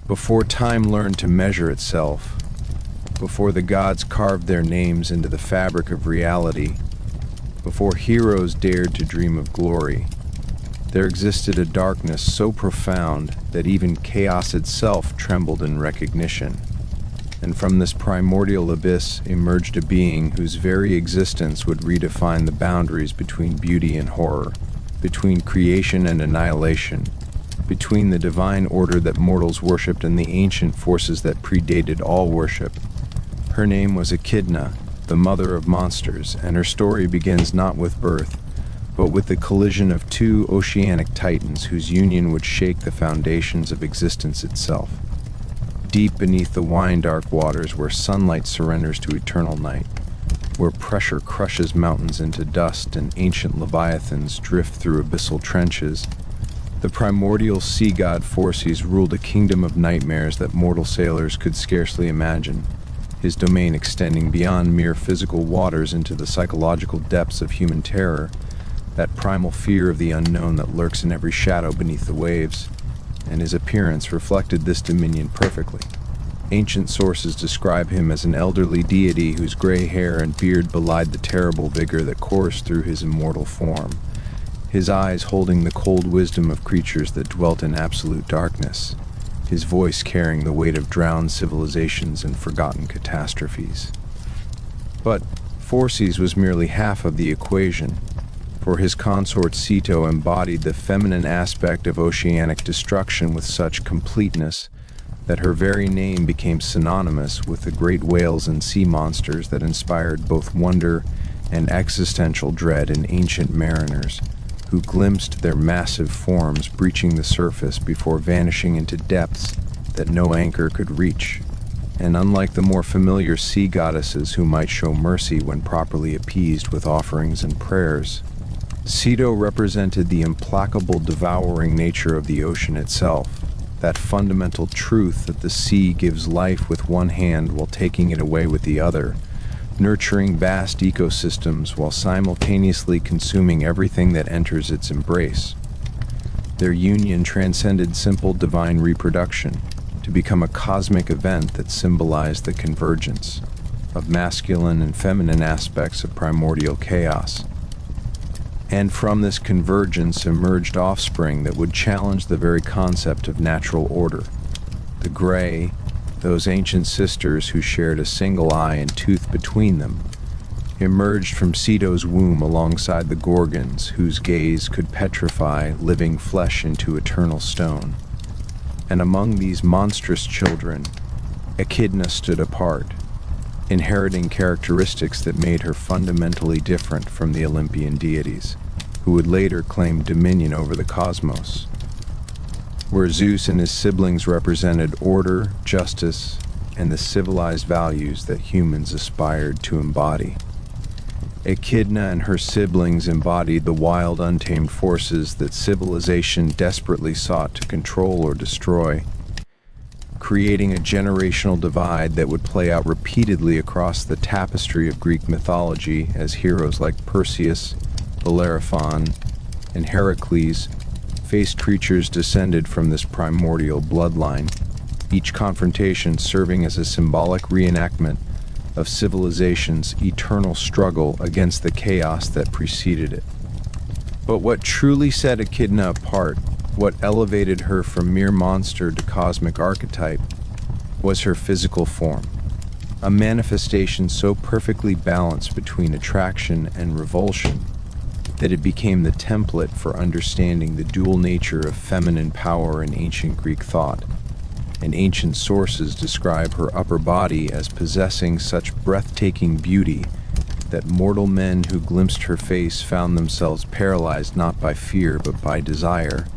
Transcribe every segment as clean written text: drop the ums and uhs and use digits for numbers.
Before time learned to measure itself, before the gods carved their names into the fabric of reality, before heroes dared to dream of glory, there existed a darkness so profound that even chaos itself trembled in recognition. And from this primordial abyss emerged a being whose very existence would redefine the boundaries between beauty and horror, between creation and annihilation, between the divine order that mortals worshipped and the ancient forces that predated all worship. Her name was Echidna, the mother of monsters, and her story begins not with birth, but with the collision of two oceanic titans whose union would shake the foundations of existence itself. Deep beneath the wine-dark waters where sunlight surrenders to eternal night, where pressure crushes mountains into dust and ancient leviathans drift through abyssal trenches, the primordial sea god Phorcys ruled a kingdom of nightmares that mortal sailors could scarcely imagine, his domain extending beyond mere physical waters into the psychological depths of human terror, that primal fear of the unknown that lurks in every shadow beneath the waves, and his appearance reflected this dominion perfectly. Ancient sources describe him as an elderly deity whose gray hair and beard belied the terrible vigor that coursed through his immortal form, his eyes holding the cold wisdom of creatures that dwelt in absolute darkness, his voice carrying the weight of drowned civilizations and forgotten catastrophes. But Phorcys was merely half of the equation, for his consort Ceto embodied the feminine aspect of oceanic destruction with such completeness that her very name became synonymous with the great whales and sea monsters that inspired both wonder and existential dread in ancient mariners, who glimpsed their massive forms breaching the surface before vanishing into depths that no anchor could reach. And unlike the more familiar sea goddesses who might show mercy when properly appeased with offerings and prayers, Ceto represented the implacable devouring nature of the ocean itself, that fundamental truth that the sea gives life with one hand while taking it away with the other, nurturing vast ecosystems while simultaneously consuming everything that enters its embrace. Their union transcended simple divine reproduction to become a cosmic event that symbolized the convergence of masculine and feminine aspects of primordial chaos. And from this convergence emerged offspring that would challenge the very concept of natural order. The Grey, those ancient sisters who shared a single eye and tooth between them, emerged from Ceto's womb alongside the Gorgons, whose gaze could petrify living flesh into eternal stone. And among these monstrous children, Echidna stood apart, inheriting characteristics that made her fundamentally different from the Olympian deities, who would later claim dominion over the cosmos. Where Zeus and his siblings represented order, justice, and the civilized values that humans aspired to embody, Echidna and her siblings embodied the wild, untamed forces that civilization desperately sought to control or destroy, creating a generational divide that would play out repeatedly across the tapestry of Greek mythology as heroes like Perseus, Bellerophon, and Heracles faced creatures descended from this primordial bloodline, each confrontation serving as a symbolic reenactment of civilization's eternal struggle against the chaos that preceded it. But what truly set Echidna apart, what elevated her from mere monster to cosmic archetype, was her physical form, a manifestation so perfectly balanced between attraction and revulsion that it became the template for understanding the dual nature of feminine power in ancient Greek thought, and ancient sources describe her upper body as possessing such breathtaking beauty that mortal men who glimpsed her face found themselves paralyzed not by fear but by desire,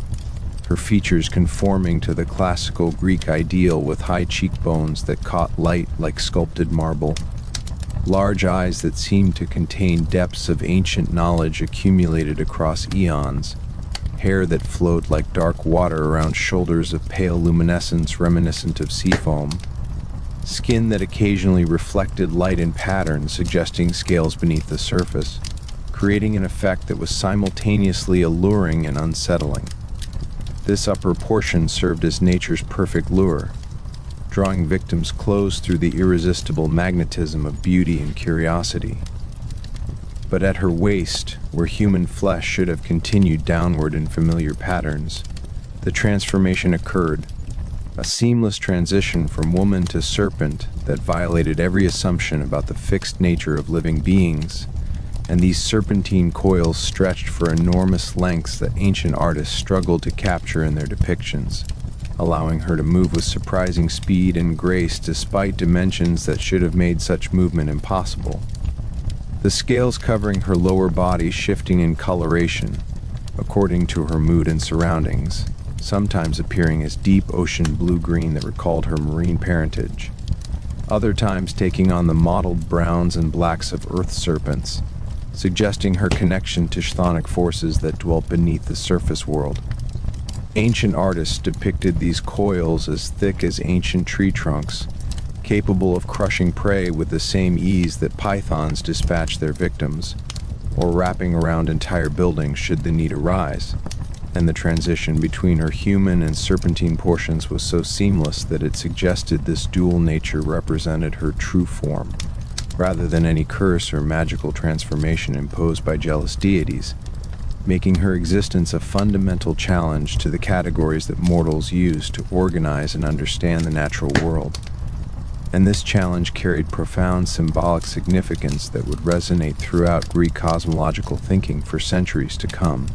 her features conforming to the classical Greek ideal with high cheekbones that caught light like sculpted marble, large eyes that seemed to contain depths of ancient knowledge accumulated across eons, hair that flowed like dark water around shoulders of pale luminescence reminiscent of sea foam, skin that occasionally reflected light in patterns suggesting scales beneath the surface, creating an effect that was simultaneously alluring and unsettling. This upper portion served as nature's perfect lure, drawing victims close through the irresistible magnetism of beauty and curiosity. But at her waist, where human flesh should have continued downward in familiar patterns, the transformation occurred, a seamless transition from woman to serpent that violated every assumption about the fixed nature of living beings, and these serpentine coils stretched for enormous lengths that ancient artists struggled to capture in their depictions, allowing her to move with surprising speed and grace despite dimensions that should have made such movement impossible. The scales covering her lower body shifting in coloration, according to her mood and surroundings, sometimes appearing as deep ocean blue-green that recalled her marine parentage, other times taking on the mottled browns and blacks of earth serpents, suggesting her connection to chthonic forces that dwelt beneath the surface world. Ancient artists depicted these coils as thick as ancient tree trunks, capable of crushing prey with the same ease that pythons dispatch their victims, or wrapping around entire buildings should the need arise. And the transition between her human and serpentine portions was so seamless that it suggested this dual nature represented her true form, rather than any curse or magical transformation imposed by jealous deities, making her existence a fundamental challenge to the categories that mortals use to organize and understand the natural world. And this challenge carried profound symbolic significance that would resonate throughout Greek cosmological thinking for centuries to come,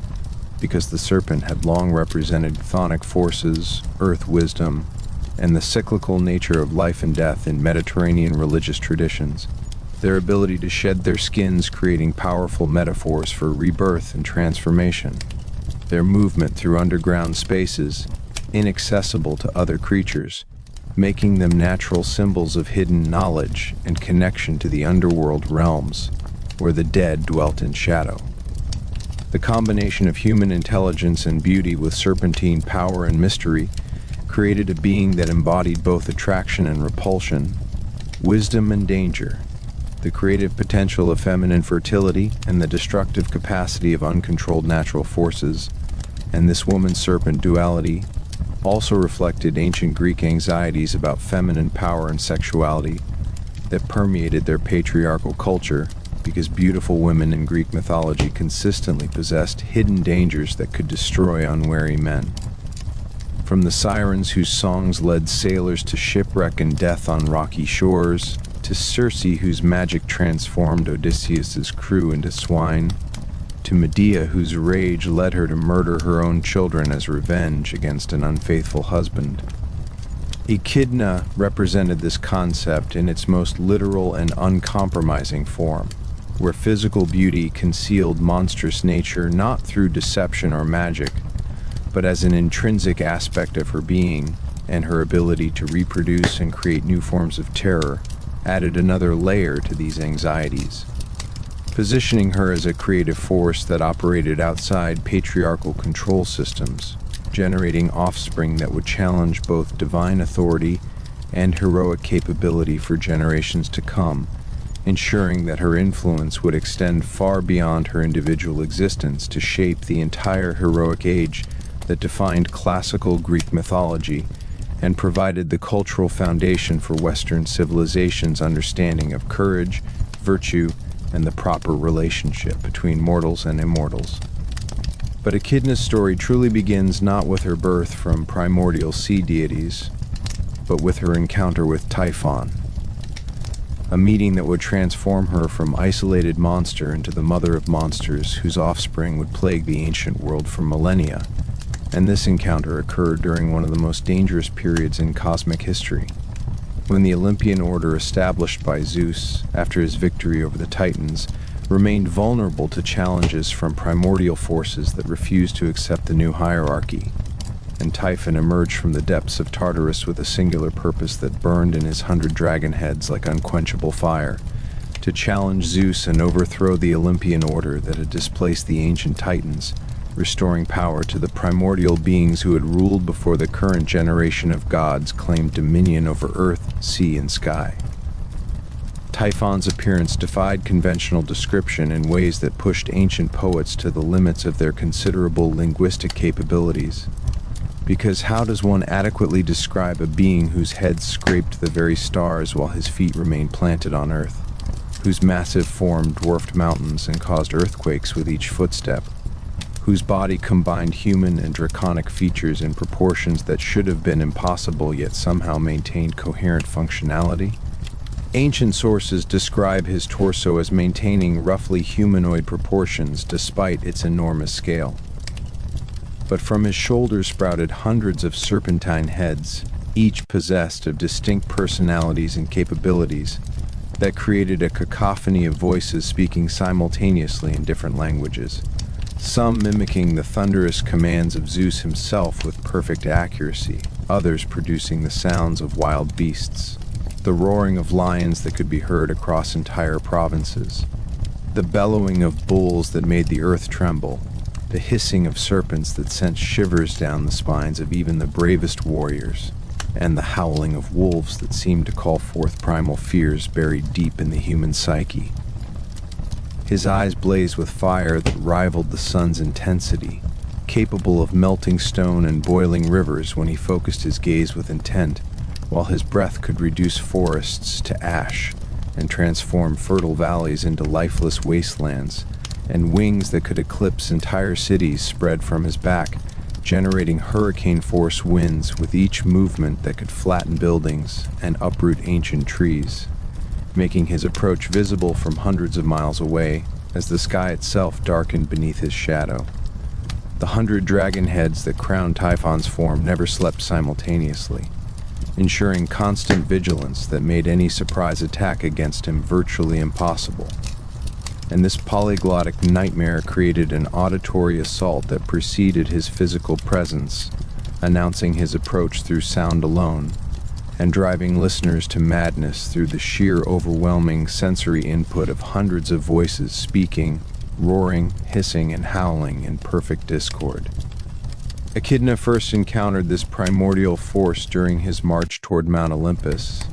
because the serpent had long represented chthonic forces, earth wisdom, and the cyclical nature of life and death in Mediterranean religious traditions, their ability to shed their skins creating powerful metaphors for rebirth and transformation, their movement through underground spaces, inaccessible to other creatures, making them natural symbols of hidden knowledge and connection to the underworld realms, where the dead dwelt in shadow. The combination of human intelligence and beauty with serpentine power and mystery created a being that embodied both attraction and repulsion, wisdom and danger, the creative potential of feminine fertility and the destructive capacity of uncontrolled natural forces. And this woman-serpent duality also reflected ancient Greek anxieties about feminine power and sexuality that permeated their patriarchal culture, because beautiful women in Greek mythology consistently possessed hidden dangers that could destroy unwary men. From the sirens whose songs led sailors to shipwreck and death on rocky shores, to Circe whose magic transformed Odysseus's crew into swine, to Medea whose rage led her to murder her own children as revenge against an unfaithful husband. Echidna represented this concept in its most literal and uncompromising form, where physical beauty concealed monstrous nature not through deception or magic, but as an intrinsic aspect of her being, and her ability to reproduce and create new forms of terror added another layer to these anxieties, positioning her as a creative force that operated outside patriarchal control systems, generating offspring that would challenge both divine authority and heroic capability for generations to come, ensuring that her influence would extend far beyond her individual existence to shape the entire heroic age that defined classical Greek mythology and provided the cultural foundation for Western civilization's understanding of courage, virtue, and the proper relationship between mortals and immortals. But Echidna's story truly begins not with her birth from primordial sea deities, but with her encounter with Typhon, a meeting that would transform her from isolated monster into the mother of monsters whose offspring would plague the ancient world for millennia. And this encounter occurred during one of the most dangerous periods in cosmic history, when the Olympian order established by Zeus after his victory over the Titans remained vulnerable to challenges from primordial forces that refused to accept the new hierarchy. And Typhon emerged from the depths of Tartarus with a singular purpose that burned in his 100 dragon heads like unquenchable fire, to challenge Zeus and overthrow the Olympian order that had displaced the ancient Titans, restoring power to the primordial beings who had ruled before the current generation of gods claimed dominion over earth, sea, and sky. Typhon's appearance defied conventional description in ways that pushed ancient poets to the limits of their considerable linguistic capabilities. Because how does one adequately describe a being whose head scraped the very stars while his feet remained planted on Earth, whose massive form dwarfed mountains and caused earthquakes with each footstep, whose body combined human and draconic features in proportions that should have been impossible yet somehow maintained coherent functionality? Ancient sources describe his torso as maintaining roughly humanoid proportions despite its enormous scale. But from his shoulders sprouted hundreds of serpentine heads, each possessed of distinct personalities and capabilities that created a cacophony of voices speaking simultaneously in different languages, some mimicking the thunderous commands of Zeus himself with perfect accuracy, others producing the sounds of wild beasts, the roaring of lions that could be heard across entire provinces, the bellowing of bulls that made the earth tremble, the hissing of serpents that sent shivers down the spines of even the bravest warriors, and the howling of wolves that seemed to call forth primal fears buried deep in the human psyche. His eyes blazed with fire that rivaled the sun's intensity, capable of melting stone and boiling rivers when he focused his gaze with intent, while his breath could reduce forests to ash and transform fertile valleys into lifeless wastelands, and wings that could eclipse entire cities spread from his back, generating hurricane-force winds with each movement that could flatten buildings and uproot ancient trees, making his approach visible from hundreds of miles away as the sky itself darkened beneath his shadow. The 100 dragon heads that crowned Typhon's form never slept simultaneously, ensuring constant vigilance that made any surprise attack against him virtually impossible. And this polyglottic nightmare created an auditory assault that preceded his physical presence, announcing his approach through sound alone, and driving listeners to madness through the sheer overwhelming sensory input of hundreds of voices speaking, roaring, hissing, and howling in perfect discord. Echidna first encountered this primordial force during his march toward Mount Olympus,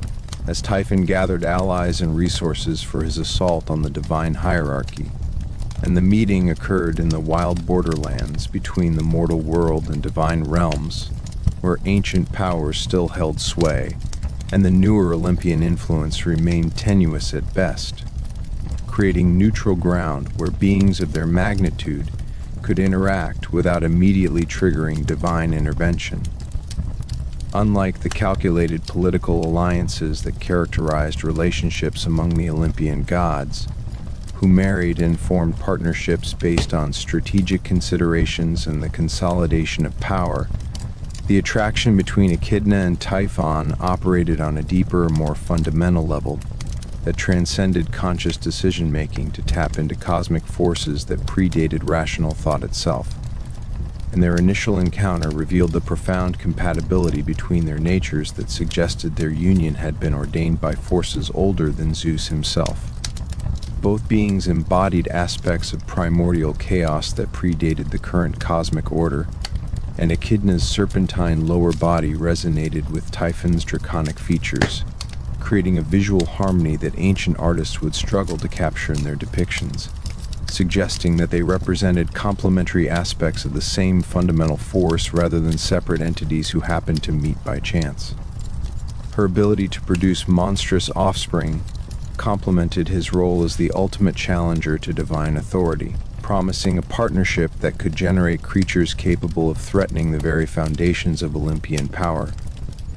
as Typhon gathered allies and resources for his assault on the divine hierarchy, and the meeting occurred in the wild borderlands between the mortal world and divine realms, where ancient powers still held sway, and the newer Olympian influence remained tenuous at best, creating neutral ground where beings of their magnitude could interact without immediately triggering divine intervention. Unlike the calculated political alliances that characterized relationships among the Olympian gods, who married and formed partnerships based on strategic considerations and the consolidation of power, the attraction between Echidna and Typhon operated on a deeper, more fundamental level that transcended conscious decision-making to tap into cosmic forces that predated rational thought itself. And their initial encounter revealed the profound compatibility between their natures that suggested their union had been ordained by forces older than Zeus himself. Both beings embodied aspects of primordial chaos that predated the current cosmic order, and Echidna's serpentine lower body resonated with Typhon's draconic features, creating a visual harmony that ancient artists would struggle to capture in their depictions, suggesting that they represented complementary aspects of the same fundamental force rather than separate entities who happened to meet by chance. Her ability to produce monstrous offspring complemented his role as the ultimate challenger to divine authority, promising a partnership that could generate creatures capable of threatening the very foundations of Olympian power.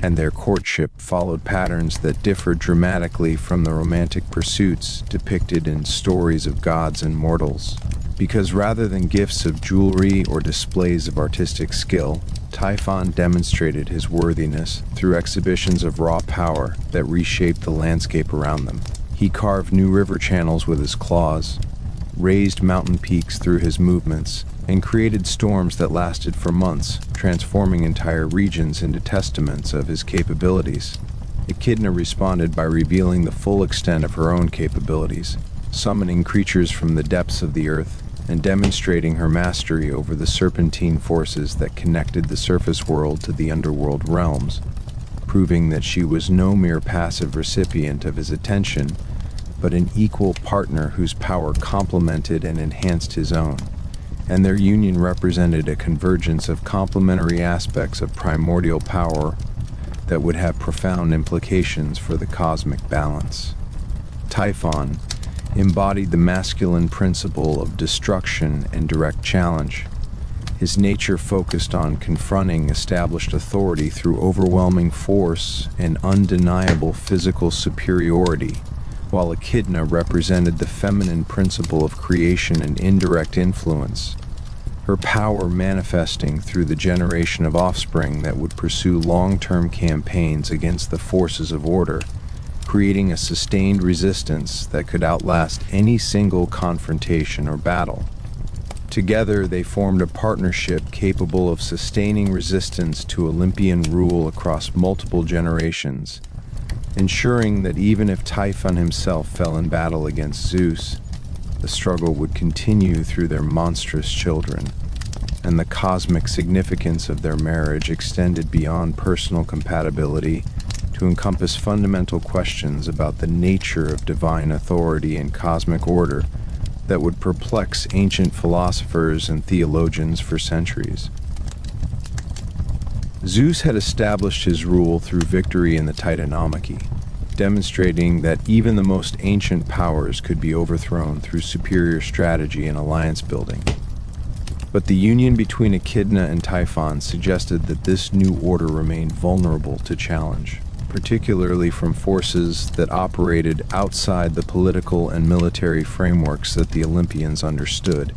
And their courtship followed patterns that differed dramatically from the romantic pursuits depicted in stories of gods and mortals. Because rather than gifts of jewelry or displays of artistic skill, Typhon demonstrated his worthiness through exhibitions of raw power that reshaped the landscape around them. He carved new river channels with his claws, raised mountain peaks through his movements, and created storms that lasted for months, transforming entire regions into testaments of his capabilities. Echidna responded by revealing the full extent of her own capabilities, summoning creatures from the depths of the earth, and demonstrating her mastery over the serpentine forces that connected the surface world to the underworld realms, proving that she was no mere passive recipient of his attention, but an equal partner whose power complemented and enhanced his own. and their union represented a convergence of complementary aspects of primordial power that would have profound implications for the cosmic balance. Typhon embodied the masculine principle of destruction and direct challenge. His nature focused on confronting established authority through overwhelming force and undeniable physical superiority, while Echidna represented the feminine principle of creation and indirect influence, her power manifesting through the generation of offspring that would pursue long-term campaigns against the forces of order, creating a sustained resistance that could outlast any single confrontation or battle. Together, they formed a partnership capable of sustaining resistance to Olympian rule across multiple generations, ensuring that even if Typhon himself fell in battle against Zeus, the struggle would continue through their monstrous children, and the cosmic significance of their marriage extended beyond personal compatibility to encompass fundamental questions about the nature of divine authority and cosmic order that would perplex ancient philosophers and theologians for centuries. Zeus had established his rule through victory in the Titanomachy, demonstrating that even the most ancient powers could be overthrown through superior strategy and alliance building. But the union between Echidna and Typhon suggested that this new order remained vulnerable to challenge, particularly from forces that operated outside the political and military frameworks that the Olympians understood.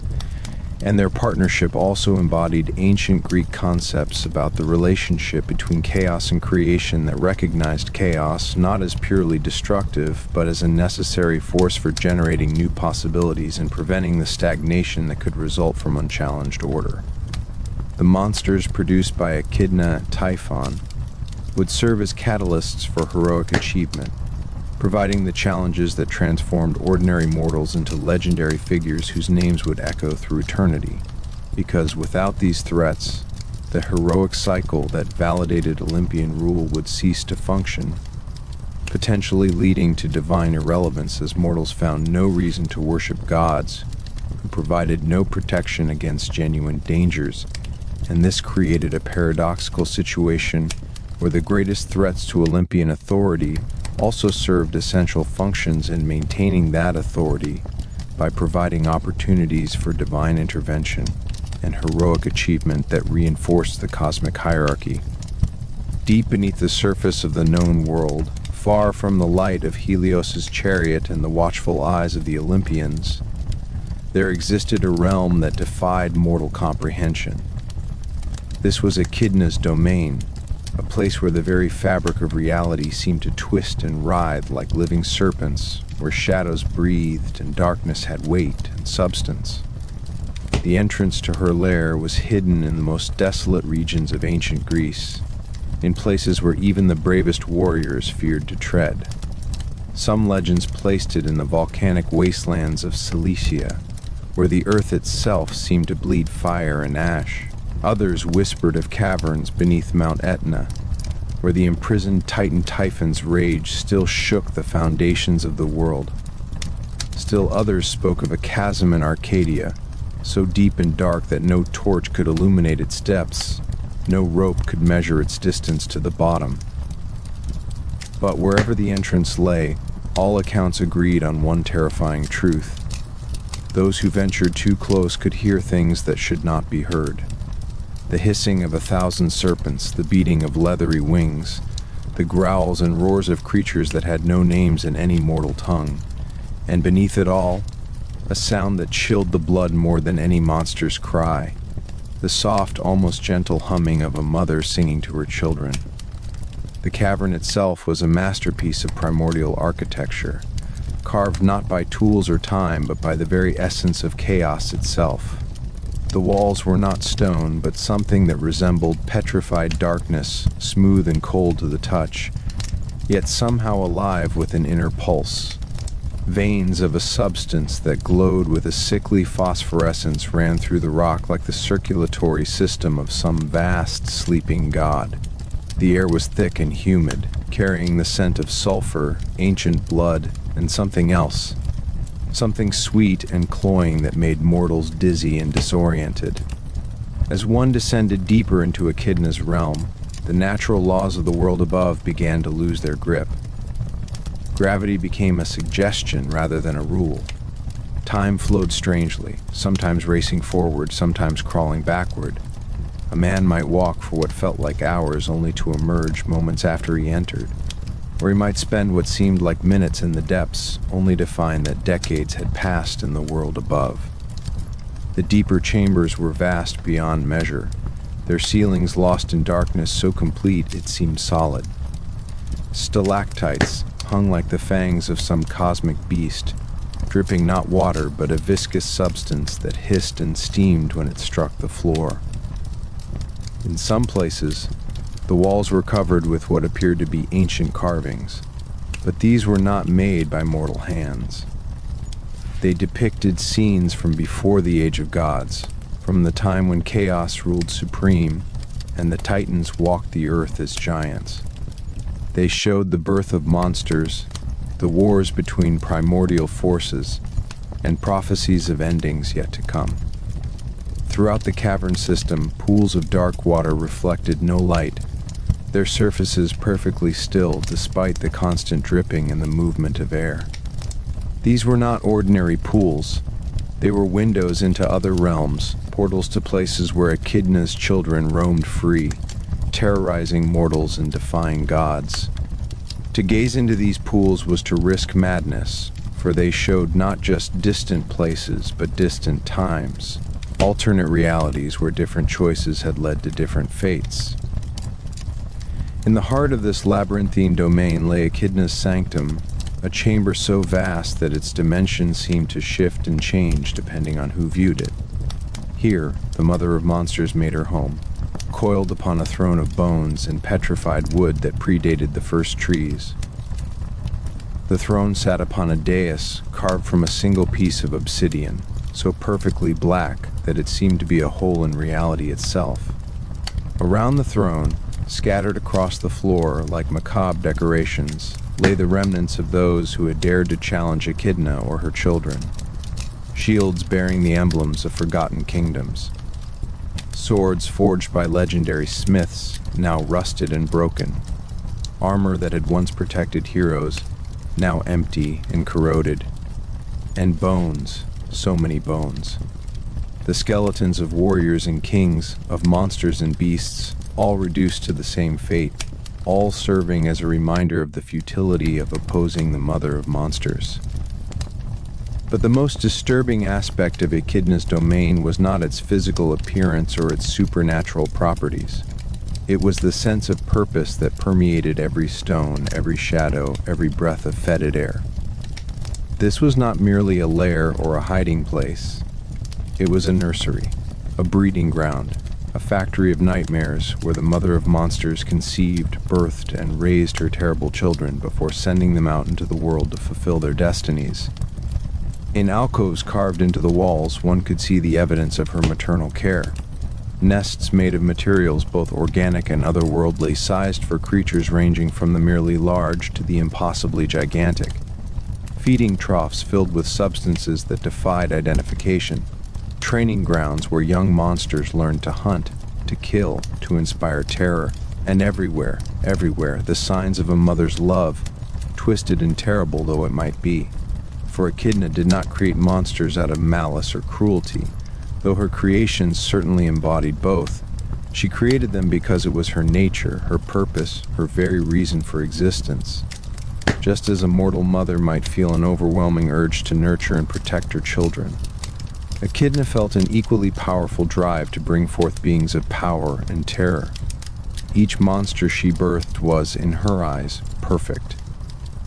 And their partnership also embodied ancient Greek concepts about the relationship between chaos and creation that recognized chaos not as purely destructive, but as a necessary force for generating new possibilities and preventing the stagnation that could result from unchallenged order. The monsters produced by Echidna and Typhon would serve as catalysts for heroic achievement, providing the challenges that transformed ordinary mortals into legendary figures whose names would echo through eternity. Because without these threats, the heroic cycle that validated Olympian rule would cease to function, potentially leading to divine irrelevance as mortals found no reason to worship gods who provided no protection against genuine dangers, and this created a paradoxical situation where the greatest threats to Olympian authority also served essential functions in maintaining that authority by providing opportunities for divine intervention and heroic achievement that reinforced the cosmic hierarchy. Deep beneath the surface of the known world, far from the light of Helios's chariot and the watchful eyes of the Olympians, there existed a realm that defied mortal comprehension. This was Echidna's domain, a place where the very fabric of reality seemed to twist and writhe like living serpents, where shadows breathed and darkness had weight and substance. The entrance to her lair was hidden in the most desolate regions of ancient Greece, in places where even the bravest warriors feared to tread. Some legends placed it in the volcanic wastelands of Cilicia, where the earth itself seemed to bleed fire and ash. Others whispered of caverns beneath Mount Etna, where the imprisoned Titan Typhon's rage still shook the foundations of the world. Still others spoke of a chasm in Arcadia, so deep and dark that no torch could illuminate its depths, no rope could measure its distance to the bottom. But wherever the entrance lay, all accounts agreed on one terrifying truth. Those who ventured too close could hear things that should not be heard. The hissing of 1,000 serpents, the beating of leathery wings, the growls and roars of creatures that had no names in any mortal tongue, and beneath it all, a sound that chilled the blood more than any monster's cry, the soft, almost gentle humming of a mother singing to her children. The cavern itself was a masterpiece of primordial architecture, carved not by tools or time, but by the very essence of chaos itself. The walls were not stone, but something that resembled petrified darkness, smooth and cold to the touch, yet somehow alive with an inner pulse. Veins of a substance that glowed with a sickly phosphorescence ran through the rock like the circulatory system of some vast, sleeping god. The air was thick and humid, carrying the scent of sulfur, ancient blood, and something else. something sweet and cloying that made mortals dizzy and disoriented. As one descended deeper into Echidna's realm, the natural laws of the world above began to lose their grip. Gravity became a suggestion rather than a rule. Time flowed strangely, sometimes racing forward, sometimes crawling backward. A man might walk for what felt like hours only to emerge moments after he entered, or he might spend what seemed like minutes in the depths only to find that decades had passed in the world above. The deeper chambers were vast beyond measure, their ceilings lost in darkness so complete it seemed solid. Stalactites hung like the fangs of some cosmic beast, dripping not water but a viscous substance that hissed and steamed when it struck the floor. In some places, the walls were covered with what appeared to be ancient carvings, but these were not made by mortal hands. They depicted scenes from before the Age of Gods, from the time when chaos ruled supreme and the Titans walked the earth as giants. They showed the birth of monsters, the wars between primordial forces, and prophecies of endings yet to come. Throughout the cavern system, pools of dark water reflected no light, their surfaces perfectly still despite the constant dripping and the movement of air. These were not ordinary pools. They were windows into other realms, portals to places where Echidna's children roamed free, terrorizing mortals and defying gods. To gaze into these pools was to risk madness, for they showed not just distant places but distant times, alternate realities where different choices had led to different fates. In the heart of this labyrinthine domain lay Echidna's sanctum, a chamber so vast that its dimensions seemed to shift and change depending on who viewed it. Here, the mother of monsters made her home, coiled upon a throne of bones and petrified wood that predated the first trees. The throne sat upon a dais carved from a single piece of obsidian, so perfectly black that it seemed to be a hole in reality itself. Around the throne, scattered across the floor like macabre decorations, lay the remnants of those who had dared to challenge Echidna or her children. Shields bearing the emblems of forgotten kingdoms. Swords forged by legendary smiths, now rusted and broken. Armor that had once protected heroes, now empty and corroded. And bones, so many bones. The skeletons of warriors and kings, of monsters and beasts, all reduced to the same fate, all serving as a reminder of the futility of opposing the mother of monsters. But the most disturbing aspect of Echidna's domain was not its physical appearance or its supernatural properties. It was the sense of purpose that permeated every stone, every shadow, every breath of fetid air. This was not merely a lair or a hiding place. It was a nursery, a breeding ground, a factory of nightmares where the mother of monsters conceived, birthed, and raised her terrible children before sending them out into the world to fulfill their destinies. In alcoves carved into the walls, one could see the evidence of her maternal care. Nests made of materials both organic and otherworldly, sized for creatures ranging from the merely large to the impossibly gigantic. Feeding troughs filled with substances that defied identification. Training grounds where young monsters learned to hunt, to kill, to inspire terror. And everywhere, the signs of a mother's love, twisted and terrible though it might be. For Echidna did not create monsters out of malice or cruelty, though her creations certainly embodied both. She created them because it was her nature, her purpose, her very reason for existence. Just as a mortal mother might feel an overwhelming urge to nurture and protect her children, Echidna felt an equally powerful drive to bring forth beings of power and terror. Each monster she birthed was, in her eyes, perfect.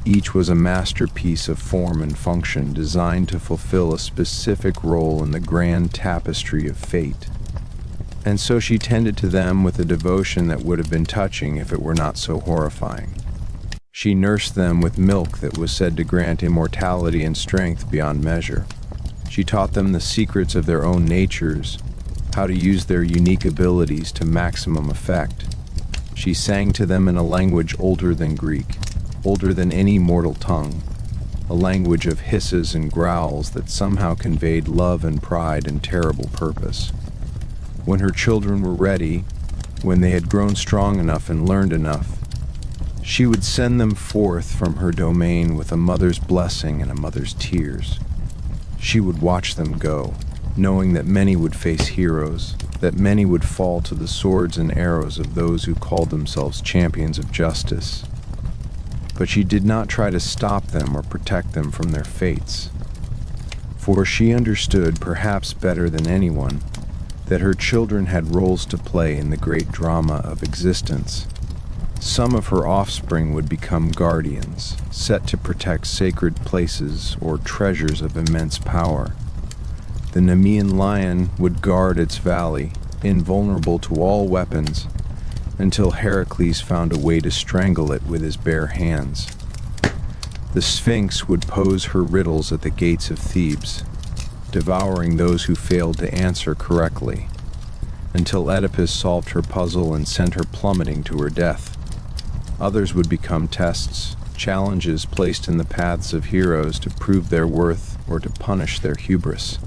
Each was a masterpiece of form and function designed to fulfill a specific role in the grand tapestry of fate. And so she tended to them with a devotion that would have been touching if it were not so horrifying. She nursed them with milk that was said to grant immortality and strength beyond measure. She taught them the secrets of their own natures, how to use their unique abilities to maximum effect. She sang to them in a language older than Greek, older than any mortal tongue. a language of hisses and growls that somehow conveyed love and pride and terrible purpose. When her children were ready, when they had grown strong enough and learned enough, she would send them forth from her domain with a mother's blessing and a mother's tears. She would watch them go, knowing that many would face heroes, that many would fall to the swords and arrows of those who called themselves champions of justice. But she did not try to stop them or protect them from their fates, for she understood, perhaps better than anyone, that her children had roles to play in the great drama of existence. Some of her offspring would become guardians, set to protect sacred places or treasures of immense power. The Nemean lion would guard its valley, invulnerable to all weapons, until Heracles found a way to strangle it with his bare hands. The Sphinx would pose her riddles at the gates of Thebes, devouring those who failed to answer correctly, until Oedipus solved her puzzle and sent her plummeting to her death. Others would become tests, challenges placed in the paths of heroes to prove their worth or to punish their hubris.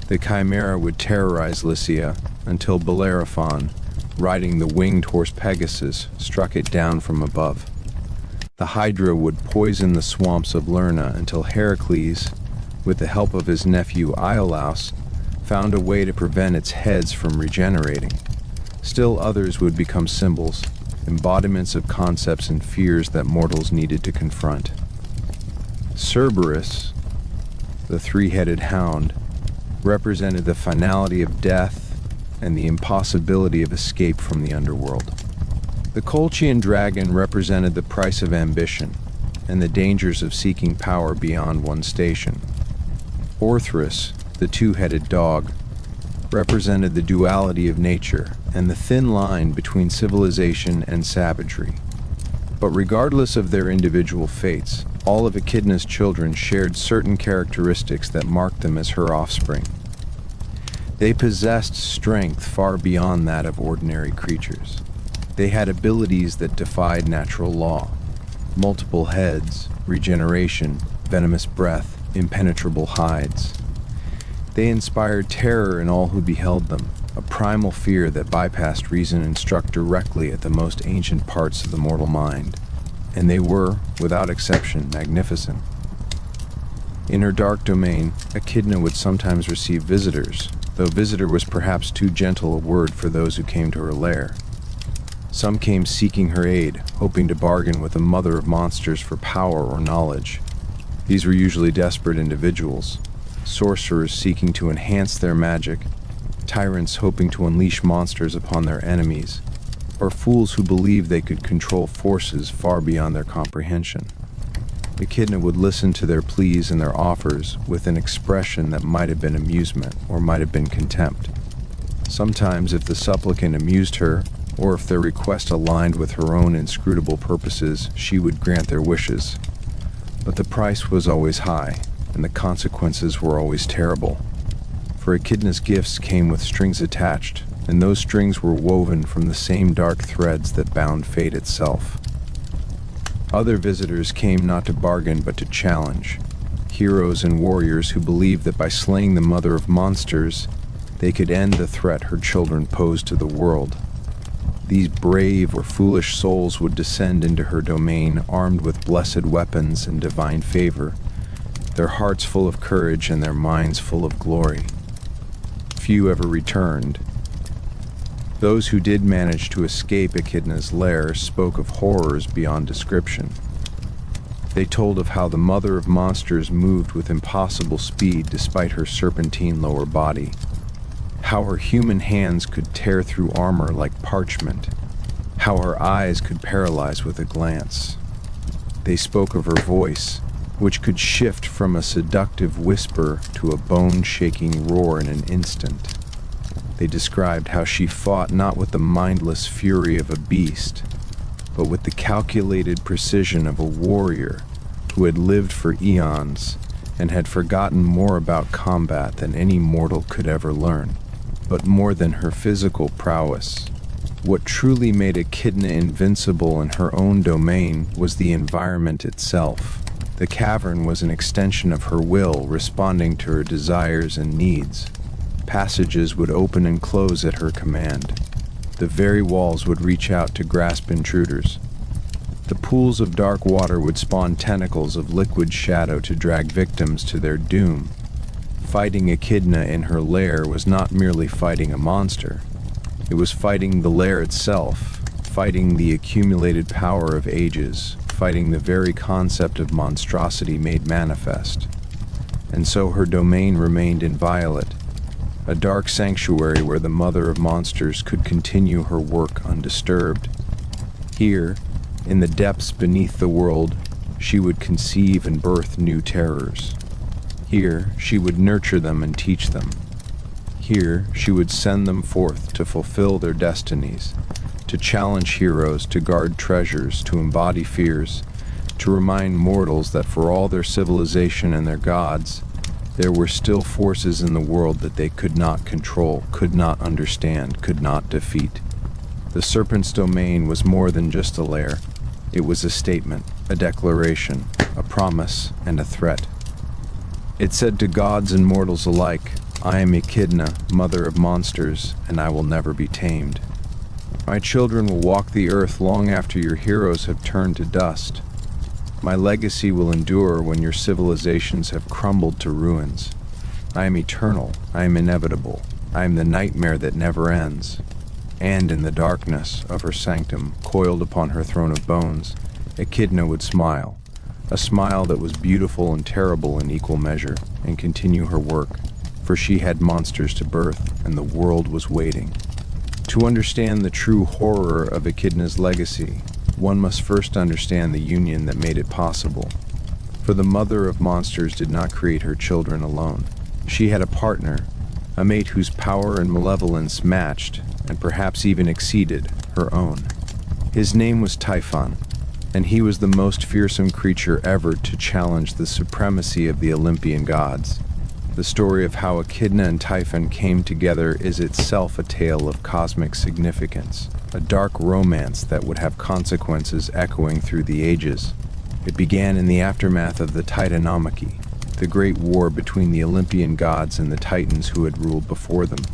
The Chimera would terrorize Lycia until Bellerophon, riding the winged horse Pegasus, struck it down from above. The Hydra would poison the swamps of Lerna until Heracles, with the help of his nephew Iolaus, found a way to prevent its heads from regenerating. Still others would become symbols, embodiments of concepts and fears that mortals needed to confront. Cerberus, the three-headed hound, represented the finality of death and the impossibility of escape from the underworld. The Colchian dragon represented the price of ambition and the dangers of seeking power beyond one's station. Orthrus, the two-headed dog, represented the duality of nature and the thin line between civilization and savagery. But regardless of their individual fates, all of Echidna's children shared certain characteristics that marked them as her offspring. They possessed strength far beyond that of ordinary creatures. They had abilities that defied natural law: multiple heads, regeneration, venomous breath, impenetrable hides. They inspired terror in all who beheld them, a primal fear that bypassed reason and struck directly at the most ancient parts of the mortal mind. And they were, without exception, magnificent. In her dark domain, Echidna would sometimes receive visitors, though visitor was perhaps too gentle a word for those who came to her lair. Some came seeking her aid, hoping to bargain with a mother of monsters for power or knowledge. These were usually desperate individuals, sorcerers seeking to enhance their magic, tyrants hoping to unleash monsters upon their enemies, or fools who believed they could control forces far beyond their comprehension. Echidna would listen to their pleas and their offers with an expression that might have been amusement or might have been contempt. Sometimes, if the supplicant amused her, or if their request aligned with her own inscrutable purposes, she would grant their wishes. But the price was always high, and the consequences were always terrible. For Echidna's gifts came with strings attached, and those strings were woven from the same dark threads that bound fate itself. Other visitors came not to bargain but to challenge, heroes and warriors who believed that by slaying the mother of monsters, they could end the threat her children posed to the world. These brave or foolish souls would descend into her domain armed with blessed weapons and divine favor, their hearts full of courage and their minds full of glory. Few ever returned. Those who did manage to escape Echidna's lair spoke of horrors beyond description. They told of how the mother of monsters moved with impossible speed despite her serpentine lower body, how her human hands could tear through armor like parchment, how her eyes could paralyze with a glance. They spoke of her voice, which could shift from a seductive whisper to a bone-shaking roar in an instant. They described how she fought not with the mindless fury of a beast, but with the calculated precision of a warrior who had lived for eons and had forgotten more about combat than any mortal could ever learn. But more than her physical prowess, what truly made Echidna invincible in her own domain was the environment itself. The cavern was an extension of her will, responding to her desires and needs. Passages would open and close at her command. The very walls would reach out to grasp intruders. The pools of dark water would spawn tentacles of liquid shadow to drag victims to their doom. Fighting Echidna in her lair was not merely fighting a monster. It was fighting the lair itself, fighting the accumulated power of ages, fighting the very concept of monstrosity made manifest. And so her domain remained inviolate, a dark sanctuary where the mother of monsters could continue her work undisturbed. Here, in the depths beneath the world, she would conceive and birth new terrors. Here, she would nurture them and teach them. Here, she would send them forth to fulfill their destinies, to challenge heroes, to guard treasures, to embody fears, to remind mortals that for all their civilization and their gods, there were still forces in the world that they could not control, could not understand, could not defeat. The serpent's domain was more than just a lair. It was a statement, a declaration, a promise, and a threat. It said to gods and mortals alike, "I am Echidna, mother of monsters, and I will never be tamed. My children will walk the earth long after your heroes have turned to dust. My legacy will endure when your civilizations have crumbled to ruins. I am eternal, I am inevitable, I am the nightmare that never ends." And in the darkness of her sanctum, coiled upon her throne of bones, Echidna would smile, a smile that was beautiful and terrible in equal measure, and continue her work, for she had monsters to birth, and the world was waiting. To understand the true horror of Echidna's legacy, one must first understand the union that made it possible. For the mother of monsters did not create her children alone. She had a partner, a mate whose power and malevolence matched, and perhaps even exceeded, her own. His name was Typhon, and he was the most fearsome creature ever to challenge the supremacy of the Olympian gods. The story of how Echidna and Typhon came together is itself a tale of cosmic significance, a dark romance that would have consequences echoing through the ages. It began in the aftermath of the Titanomachy, the great war between the Olympian gods and the Titans who had ruled before them.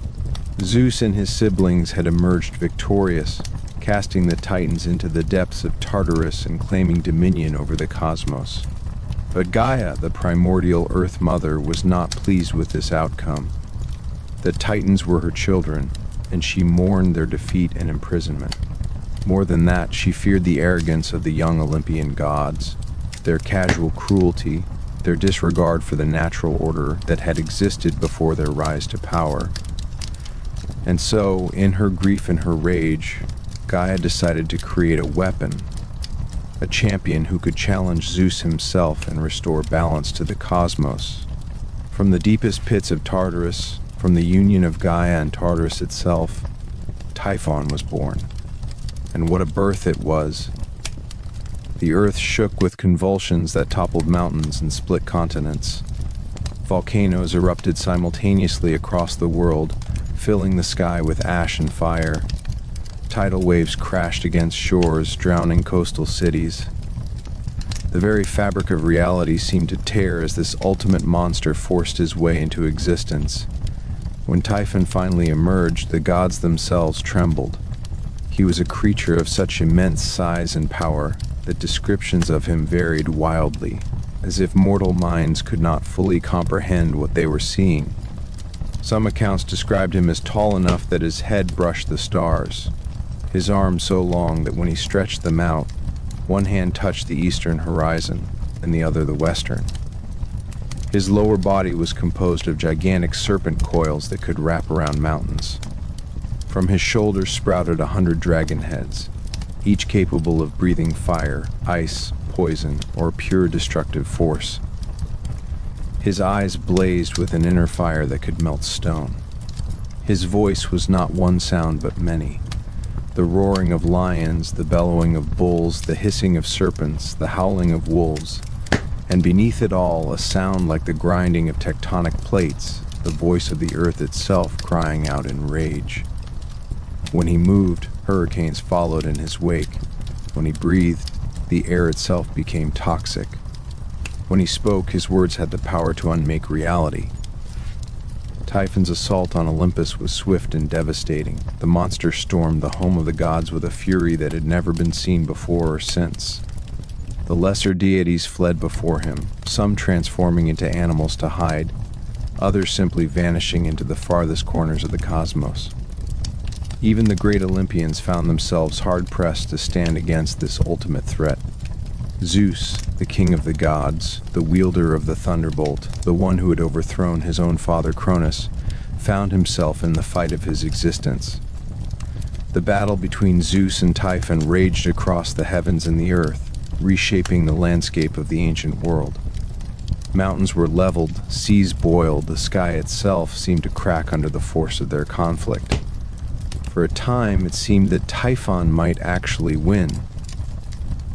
Zeus and his siblings had emerged victorious, casting the Titans into the depths of Tartarus and claiming dominion over the cosmos. But Gaia, the primordial Earth Mother, was not pleased with this outcome. The Titans were her children, and she mourned their defeat and imprisonment. More than that, she feared the arrogance of the young Olympian gods, their casual cruelty, their disregard for the natural order that had existed before their rise to power. And so, in her grief and her rage, Gaia decided to create a weapon, a champion who could challenge Zeus himself and restore balance to the cosmos. From the deepest pits of Tartarus, from the union of Gaia and Tartarus itself, Typhon was born. And what a birth it was! The earth shook with convulsions that toppled mountains and split continents. Volcanoes erupted simultaneously across the world, filling the sky with ash and fire. Tidal waves crashed against shores, drowning coastal cities. The very fabric of reality seemed to tear as this ultimate monster forced his way into existence. When Typhon finally emerged, the gods themselves trembled. He was a creature of such immense size and power that descriptions of him varied wildly, as if mortal minds could not fully comprehend what they were seeing. Some accounts described him as tall enough that his head brushed the stars, his arms so long that when he stretched them out, one hand touched the eastern horizon and the other the western. His lower body was composed of gigantic serpent coils that could wrap around mountains. From his shoulders sprouted 100 dragon heads, each capable of breathing fire, ice, poison, or pure destructive force. His eyes blazed with an inner fire that could melt stone. His voice was not one sound but many. The roaring of lions, the bellowing of bulls, the hissing of serpents, the howling of wolves, and beneath it all, a sound like the grinding of tectonic plates, the voice of the earth itself crying out in rage. When he moved, hurricanes followed in his wake. When he breathed, the air itself became toxic. When he spoke, his words had the power to unmake reality. Typhon's assault on Olympus was swift and devastating. The monster stormed the home of the gods with a fury that had never been seen before or since. The lesser deities fled before him, some transforming into animals to hide, others simply vanishing into the farthest corners of the cosmos. Even the great Olympians found themselves hard-pressed to stand against this ultimate threat. Zeus, the king of the gods, the wielder of the thunderbolt, the one who had overthrown his own father Cronus, found himself in the fight of his existence. The battle between Zeus and Typhon raged across the heavens and the earth, reshaping the landscape of the ancient world. Mountains were leveled, seas boiled, the sky itself seemed to crack under the force of their conflict. For a time, it seemed that Typhon might actually win.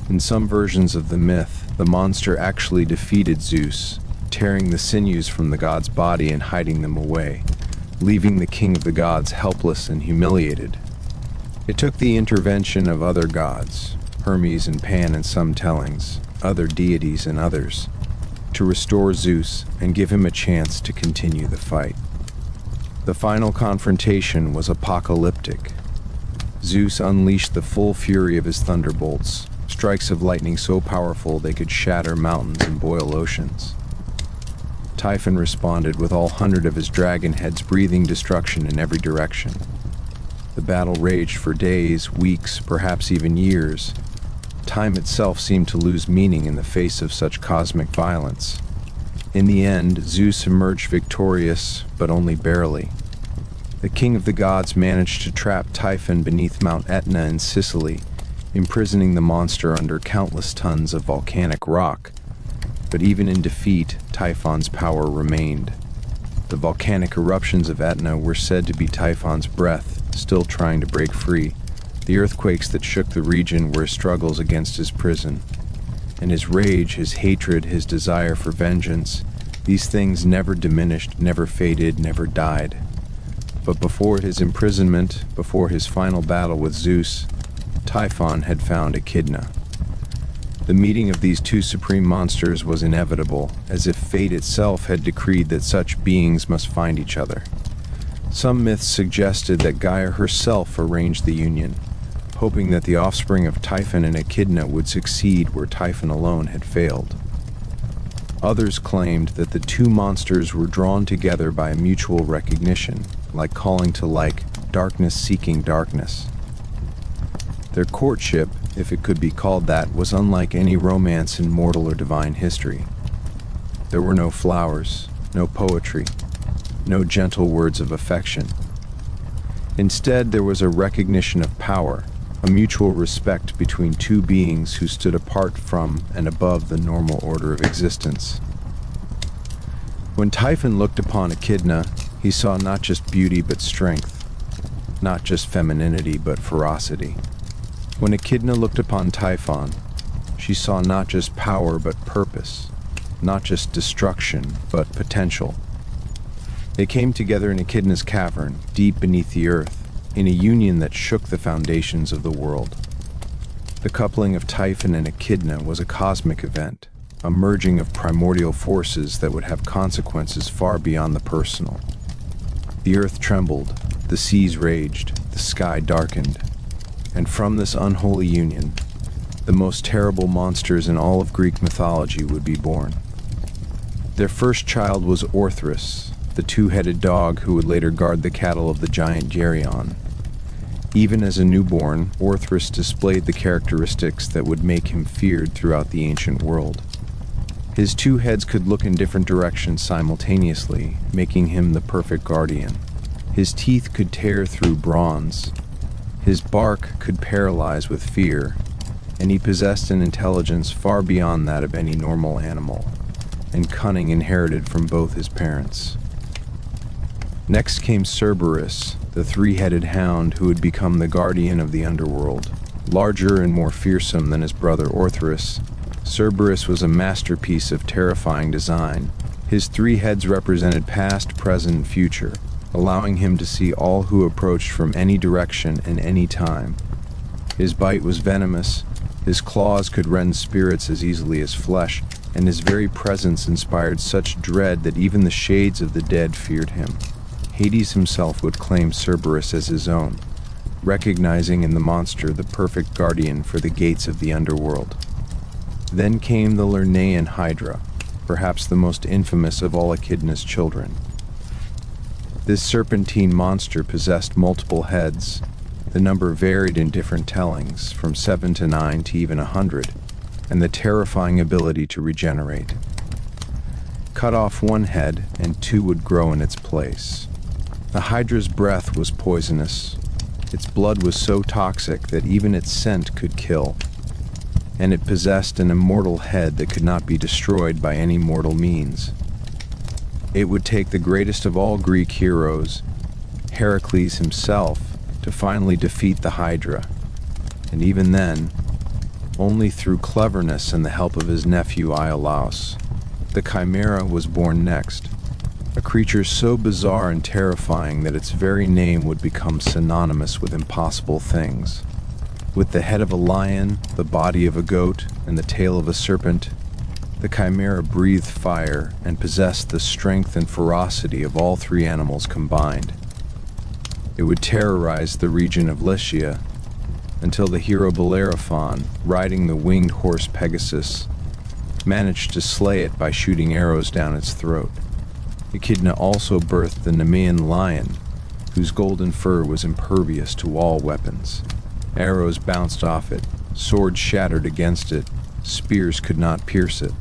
In some versions of the myth, the monster actually defeated Zeus, tearing the sinews from the god's body and hiding them away, leaving the king of the gods helpless and humiliated. It took the intervention of other gods, Hermes and Pan in some tellings, other deities in others, to restore Zeus and give him a chance to continue the fight. The final confrontation was apocalyptic. Zeus unleashed the full fury of his thunderbolts, strikes of lightning so powerful they could shatter mountains and boil oceans. Typhon responded with all 100 of his dragon heads breathing destruction in every direction. The battle raged for days, weeks, perhaps even years. Time itself seemed to lose meaning in the face of such cosmic violence. In the end, Zeus emerged victorious, but only barely. The king of the gods managed to trap Typhon beneath Mount Etna in Sicily, imprisoning the monster under countless tons of volcanic rock. But even in defeat, Typhon's power remained. The volcanic eruptions of Etna were said to be Typhon's breath, still trying to break free. The earthquakes that shook the region were his struggles against his prison. And his rage, his hatred, his desire for vengeance, these things never diminished, never faded, never died. But before his imprisonment, before his final battle with Zeus, Typhon had found Echidna. The meeting of these two supreme monsters was inevitable, as if fate itself had decreed that such beings must find each other. Some myths suggested that Gaia herself arranged the union, hoping that the offspring of Typhon and Echidna would succeed where Typhon alone had failed. Others claimed that the two monsters were drawn together by a mutual recognition, like calling to like, darkness seeking darkness. Their courtship, if it could be called that, was unlike any romance in mortal or divine history. There were no flowers, no poetry, no gentle words of affection. Instead, there was a recognition of power, a mutual respect between two beings who stood apart from and above the normal order of existence. When Typhon looked upon Echidna, he saw not just beauty but strength, not just femininity but ferocity. When Echidna looked upon Typhon, she saw not just power but purpose, not just destruction but potential. They came together in Echidna's cavern, deep beneath the earth, in a union that shook the foundations of the world. The coupling of Typhon and Echidna was a cosmic event, a merging of primordial forces that would have consequences far beyond the personal. The earth trembled, the seas raged, the sky darkened. And from this unholy union, the most terrible monsters in all of Greek mythology would be born. Their first child was Orthrus, the two-headed dog who would later guard the cattle of the giant Geryon. Even as a newborn, Orthrus displayed the characteristics that would make him feared throughout the ancient world. His two heads could look in different directions simultaneously, making him the perfect guardian. His teeth could tear through bronze. His bark could paralyze with fear, and he possessed an intelligence far beyond that of any normal animal, and cunning inherited from both his parents. Next came Cerberus, the three-headed hound who would become the guardian of the underworld. Larger and more fearsome than his brother Orthrus, Cerberus was a masterpiece of terrifying design. His three heads represented past, present, and future, allowing him to see all who approached from any direction and any time. His bite was venomous, his claws could rend spirits as easily as flesh, and his very presence inspired such dread that even the shades of the dead feared him. Hades himself would claim Cerberus as his own, recognizing in the monster the perfect guardian for the gates of the underworld. Then came the Lernaean Hydra, perhaps the most infamous of all Echidna's children. This serpentine monster possessed multiple heads. The number varied in different tellings, from 7 to 9 to even 100, and the terrifying ability to regenerate. Cut off one head, and two would grow in its place. The Hydra's breath was poisonous. Its blood was so toxic that even its scent could kill, and it possessed an immortal head that could not be destroyed by any mortal means. It would take the greatest of all Greek heroes, Heracles himself, to finally defeat the Hydra, and even then, only through cleverness and the help of his nephew Iolaus. The Chimera was born next, a creature so bizarre and terrifying that its very name would become synonymous with impossible things. With the head of a lion, the body of a goat, and the tail of a serpent, the Chimera breathed fire and possessed the strength and ferocity of all three animals combined. It would terrorize the region of Lycia until the hero Bellerophon, riding the winged horse Pegasus, managed to slay it by shooting arrows down its throat. Echidna also birthed the Nemean lion, whose golden fur was impervious to all weapons. Arrows bounced off it, swords shattered against it, spears could not pierce it.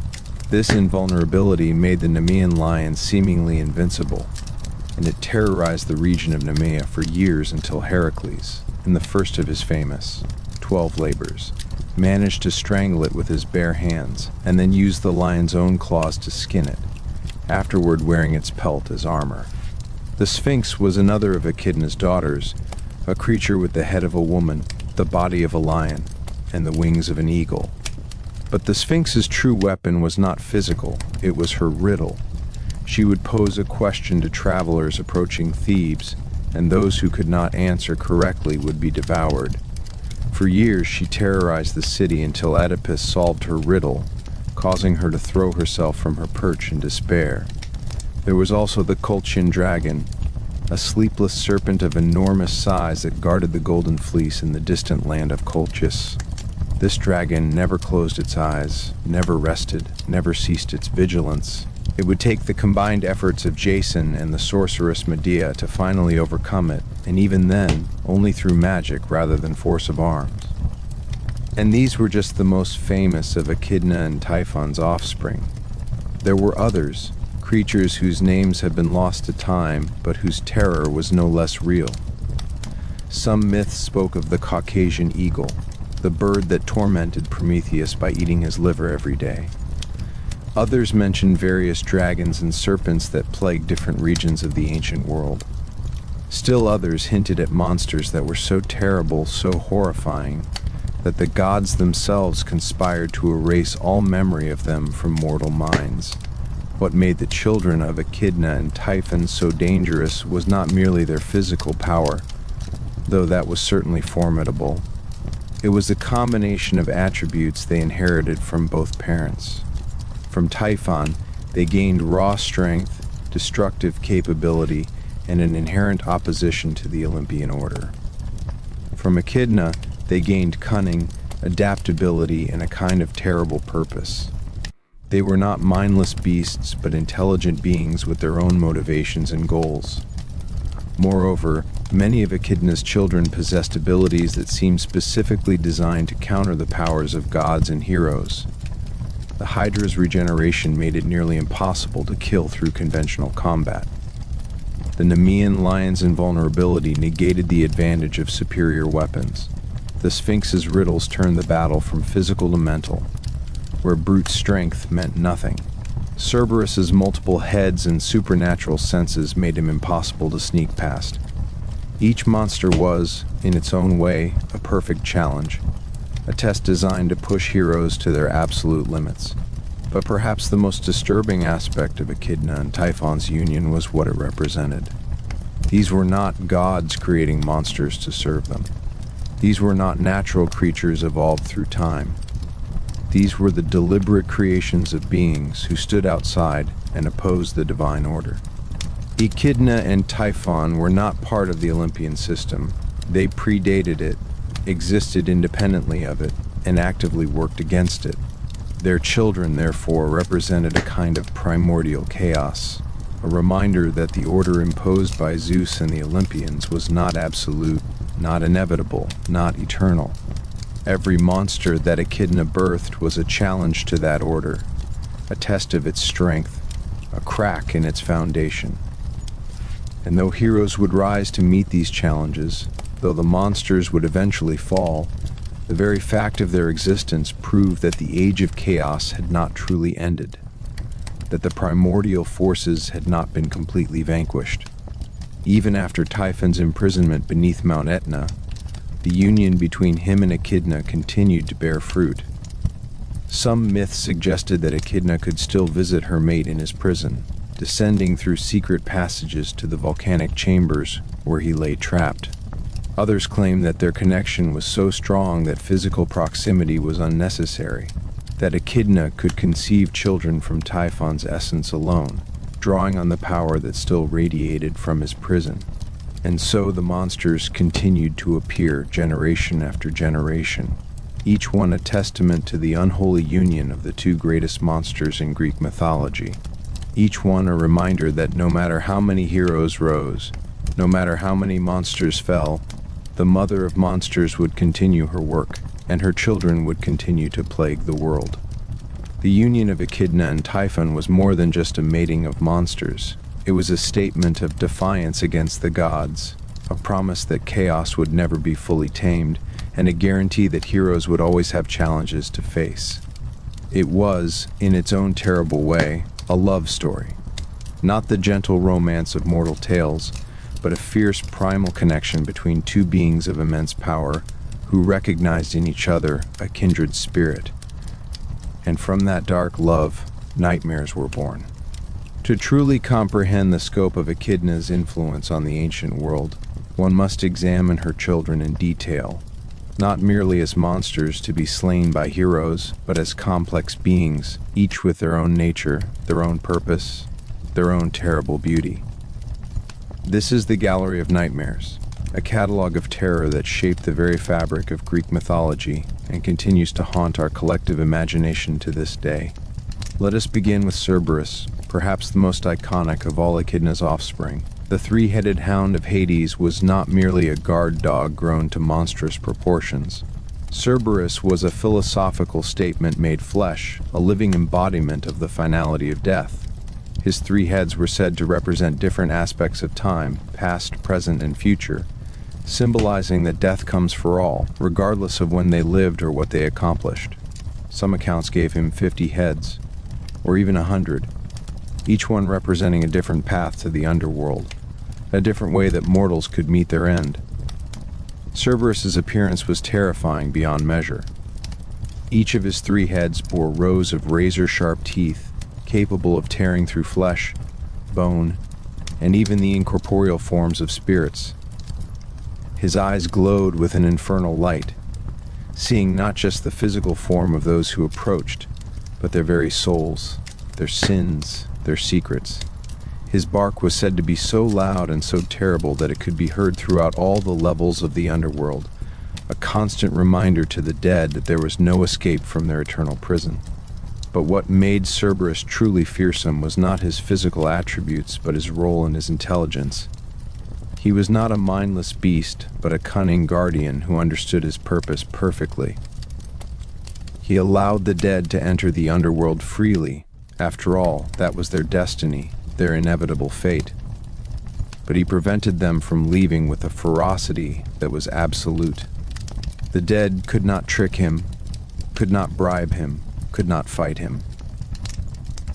This invulnerability made the Nemean lion seemingly invincible, and it terrorized the region of Nemea for years until Heracles, in the first of his famous 12 labors, managed to strangle it with his bare hands, and then used the lion's own claws to skin it, afterward wearing its pelt as armor. The Sphinx was another of Echidna's daughters, a creature with the head of a woman, the body of a lion, and the wings of an eagle. But the Sphinx's true weapon was not physical, it was her riddle. She would pose a question to travelers approaching Thebes, and those who could not answer correctly would be devoured. For years she terrorized the city until Oedipus solved her riddle, causing her to throw herself from her perch in despair. There was also the Colchian dragon, a sleepless serpent of enormous size that guarded the golden fleece in the distant land of Colchis. This dragon never closed its eyes, never rested, never ceased its vigilance. It would take the combined efforts of Jason and the sorceress Medea to finally overcome it, and even then, only through magic rather than force of arms. And these were just the most famous of Echidna and Typhon's offspring. There were others, creatures whose names have been lost to time, but whose terror was no less real. Some myths spoke of the Caucasian eagle, the bird that tormented Prometheus by eating his liver every day. Others mentioned various dragons and serpents that plagued different regions of the ancient world. Still others hinted at monsters that were so terrible, so horrifying, that the gods themselves conspired to erase all memory of them from mortal minds. What made the children of Echidna and Typhon so dangerous was not merely their physical power, though that was certainly formidable. It was the combination of attributes they inherited from both parents. From Typhon, they gained raw strength, destructive capability, and an inherent opposition to the Olympian order. From Echidna, they gained cunning, adaptability, and a kind of terrible purpose. They were not mindless beasts, but intelligent beings with their own motivations and goals. Moreover, many of Echidna's children possessed abilities that seemed specifically designed to counter the powers of gods and heroes. The Hydra's regeneration made it nearly impossible to kill through conventional combat. The Nemean lion's invulnerability negated the advantage of superior weapons. The Sphinx's riddles turned the battle from physical to mental, where brute strength meant nothing. Cerberus's multiple heads and supernatural senses made him impossible to sneak past. Each monster was, in its own way, a perfect challenge, a test designed to push heroes to their absolute limits. But perhaps the most disturbing aspect of Echidna and Typhon's union was what it represented. These were not gods creating monsters to serve them. These were not natural creatures evolved through time. These were the deliberate creations of beings who stood outside and opposed the divine order. Echidna and Typhon were not part of the Olympian system. They predated it, existed independently of it, and actively worked against it. Their children, therefore, represented a kind of primordial chaos, a reminder that the order imposed by Zeus and the Olympians was not absolute, not inevitable, not eternal. Every monster that Echidna birthed was a challenge to that order, a test of its strength, a crack in its foundation. And though heroes would rise to meet these challenges, though the monsters would eventually fall, the very fact of their existence proved that the age of chaos had not truly ended, that the primordial forces had not been completely vanquished. Even after Typhon's imprisonment beneath Mount Etna, the union between him and Echidna continued to bear fruit. Some myths suggested that Echidna could still visit her mate in his prison, descending through secret passages to the volcanic chambers where he lay trapped. Others claimed that their connection was so strong that physical proximity was unnecessary, that Echidna could conceive children from Typhon's essence alone, drawing on the power that still radiated from his prison. And so the monsters continued to appear generation after generation, each one a testament to the unholy union of the two greatest monsters in Greek mythology. Each one a reminder that no matter how many heroes rose, no matter how many monsters fell, the mother of monsters would continue her work, and her children would continue to plague the world. The union of Echidna and Typhon was more than just a mating of monsters. It was a statement of defiance against the gods, a promise that chaos would never be fully tamed, and a guarantee that heroes would always have challenges to face. It was, in its own terrible way, a love story. Not the gentle romance of mortal tales, but a fierce primal connection between two beings of immense power who recognized in each other a kindred spirit. And from that dark love, nightmares were born. To truly comprehend the scope of Echidna's influence on the ancient world, one must examine her children in detail, not merely as monsters to be slain by heroes, but as complex beings, each with their own nature, their own purpose, their own terrible beauty. This is the Gallery of Nightmares, a catalog of terror that shaped the very fabric of Greek mythology and continues to haunt our collective imagination to this day. Let us begin with Cerberus, perhaps the most iconic of all Echidna's offspring. The three-headed hound of Hades was not merely a guard dog grown to monstrous proportions. Cerberus was a philosophical statement made flesh, a living embodiment of the finality of death. His three heads were said to represent different aspects of time, past, present, and future, symbolizing that death comes for all, regardless of when they lived or what they accomplished. Some accounts gave him 50 heads, or even 100, each one representing a different path to the underworld, a different way that mortals could meet their end. Cerberus's appearance was terrifying beyond measure. Each of his three heads bore rows of razor-sharp teeth, capable of tearing through flesh, bone, and even the incorporeal forms of spirits. His eyes glowed with an infernal light, seeing not just the physical form of those who approached, but their very souls, their sins, their secrets. His bark was said to be so loud and so terrible that it could be heard throughout all the levels of the underworld, a constant reminder to the dead that there was no escape from their eternal prison. But what made Cerberus truly fearsome was not his physical attributes, but his role and his intelligence. He was not a mindless beast, but a cunning guardian who understood his purpose perfectly. He allowed the dead to enter the underworld freely. After all, that was their destiny, their inevitable fate. But he prevented them from leaving with a ferocity that was absolute. The dead could not trick him, could not bribe him, could not fight him.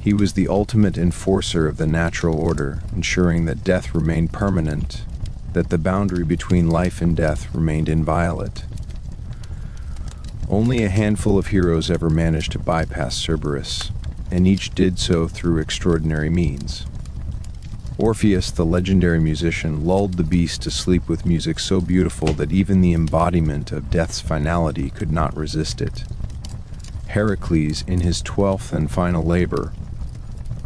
He was the ultimate enforcer of the natural order, ensuring that death remained permanent, that the boundary between life and death remained inviolate. Only a handful of heroes ever managed to bypass Cerberus, and each did so through extraordinary means. Orpheus, the legendary musician, lulled the beast to sleep with music so beautiful that even the embodiment of death's finality could not resist it. Heracles, in his 12th and final labor,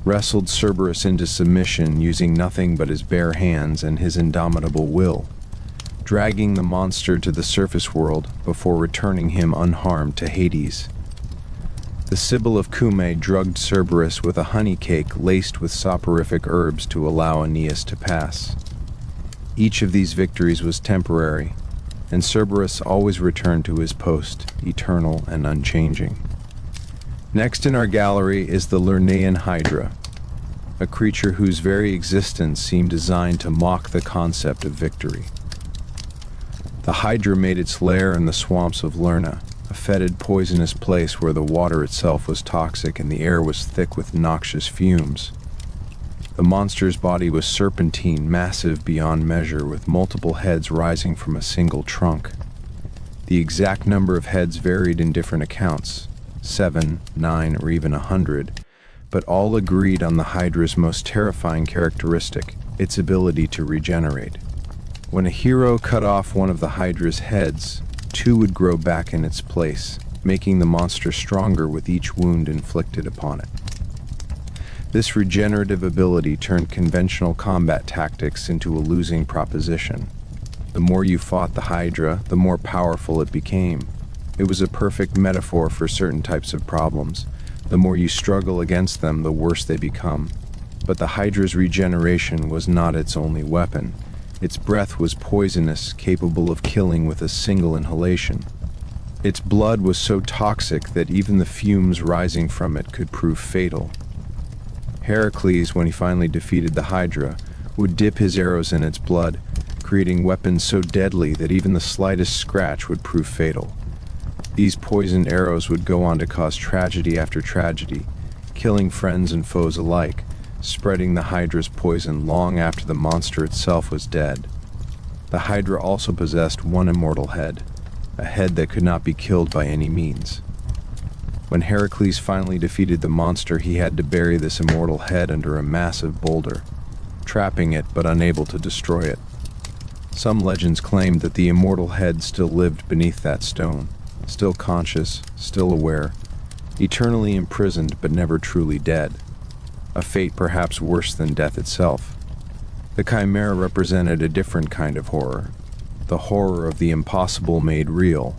wrestled Cerberus into submission using nothing but his bare hands and his indomitable will, dragging the monster to the surface world before returning him unharmed to Hades. The Sibyl of Cumae drugged Cerberus with a honey cake laced with soporific herbs to allow Aeneas to pass. Each of these victories was temporary, and Cerberus always returned to his post, eternal and unchanging. Next in our gallery is the Lernaean Hydra, a creature whose very existence seemed designed to mock the concept of victory. The Hydra made its lair in the swamps of Lerna, a fetid, poisonous place where the water itself was toxic and the air was thick with noxious fumes. The monster's body was serpentine, massive beyond measure, with multiple heads rising from a single trunk. The exact number of heads varied in different accounts, 7, 9, or even 100, but all agreed on the Hydra's most terrifying characteristic, its ability to regenerate. When a hero cut off one of the Hydra's heads, 2 would grow back in its place, making the monster stronger with each wound inflicted upon it. This regenerative ability turned conventional combat tactics into a losing proposition. The more you fought the Hydra, the more powerful it became. It was a perfect metaphor for certain types of problems. The more you struggle against them, the worse they become. But the Hydra's regeneration was not its only weapon. Its breath was poisonous, capable of killing with a single inhalation. Its blood was so toxic that even the fumes rising from it could prove fatal. Heracles, when he finally defeated the Hydra, would dip his arrows in its blood, creating weapons so deadly that even the slightest scratch would prove fatal. These poisoned arrows would go on to cause tragedy after tragedy, killing friends and foes alike, spreading the Hydra's poison long after the monster itself was dead. The Hydra also possessed one immortal head, a head that could not be killed by any means. When Heracles finally defeated the monster, he had to bury this immortal head under a massive boulder, trapping it but unable to destroy it. Some legends claimed that the immortal head still lived beneath that stone, still conscious, still aware, eternally imprisoned but never truly dead. A fate perhaps worse than death itself. The Chimera represented a different kind of horror, the horror of the impossible made real.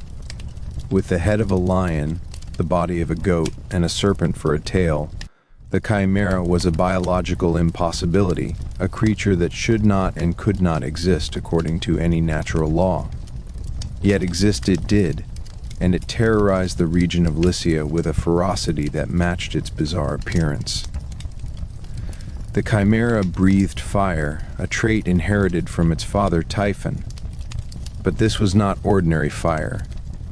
With the head of a lion, the body of a goat, and a serpent for a tail, the Chimera was a biological impossibility, a creature that should not and could not exist according to any natural law. Yet exist it did, and it terrorized the region of Lycia with a ferocity that matched its bizarre appearance. The Chimera breathed fire, a trait inherited from its father Typhon. But this was not ordinary fire.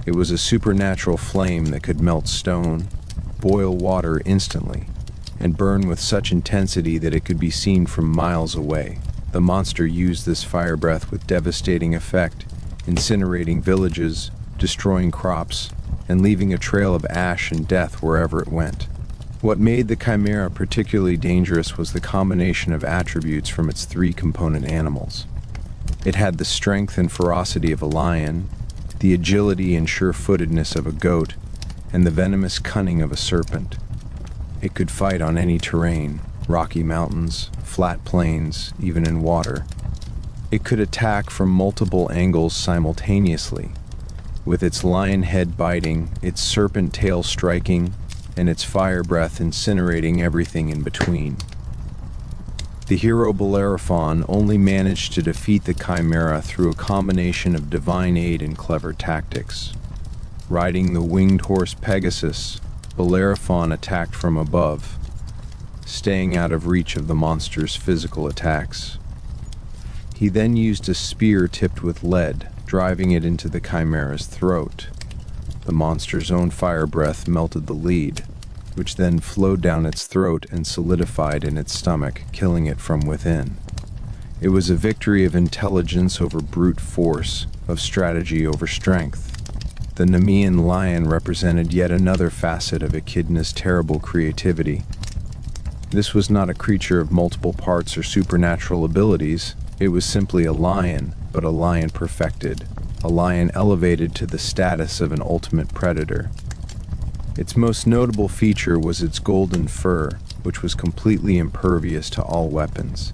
It was a supernatural flame that could melt stone, boil water instantly, and burn with such intensity that it could be seen from miles away. The monster used this fire breath with devastating effect, incinerating villages, destroying crops, and leaving a trail of ash and death wherever it went. What made the Chimera particularly dangerous was the combination of attributes from its 3 component animals. It had the strength and ferocity of a lion, the agility and sure-footedness of a goat, and the venomous cunning of a serpent. It could fight on any terrain, rocky mountains, flat plains, even in water. It could attack from multiple angles simultaneously, with its lion head biting, its serpent tail striking, and its fire breath incinerating everything in between. The hero Bellerophon only managed to defeat the Chimera through a combination of divine aid and clever tactics. Riding the winged horse Pegasus, Bellerophon attacked from above, staying out of reach of the monster's physical attacks. He then used a spear tipped with lead, driving it into the Chimera's throat. The monster's own fire breath melted the lead, which then flowed down its throat and solidified in its stomach, killing it from within. It was a victory of intelligence over brute force, of strategy over strength. The Nemean lion represented yet another facet of Echidna's terrible creativity. This was not a creature of multiple parts or supernatural abilities. It was simply a lion, but a lion perfected, a lion elevated to the status of an ultimate predator. Its most notable feature was its golden fur, which was completely impervious to all weapons.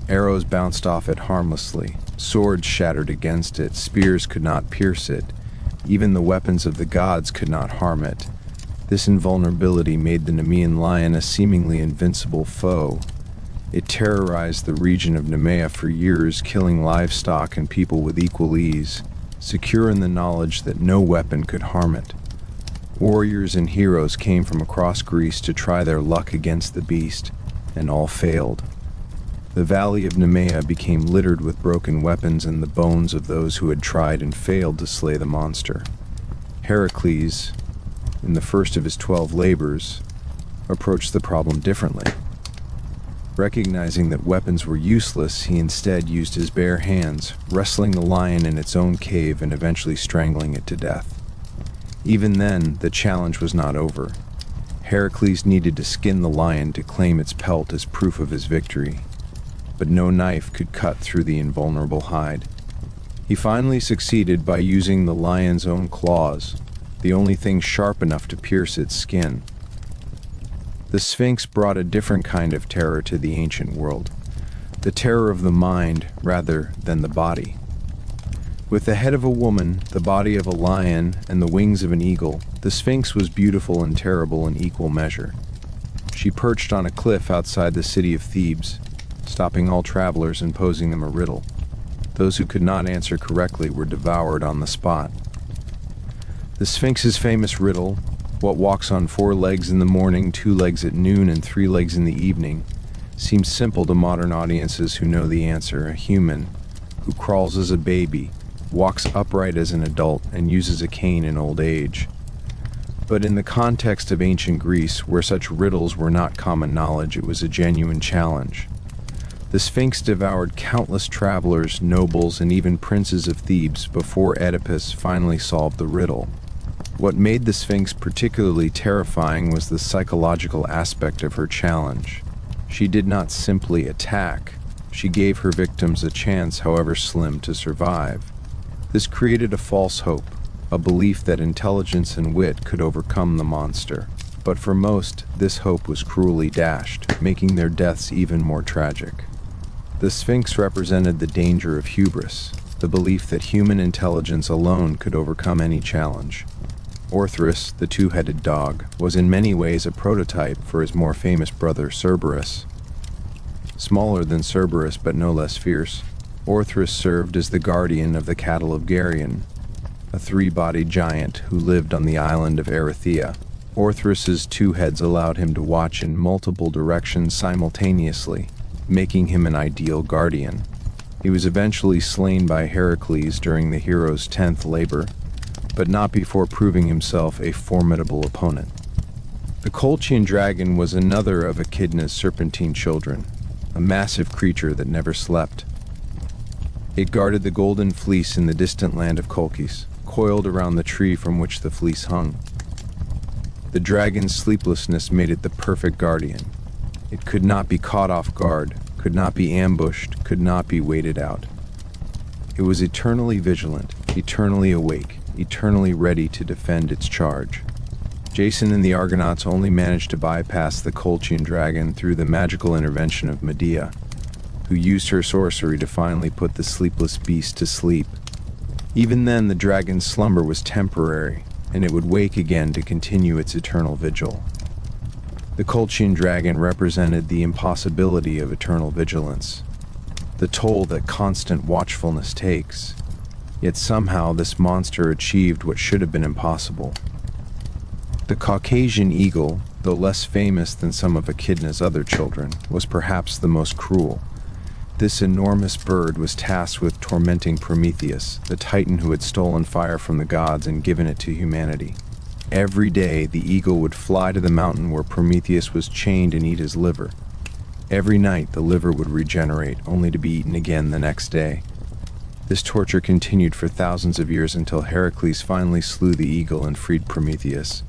Arrows bounced off it harmlessly, swords shattered against it, spears could not pierce it, even the weapons of the gods could not harm it. This invulnerability made the Nemean lion a seemingly invincible foe. It terrorized the region of Nemea for years, killing livestock and people with equal ease, secure in the knowledge that no weapon could harm it. Warriors and heroes came from across Greece to try their luck against the beast, and all failed. The valley of Nemea became littered with broken weapons and the bones of those who had tried and failed to slay the monster. Heracles, in the first of his 12 labors, approached the problem differently. Recognizing that weapons were useless, he instead used his bare hands, wrestling the lion in its own cave and eventually strangling it to death. Even then, the challenge was not over. Heracles needed to skin the lion to claim its pelt as proof of his victory, but no knife could cut through the invulnerable hide. He finally succeeded by using the lion's own claws, the only thing sharp enough to pierce its skin. The Sphinx brought a different kind of terror to the ancient world, the terror of the mind rather than the body. With the head of a woman, the body of a lion, and the wings of an eagle, the Sphinx was beautiful and terrible in equal measure. She perched on a cliff outside the city of Thebes, stopping all travelers and posing them a riddle. Those who could not answer correctly were devoured on the spot. The Sphinx's famous riddle, what walks on 4 legs in the morning, 2 legs at noon, and 3 legs in the evening, seems simple to modern audiences who know the answer: a human who crawls as a baby, walks upright as an adult, and uses a cane in old age. But in the context of ancient Greece, where such riddles were not common knowledge, it was a genuine challenge. The Sphinx devoured countless travelers, nobles, and even princes of Thebes before Oedipus finally solved the riddle. What made the Sphinx particularly terrifying was the psychological aspect of her challenge. She did not simply attack, she gave her victims a chance, however slim, to survive. This created a false hope, a belief that intelligence and wit could overcome the monster. But for most, this hope was cruelly dashed, making their deaths even more tragic. The Sphinx represented the danger of hubris, the belief that human intelligence alone could overcome any challenge. Orthrus, the 2-headed dog, was in many ways a prototype for his more famous brother Cerberus. Smaller than Cerberus but no less fierce, Orthrus served as the guardian of the cattle of Geryon, a 3-bodied giant who lived on the island of Erythea. Orthrus's 2 heads allowed him to watch in multiple directions simultaneously, making him an ideal guardian. He was eventually slain by Heracles during the hero's 10th labor, but not before proving himself a formidable opponent. The Colchian dragon was another of Echidna's serpentine children, a massive creature that never slept. It guarded the golden fleece in the distant land of Colchis, coiled around the tree from which the fleece hung. The dragon's sleeplessness made it the perfect guardian. It could not be caught off guard, could not be ambushed, could not be waited out. It was eternally vigilant, eternally awake, eternally ready to defend its charge. Jason and the Argonauts only managed to bypass the Colchian dragon through the magical intervention of Medea, who used her sorcery to finally put the sleepless beast to sleep. Even then, the dragon's slumber was temporary, and it would wake again to continue its eternal vigil. The Colchian dragon represented the impossibility of eternal vigilance, the toll that constant watchfulness takes. Yet somehow this monster achieved what should have been impossible. The Caucasian eagle, though less famous than some of Echidna's other children, was perhaps the most cruel. This enormous bird was tasked with tormenting Prometheus, the titan who had stolen fire from the gods and given it to humanity. Every day, the eagle would fly to the mountain where Prometheus was chained and eat his liver. Every night, the liver would regenerate, only to be eaten again the next day. This torture continued for thousands of years until Heracles finally slew the eagle and freed Prometheus.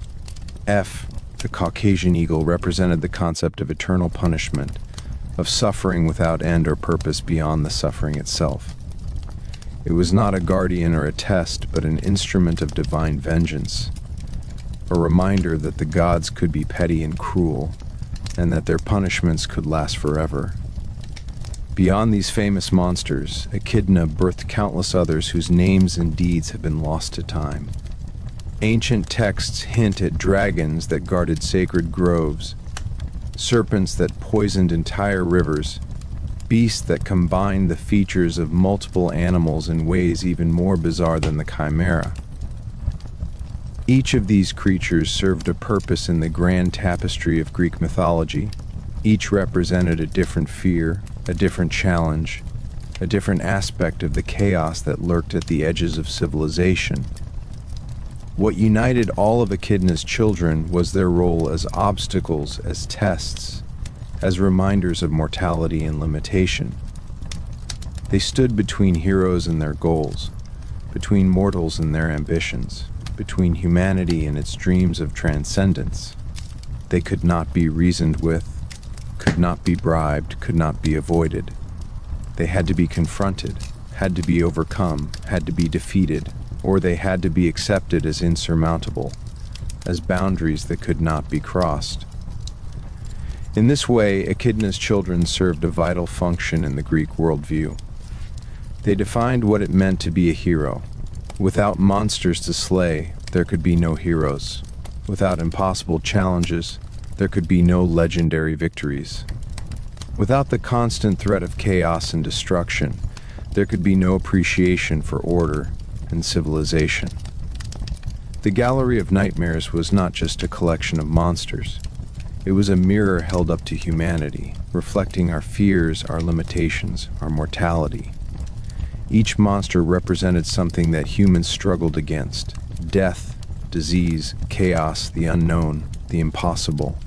The Caucasian eagle represented the concept of eternal punishment, of suffering without end or purpose beyond the suffering itself. It was not a guardian or a test, but an instrument of divine vengeance. a reminder that the gods could be petty and cruel, and that their punishments could last forever. Beyond these famous monsters, Echidna birthed countless others whose names and deeds have been lost to time. Ancient texts hint at dragons that guarded sacred groves, serpents that poisoned entire rivers, beasts that combined the features of multiple animals in ways even more bizarre than the chimera. Each of these creatures served a purpose in the grand tapestry of Greek mythology. Each represented a different fear, a different challenge, a different aspect of the chaos that lurked at the edges of civilization. What united all of Echidna's children was their role as obstacles, as tests, as reminders of mortality and limitation. They stood between heroes and their goals, between mortals and their ambitions, between humanity and its dreams of transcendence. They could not be reasoned with, could not be bribed, could not be avoided. They had to be confronted, had to be overcome, had to be defeated, or they had to be accepted as insurmountable, as boundaries that could not be crossed. In this way, Echidna's children served a vital function in the Greek worldview. They defined what it meant to be a hero. Without monsters to slay, there could be no heroes. Without impossible challenges, there could be no legendary victories. Without the constant threat of chaos and destruction, there could be no appreciation for order and civilization. The Gallery of Nightmares was not just a collection of monsters. It was a mirror held up to humanity, reflecting our fears, our limitations, our mortality. Each monster represented something that humans struggled against: death, disease, chaos, the unknown, the impossible.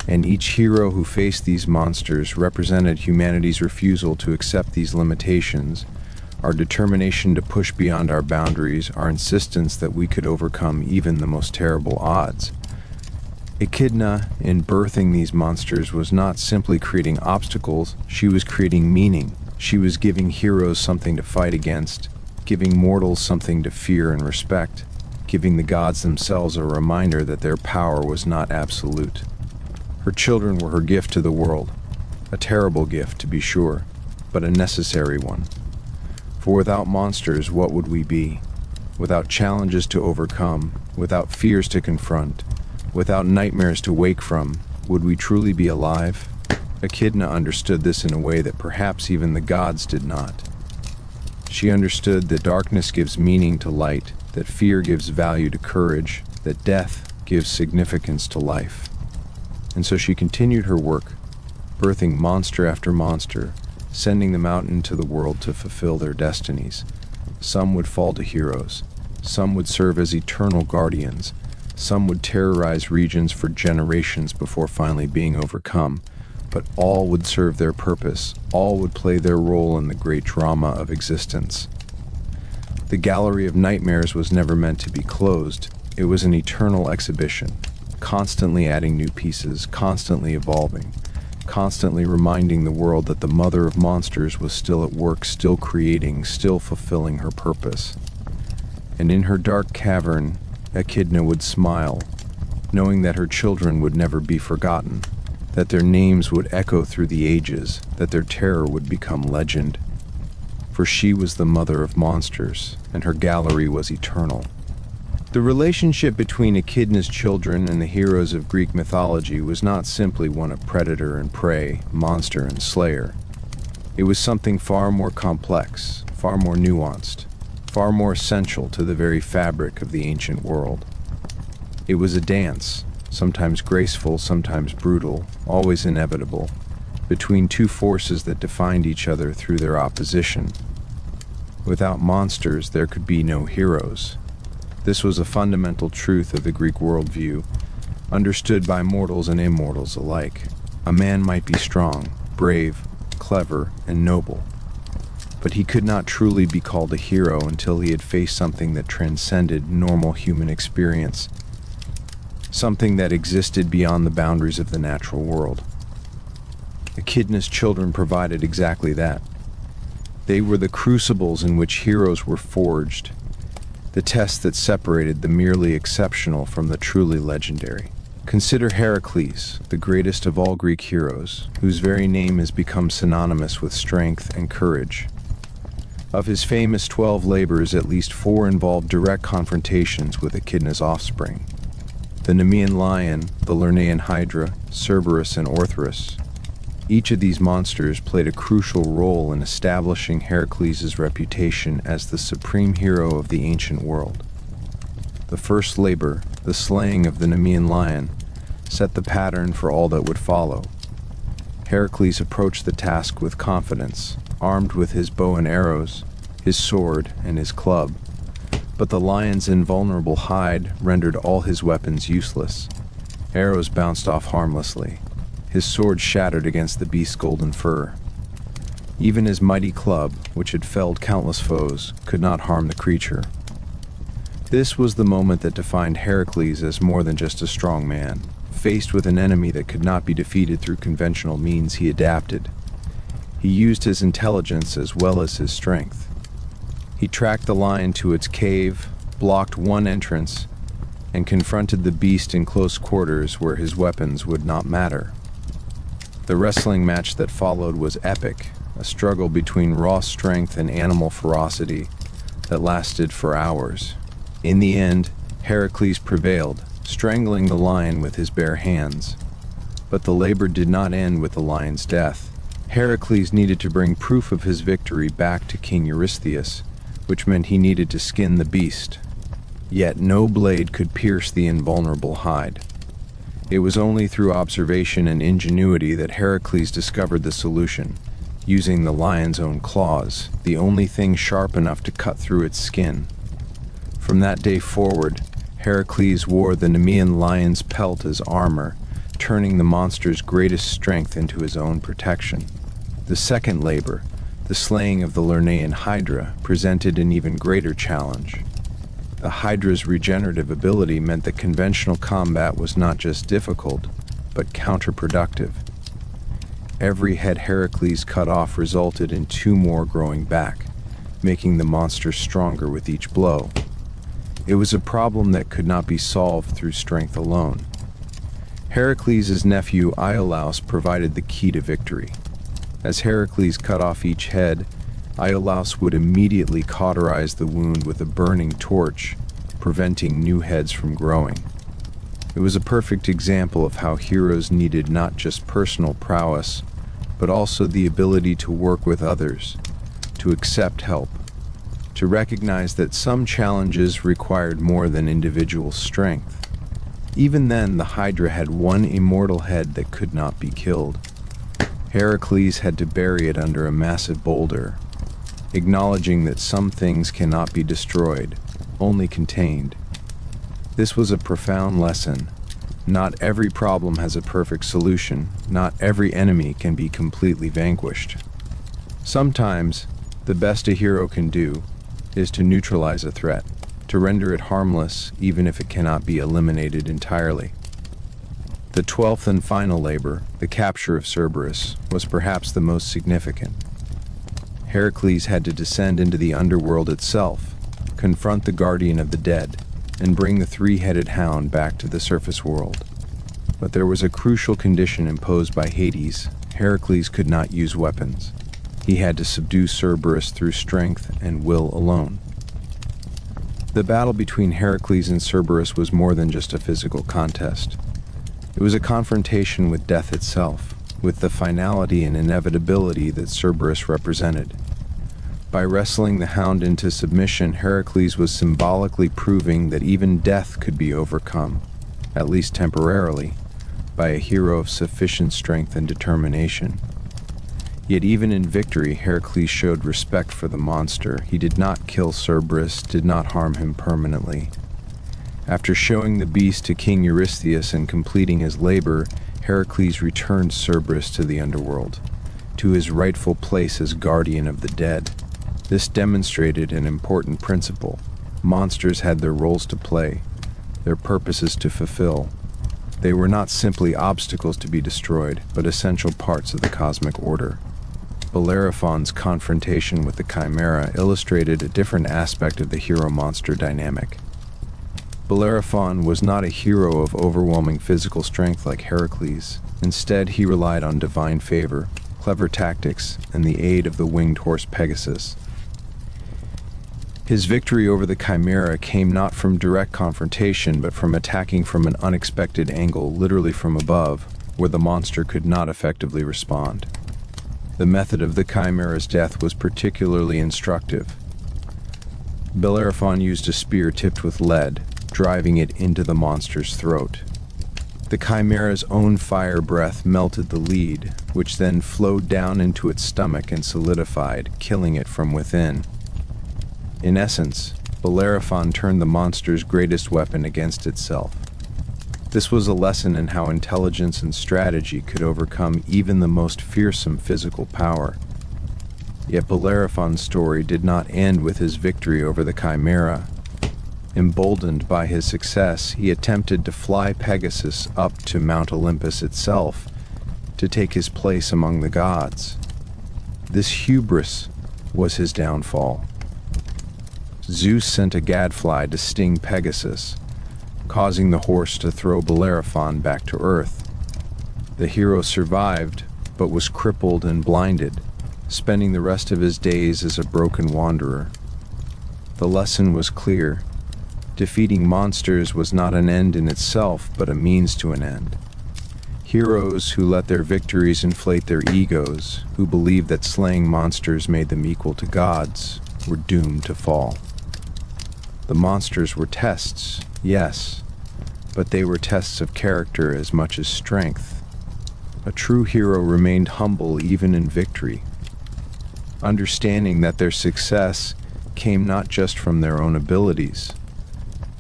And each hero who faced these monsters represented humanity's refusal to accept these limitations, our determination to push beyond our boundaries, our insistence that we could overcome even the most terrible odds. Echidna, in birthing these monsters, was not simply creating obstacles, she was creating meaning. She was giving heroes something to fight against, giving mortals something to fear and respect, giving the gods themselves a reminder that their power was not absolute. Her children were her gift to the world, a terrible gift, to be sure, but a necessary one. For without monsters, what would we be? Without challenges to overcome, without fears to confront, without nightmares to wake from, would we truly be alive? Echidna understood this in a way that perhaps even the gods did not. She understood that darkness gives meaning to light, that fear gives value to courage, that death gives significance to life. And so she continued her work, birthing monster after monster, sending them out into the world to fulfill their destinies. Some would fall to heroes, some would serve as eternal guardians, some would terrorize regions for generations before finally being overcome, but all would serve their purpose, all would play their role in the great drama of existence. The Gallery of Nightmares was never meant to be closed. It was an eternal exhibition, constantly adding new pieces, constantly evolving, constantly reminding the world that the mother of monsters was still at work, still creating, still fulfilling her purpose. And in her dark cavern, Echidna would smile, knowing that her children would never be forgotten, that their names would echo through the ages, that their terror would become legend. For she was the mother of monsters, and her gallery was eternal. The relationship between Echidna's children and the heroes of Greek mythology was not simply one of predator and prey, monster and slayer. It was something far more complex, far more nuanced, far more essential to the very fabric of the ancient world. It was a dance, sometimes graceful, sometimes brutal, always inevitable, between two forces that defined each other through their opposition. Without monsters, there could be no heroes. This was a fundamental truth of the Greek worldview, understood by mortals and immortals alike. A man might be strong, brave, clever, and noble, but he could not truly be called a hero until he had faced something that transcended normal human experience, something that existed beyond the boundaries of the natural world. Echidna's children provided exactly that. They were the crucibles in which heroes were forged. the test that separated the merely exceptional from the truly legendary. Consider Heracles, the greatest of all Greek heroes, whose very name has become synonymous with strength and courage. Of his famous 12 labors, at least 4 involved direct confrontations with Echidna's offspring: the Nemean lion, the Lernaean hydra, Cerberus, and Orthrus. Each of these monsters played a crucial role in establishing Heracles' reputation as the supreme hero of the ancient world. The first labor, the slaying of the Nemean lion, set the pattern for all that would follow. Heracles approached the task with confidence, armed with his bow and arrows, his sword, and his club. But the lion's invulnerable hide rendered all his weapons useless. Arrows bounced off harmlessly. His sword shattered against the beast's golden fur. Even his mighty club, which had felled countless foes, could not harm the creature. This was the moment that defined Heracles as more than just a strong man. Faced with an enemy that could not be defeated through conventional means, he adapted. He used his intelligence as well as his strength. He tracked the lion to its cave, blocked one entrance, and confronted the beast in close quarters where his weapons would not matter. The wrestling match that followed was epic, a struggle between raw strength and animal ferocity that lasted for hours. In the end, Heracles prevailed, strangling the lion with his bare hands. But the labor did not end with the lion's death. Heracles needed to bring proof of his victory back to King Eurystheus, which meant he needed to skin the beast. Yet no blade could pierce the invulnerable hide. It was only through observation and ingenuity that Heracles discovered the solution, using the lion's own claws, the only thing sharp enough to cut through its skin. From that day forward, Heracles wore the Nemean lion's pelt as armor, turning the monster's greatest strength into his own protection. The second labor, the slaying of the Lernaean hydra, presented an even greater challenge. The hydra's regenerative ability meant that conventional combat was not just difficult, but counterproductive. Every head Heracles cut off resulted in 2 more growing back, making the monster stronger with each blow. It was a problem that could not be solved through strength alone. Heracles' nephew Iolaus provided the key to victory. As Heracles cut off each head, Iolaus would immediately cauterize the wound with a burning torch, preventing new heads from growing. It was a perfect example of how heroes needed not just personal prowess, but also the ability to work with others, to accept help, to recognize that some challenges required more than individual strength. Even then, the Hydra had one immortal head that could not be killed. Heracles had to bury it under a massive boulder, acknowledging that some things cannot be destroyed, only contained. This was a profound lesson. Not every problem has a perfect solution. Not every enemy can be completely vanquished. Sometimes, the best a hero can do is to neutralize a threat, to render it harmless even if it cannot be eliminated entirely. The 12th and final labor, the capture of Cerberus, was perhaps the most significant. Heracles had to descend into the underworld itself, confront the guardian of the dead, and bring the 3-headed hound back to the surface world. But there was a crucial condition imposed by Hades. Heracles could not use weapons. He had to subdue Cerberus through strength and will alone. The battle between Heracles and Cerberus was more than just a physical contest. It was a confrontation with death itself, with the finality and inevitability that Cerberus represented. By wrestling the hound into submission, Heracles was symbolically proving that even death could be overcome, at least temporarily, by a hero of sufficient strength and determination. Yet even in victory, Heracles showed respect for the monster. He did not kill Cerberus, did not harm him permanently. After showing the beast to King Eurystheus and completing his labor, Heracles returned Cerberus to the underworld, to his rightful place as guardian of the dead. This demonstrated an important principle. Monsters had their roles to play, their purposes to fulfill. They were not simply obstacles to be destroyed, but essential parts of the cosmic order. Bellerophon's confrontation with the Chimera illustrated a different aspect of the hero-monster dynamic. Bellerophon was not a hero of overwhelming physical strength like Heracles. Instead, he relied on divine favor, clever tactics, and the aid of the winged horse Pegasus. His victory over the Chimera came not from direct confrontation, but from attacking from an unexpected angle, literally from above, where the monster could not effectively respond. The method of the Chimera's death was particularly instructive. Bellerophon used a spear tipped with lead, driving it into the monster's throat. The Chimera's own fire breath melted the lead, which then flowed down into its stomach and solidified, killing it from within. In essence, Bellerophon turned the monster's greatest weapon against itself. This was a lesson in how intelligence and strategy could overcome even the most fearsome physical power. Yet Bellerophon's story did not end with his victory over the Chimera. Emboldened by his success, he attempted to fly Pegasus up to Mount Olympus itself to take his place among the gods. This hubris was his downfall. Zeus sent a gadfly to sting Pegasus, causing the horse to throw Bellerophon back to Earth. The hero survived, but was crippled and blinded, spending the rest of his days as a broken wanderer. The lesson was clear. Defeating monsters was not an end in itself, but a means to an end. Heroes who let their victories inflate their egos, who believed that slaying monsters made them equal to gods, were doomed to fall. The monsters were tests, yes, but they were tests of character as much as strength. A true hero remained humble even in victory, understanding that their success came not just from their own abilities,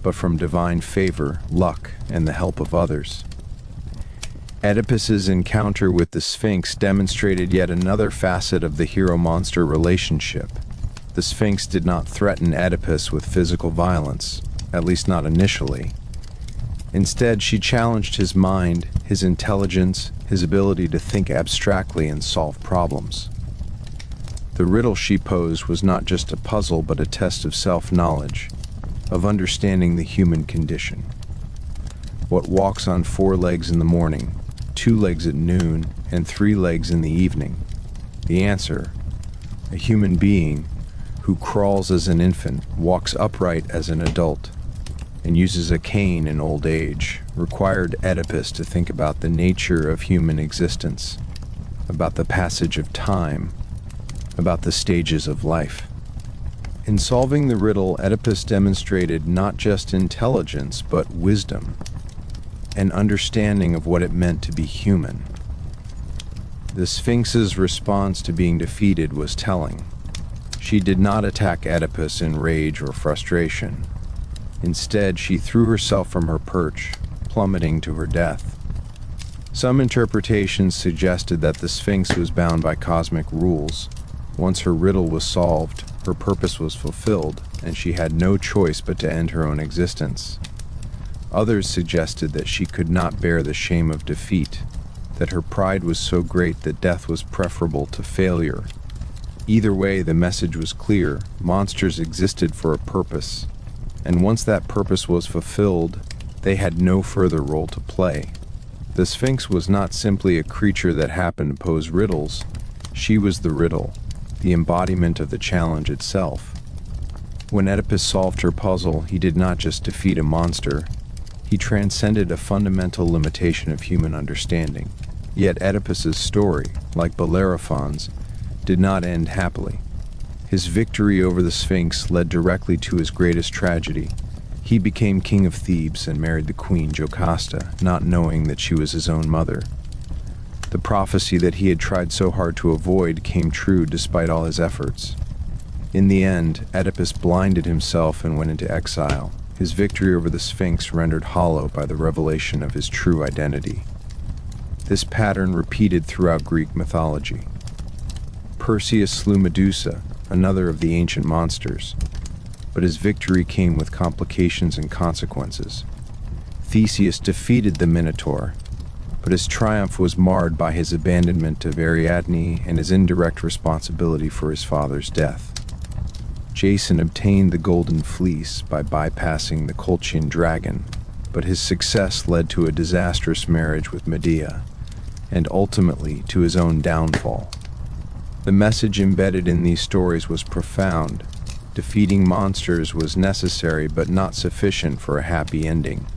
but from divine favor, luck, and the help of others. Oedipus's encounter with the Sphinx demonstrated yet another facet of the hero-monster relationship. The Sphinx did not threaten Oedipus with physical violence, at least not initially. Instead, she challenged his mind, his intelligence, his ability to think abstractly and solve problems. The riddle she posed was not just a puzzle, but a test of self-knowledge, of understanding the human condition. What walks on 4 legs in the morning, 2 legs at noon, and 3 legs in the evening? The answer: a human being who crawls as an infant, walks upright as an adult, and uses a cane in old age, required Oedipus to think about the nature of human existence, about the passage of time, about the stages of life. In solving the riddle, Oedipus demonstrated not just intelligence, but wisdom, an understanding of what it meant to be human. The Sphinx's response to being defeated was telling. She did not attack Oedipus in rage or frustration. Instead, she threw herself from her perch, plummeting to her death. Some interpretations suggested that the Sphinx was bound by cosmic rules. Once her riddle was solved, her purpose was fulfilled, and she had no choice but to end her own existence. Others suggested that she could not bear the shame of defeat, that her pride was so great that death was preferable to failure. Either way, the message was clear: monsters existed for a purpose, and once that purpose was fulfilled, they had no further role to play. The Sphinx was not simply a creature that happened to pose riddles. She was the riddle, the embodiment of the challenge itself. When Oedipus solved her puzzle, he did not just defeat a monster, he transcended a fundamental limitation of human understanding. Yet Oedipus's story, like Bellerophon's, did not end happily. His victory over the Sphinx led directly to his greatest tragedy. He became king of Thebes and married the queen Jocasta, not knowing that she was his own mother. The prophecy that he had tried so hard to avoid came true despite all his efforts. In the end, Oedipus blinded himself and went into exile, his victory over the Sphinx rendered hollow by the revelation of his true identity. This pattern repeated throughout Greek mythology. Perseus slew Medusa, another of the ancient monsters, but his victory came with complications and consequences. Theseus defeated the Minotaur, but his triumph was marred by his abandonment of Ariadne and his indirect responsibility for his father's death. Jason obtained the Golden Fleece by bypassing the Colchian dragon, but his success led to a disastrous marriage with Medea, and ultimately to his own downfall. The message embedded in these stories was profound. Defeating monsters was necessary but not sufficient for a happy ending.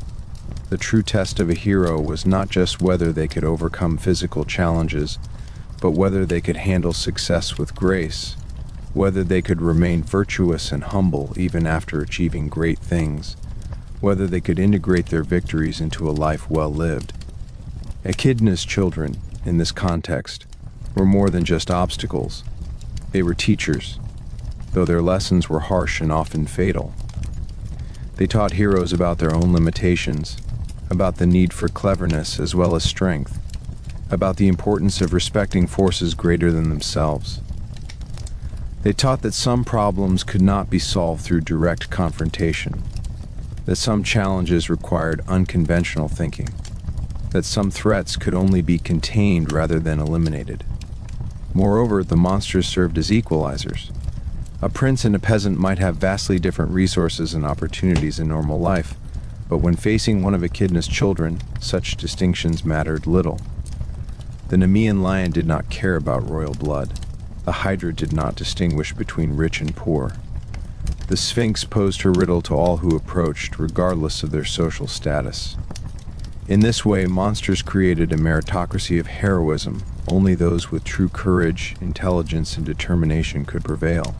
The true test of a hero was not just whether they could overcome physical challenges, but whether they could handle success with grace, whether they could remain virtuous and humble even after achieving great things, whether they could integrate their victories into a life well lived. Echidna's children, in this context, were more than just obstacles. They were teachers, though their lessons were harsh and often fatal. They taught heroes about their own limitations, about the need for cleverness as well as strength, about the importance of respecting forces greater than themselves. They taught that some problems could not be solved through direct confrontation, that some challenges required unconventional thinking, that some threats could only be contained rather than eliminated. Moreover, the monsters served as equalizers. A prince and a peasant might have vastly different resources and opportunities in normal life, but when facing one of Echidna's children, such distinctions mattered little. The Nemean lion did not care about royal blood. The Hydra did not distinguish between rich and poor. The Sphinx posed her riddle to all who approached, regardless of their social status. In this way, monsters created a meritocracy of heroism. Only those with true courage, intelligence, and determination could prevail.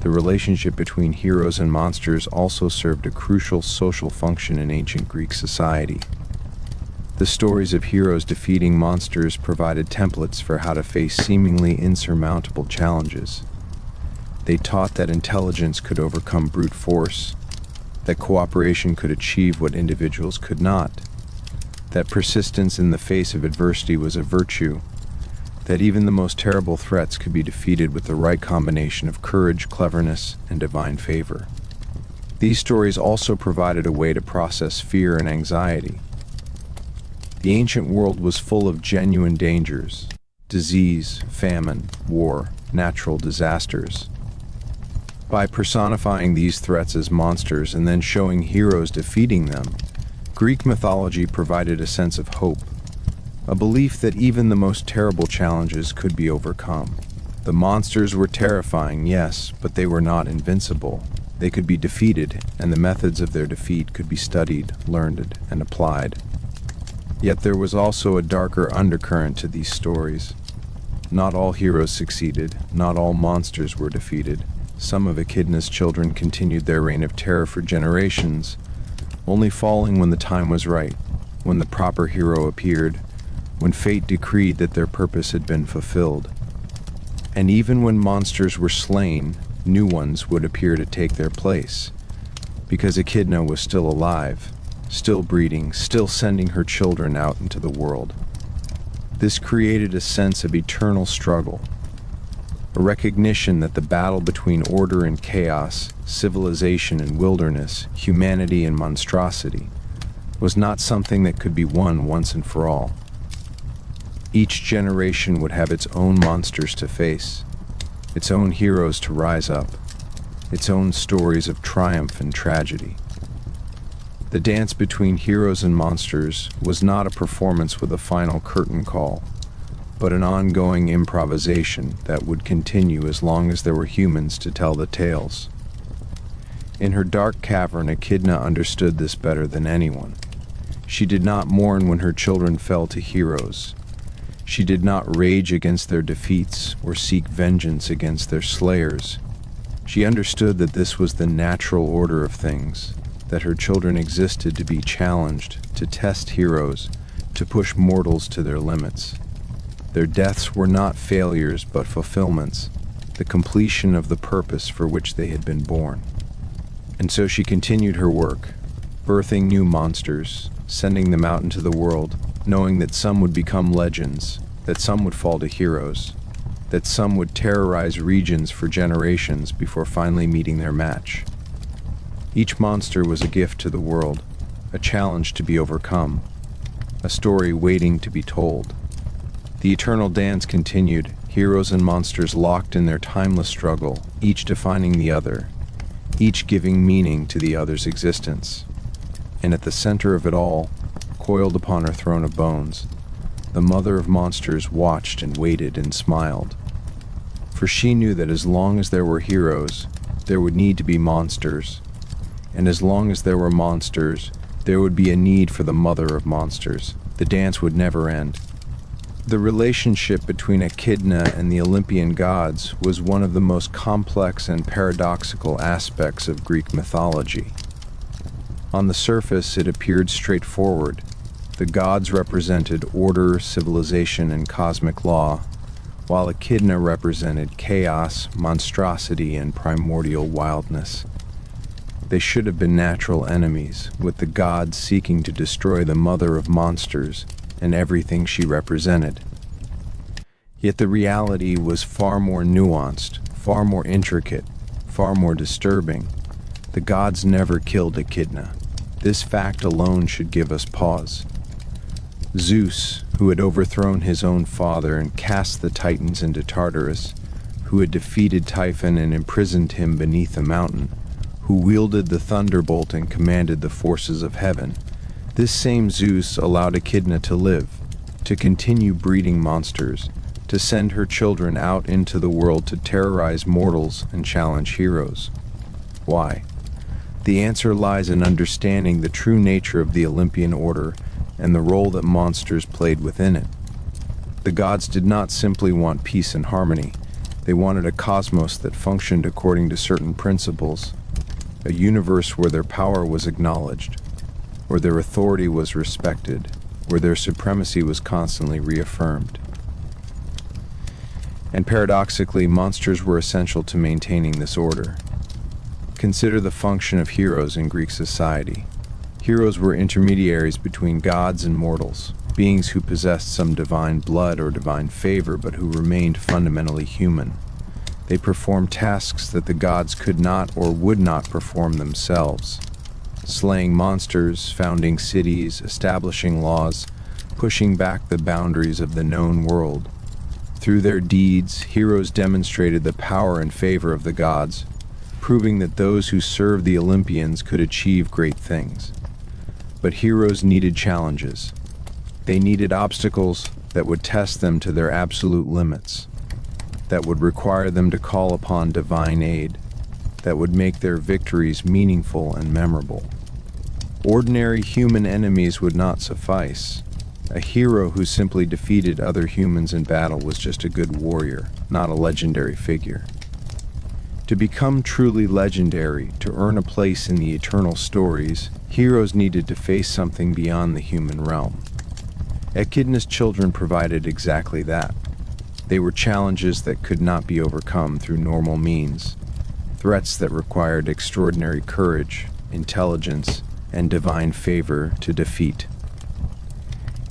The relationship between heroes and monsters also served a crucial social function in ancient Greek society. The stories of heroes defeating monsters provided templates for how to face seemingly insurmountable challenges. They taught that intelligence could overcome brute force, that cooperation could achieve what individuals could not, that persistence in the face of adversity was a virtue, that even the most terrible threats could be defeated with the right combination of courage, cleverness, and divine favor. These stories also provided a way to process fear and anxiety. The ancient world was full of genuine dangers: disease, famine, war, natural disasters. By personifying these threats as monsters and then showing heroes defeating them, Greek mythology provided a sense of hope, a belief that even the most terrible challenges could be overcome. The monsters were terrifying, yes, but they were not invincible. They could be defeated, and the methods of their defeat could be studied, learned, and applied. Yet there was also a darker undercurrent to these stories. Not all heroes succeeded, not all monsters were defeated. Some of Echidna's children continued their reign of terror for generations, only falling when the time was right, when the proper hero appeared, when fate decreed that their purpose had been fulfilled. And even when monsters were slain, new ones would appear to take their place, because Echidna was still alive, still breeding, still sending her children out into the world. This created a sense of eternal struggle, a recognition that the battle between order and chaos, civilization and wilderness, humanity and monstrosity, was not something that could be won once and for all. Each generation would have its own monsters to face, its own heroes to rise up, its own stories of triumph and tragedy. The dance between heroes and monsters was not a performance with a final curtain call, but an ongoing improvisation that would continue as long as there were humans to tell the tales. In her dark cavern, Echidna understood this better than anyone. She did not mourn when her children fell to heroes. She did not rage against their defeats or seek vengeance against their slayers. She understood that this was the natural order of things, that her children existed to be challenged, to test heroes, to push mortals to their limits. Their deaths were not failures but fulfillments, the completion of the purpose for which they had been born. And so she continued her work, birthing new monsters, sending them out into the world, knowing that some would become legends, that some would fall to heroes, that some would terrorize regions for generations before finally meeting their match. Each monster was a gift to the world, a challenge to be overcome. a story waiting to be told. The eternal dance continued, heroes and monsters locked in their timeless struggle, each defining the other, each giving meaning to the other's existence. And at the center of it all, coiled upon her throne of bones, the mother of monsters watched and waited and smiled. For she knew that as long as there were heroes, there would need to be monsters. And as long as there were monsters, there would be a need for the mother of monsters. The dance would never end. The relationship between Echidna and the Olympian gods was one of the most complex and paradoxical aspects of Greek mythology. On the surface, it appeared straightforward. The gods represented order, civilization, and cosmic law, while Echidna represented chaos, monstrosity, and primordial wildness. They should have been natural enemies, with the gods seeking to destroy the mother of monsters and everything she represented. Yet the reality was far more nuanced, far more intricate, far more disturbing. The gods never killed Echidna. This fact alone should give us pause. Zeus, who had overthrown his own father and cast the Titans into Tartarus, who had defeated Typhon and imprisoned him beneath a mountain, who wielded the thunderbolt and commanded the forces of heaven, this same Zeus allowed Echidna to live, to continue breeding monsters, to send her children out into the world to terrorize mortals and challenge heroes. Why? The answer lies in understanding the true nature of the Olympian order and the role that monsters played within it. The gods did not simply want peace and harmony. They wanted a cosmos that functioned according to certain principles, a universe where their power was acknowledged, where their authority was respected, where their supremacy was constantly reaffirmed. And paradoxically, monsters were essential to maintaining this order. Consider the function of heroes in Greek society. Heroes were intermediaries between gods and mortals, beings who possessed some divine blood or divine favor but who remained fundamentally human. They performed tasks that the gods could not or would not perform themselves. Slaying monsters, founding cities, establishing laws, pushing back the boundaries of the known world. Through their deeds, heroes demonstrated the power and favor of the gods, proving that those who served the Olympians could achieve great things. But heroes needed challenges. They needed obstacles that would test them to their absolute limits, that would require them to call upon divine aid, that would make their victories meaningful and memorable. Ordinary human enemies would not suffice. A hero who simply defeated other humans in battle was just a good warrior, not a legendary figure. To become truly legendary, to earn a place in the eternal stories, heroes needed to face something beyond the human realm. Echidna's children provided exactly that. They were challenges that could not be overcome through normal means, threats that required extraordinary courage, intelligence, and divine favor to defeat.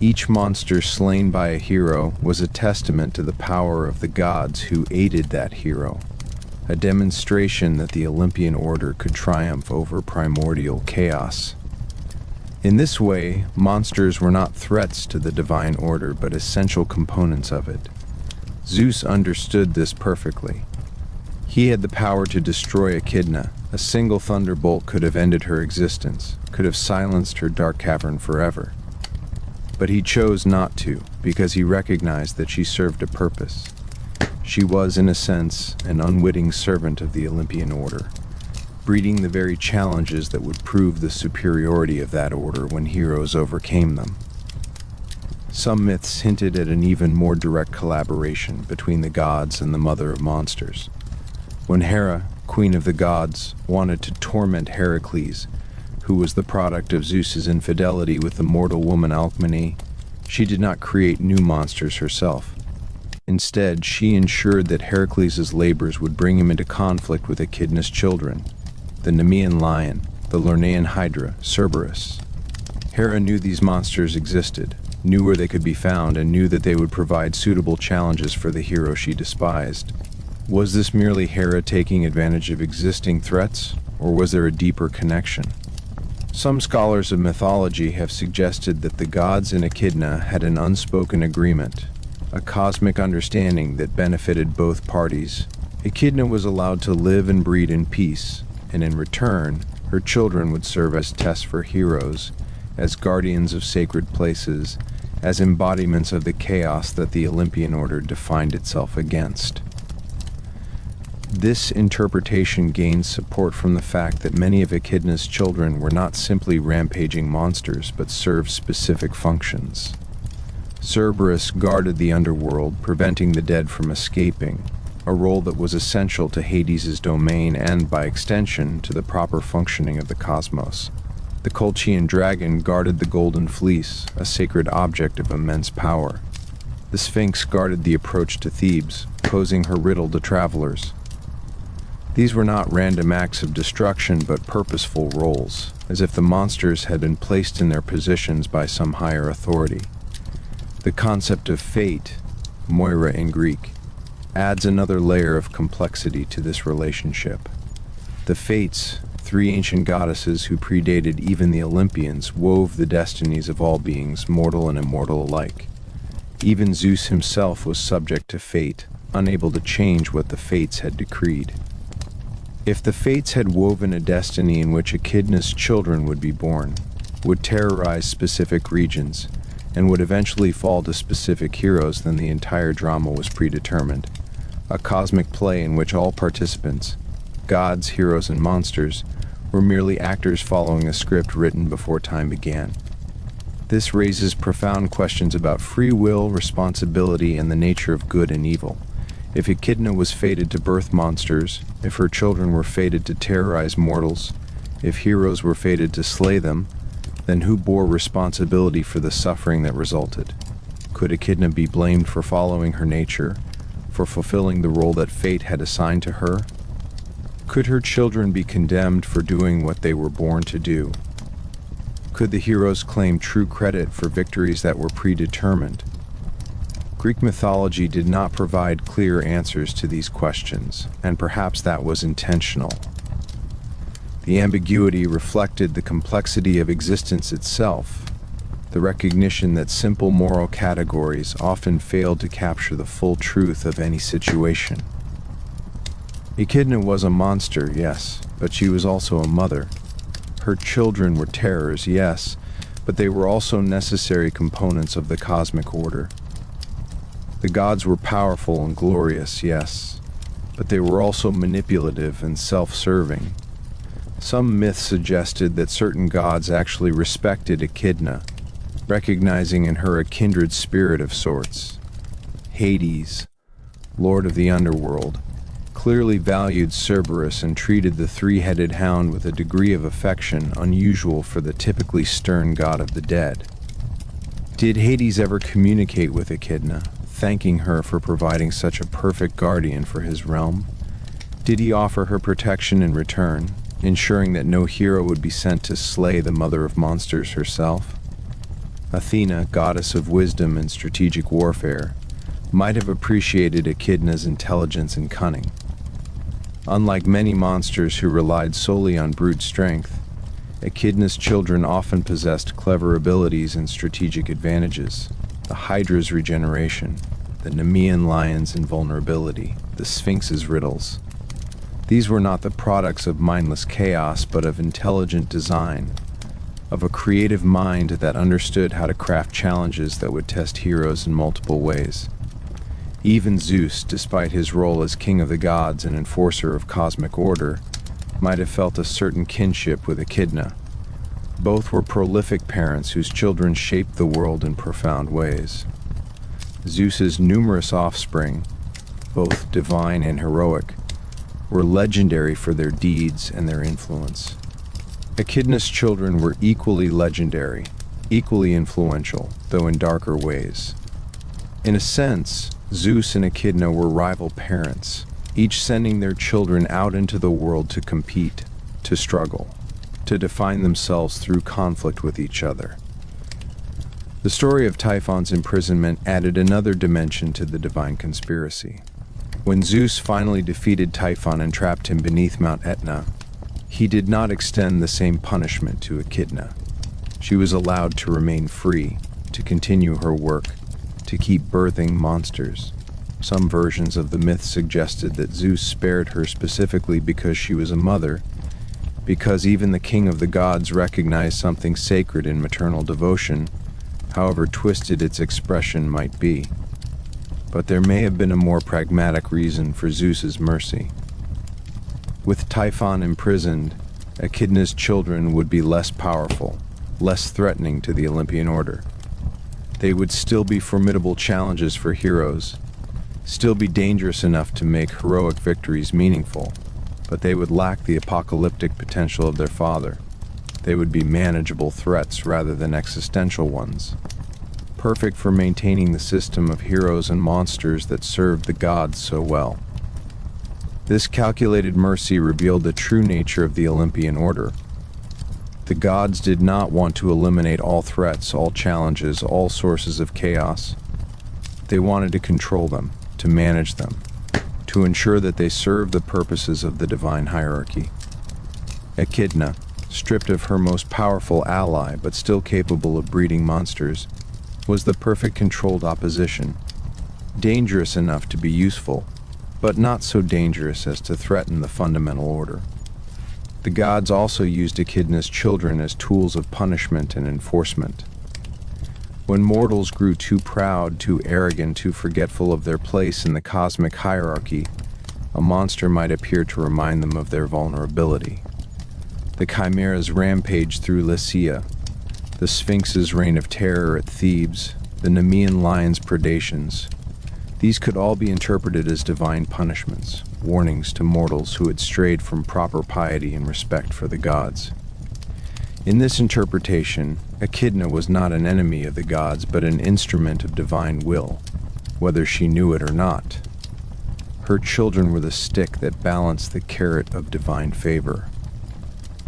Each monster slain by a hero was a testament to the power of the gods who aided that hero, a demonstration that the Olympian order could triumph over primordial chaos. In this way, monsters were not threats to the divine order, but essential components of it. Zeus understood this perfectly. He had the power to destroy Echidna. A single thunderbolt could have ended her existence, could have silenced her dark cavern forever. But he chose not to, because he recognized that she served a purpose. She was, in a sense, an unwitting servant of the Olympian order, breeding the very challenges that would prove the superiority of that order when heroes overcame them. Some myths hinted at an even more direct collaboration between the gods and the mother of monsters. When Hera, queen of the gods, wanted to torment Heracles, who was the product of Zeus's infidelity with the mortal woman Alcmene, she did not create new monsters herself. Instead, she ensured that Heracles' labors would bring him into conflict with Echidna's children, the Nemean lion, the Lernaean hydra, Cerberus. Hera knew these monsters existed, knew where they could be found, and knew that they would provide suitable challenges for the hero she despised. Was this merely Hera taking advantage of existing threats, or was there a deeper connection? Some scholars of mythology have suggested that the gods in Echidna had an unspoken agreement, a cosmic understanding that benefited both parties. Echidna was allowed to live and breed in peace, and in return, her children would serve as tests for heroes, as guardians of sacred places, as embodiments of the chaos that the Olympian order defined itself against. This interpretation gains support from the fact that many of Echidna's children were not simply rampaging monsters, but served specific functions. Cerberus guarded the underworld, preventing the dead from escaping, a role that was essential to Hades' domain and, by extension, to the proper functioning of the cosmos. The Colchian dragon guarded the Golden Fleece, a sacred object of immense power. The Sphinx guarded the approach to Thebes, posing her riddle to travelers. These were not random acts of destruction, but purposeful roles, as if the monsters had been placed in their positions by some higher authority. The concept of fate, Moira in Greek, adds another layer of complexity to this relationship. The Fates, three ancient goddesses who predated even the Olympians, wove the destinies of all beings, mortal and immortal alike. Even Zeus himself was subject to fate, unable to change what the Fates had decreed. If the Fates had woven a destiny in which Echidna's children would be born, would terrorize specific regions, and would eventually fall to specific heroes, then the entire drama was predetermined. A cosmic play in which all participants, gods, heroes, and monsters, were merely actors following a script written before time began. This raises profound questions about free will, responsibility, and the nature of good and evil. If Echidna was fated to birth monsters, if her children were fated to terrorize mortals, if heroes were fated to slay them, then who bore responsibility for the suffering that resulted? Could Echidna be blamed for following her nature, for fulfilling the role that fate had assigned to her? Could her children be condemned for doing what they were born to do? Could the heroes claim true credit for victories that were predetermined? Greek mythology did not provide clear answers to these questions, and perhaps that was intentional. The ambiguity reflected the complexity of existence itself, the recognition that simple moral categories often failed to capture the full truth of any situation. Echidna was a monster, yes, but she was also a mother. Her children were terrors, yes, but they were also necessary components of the cosmic order. The gods were powerful and glorious, yes, but they were also manipulative and self-serving. Some myths suggested that certain gods actually respected Echidna, recognizing in her a kindred spirit of sorts. Hades, lord of the underworld, clearly valued Cerberus and treated the three-headed hound with a degree of affection unusual for the typically stern god of the dead. Did Hades ever communicate with Echidna, thanking her for providing such a perfect guardian for his realm? Did he offer her protection in return, ensuring that no hero would be sent to slay the mother of monsters herself? Athena, goddess of wisdom and strategic warfare, might have appreciated Echidna's intelligence and cunning. Unlike many monsters who relied solely on brute strength, Echidna's children often possessed clever abilities and strategic advantages. The Hydra's regeneration, the Nemean lion's invulnerability, the Sphinx's riddles. These were not the products of mindless chaos, but of intelligent design, of a creative mind that understood how to craft challenges that would test heroes in multiple ways. Even Zeus, despite his role as king of the gods and enforcer of cosmic order, might have felt a certain kinship with Echidna. Both were prolific parents whose children shaped the world in profound ways. Zeus's numerous offspring, both divine and heroic, were legendary for their deeds and their influence. Echidna's children were equally legendary, equally influential, though in darker ways. In a sense, Zeus and Echidna were rival parents, each sending their children out into the world to compete, to struggle, to define themselves through conflict with each other. The story of Typhon's imprisonment added another dimension to the divine conspiracy. When Zeus finally defeated Typhon and trapped him beneath Mount Etna, He did not extend the same punishment to Echidna. She was allowed to remain free, to continue her work, to keep birthing monsters. Some versions of the myth suggested that Zeus spared her specifically because she was a mother, because even the king of the gods recognized something sacred in maternal devotion, however twisted its expression might be. But there may have been a more pragmatic reason for Zeus's mercy. With Typhon imprisoned, Echidna's children would be less powerful, less threatening to the Olympian order. They would still be formidable challenges for heroes, still be dangerous enough to make heroic victories meaningful, but they would lack the apocalyptic potential of their father. They would be manageable threats rather than existential ones, perfect for maintaining the system of heroes and monsters that served the gods so well. This calculated mercy revealed the true nature of the Olympian order. The gods did not want to eliminate all threats, all challenges, all sources of chaos. They wanted to control them, to manage them, to ensure that they served the purposes of the divine hierarchy. Echidna, stripped of her most powerful ally but still capable of breeding monsters, was the perfect controlled opposition, dangerous enough to be useful, but not so dangerous as to threaten the fundamental order. The gods also used Echidna's children as tools of punishment and enforcement. When mortals grew too proud, too arrogant, too forgetful of their place in the cosmic hierarchy, a monster might appear to remind them of their vulnerability. The chimeras rampaged through Lycia, the Sphinx's reign of terror at Thebes, the Nemean lion's predations. These could all be interpreted as divine punishments, warnings to mortals who had strayed from proper piety and respect for the gods. In this interpretation, Echidna was not an enemy of the gods, but an instrument of divine will, whether she knew it or not. Her children were the stick that balanced the carrot of divine favor.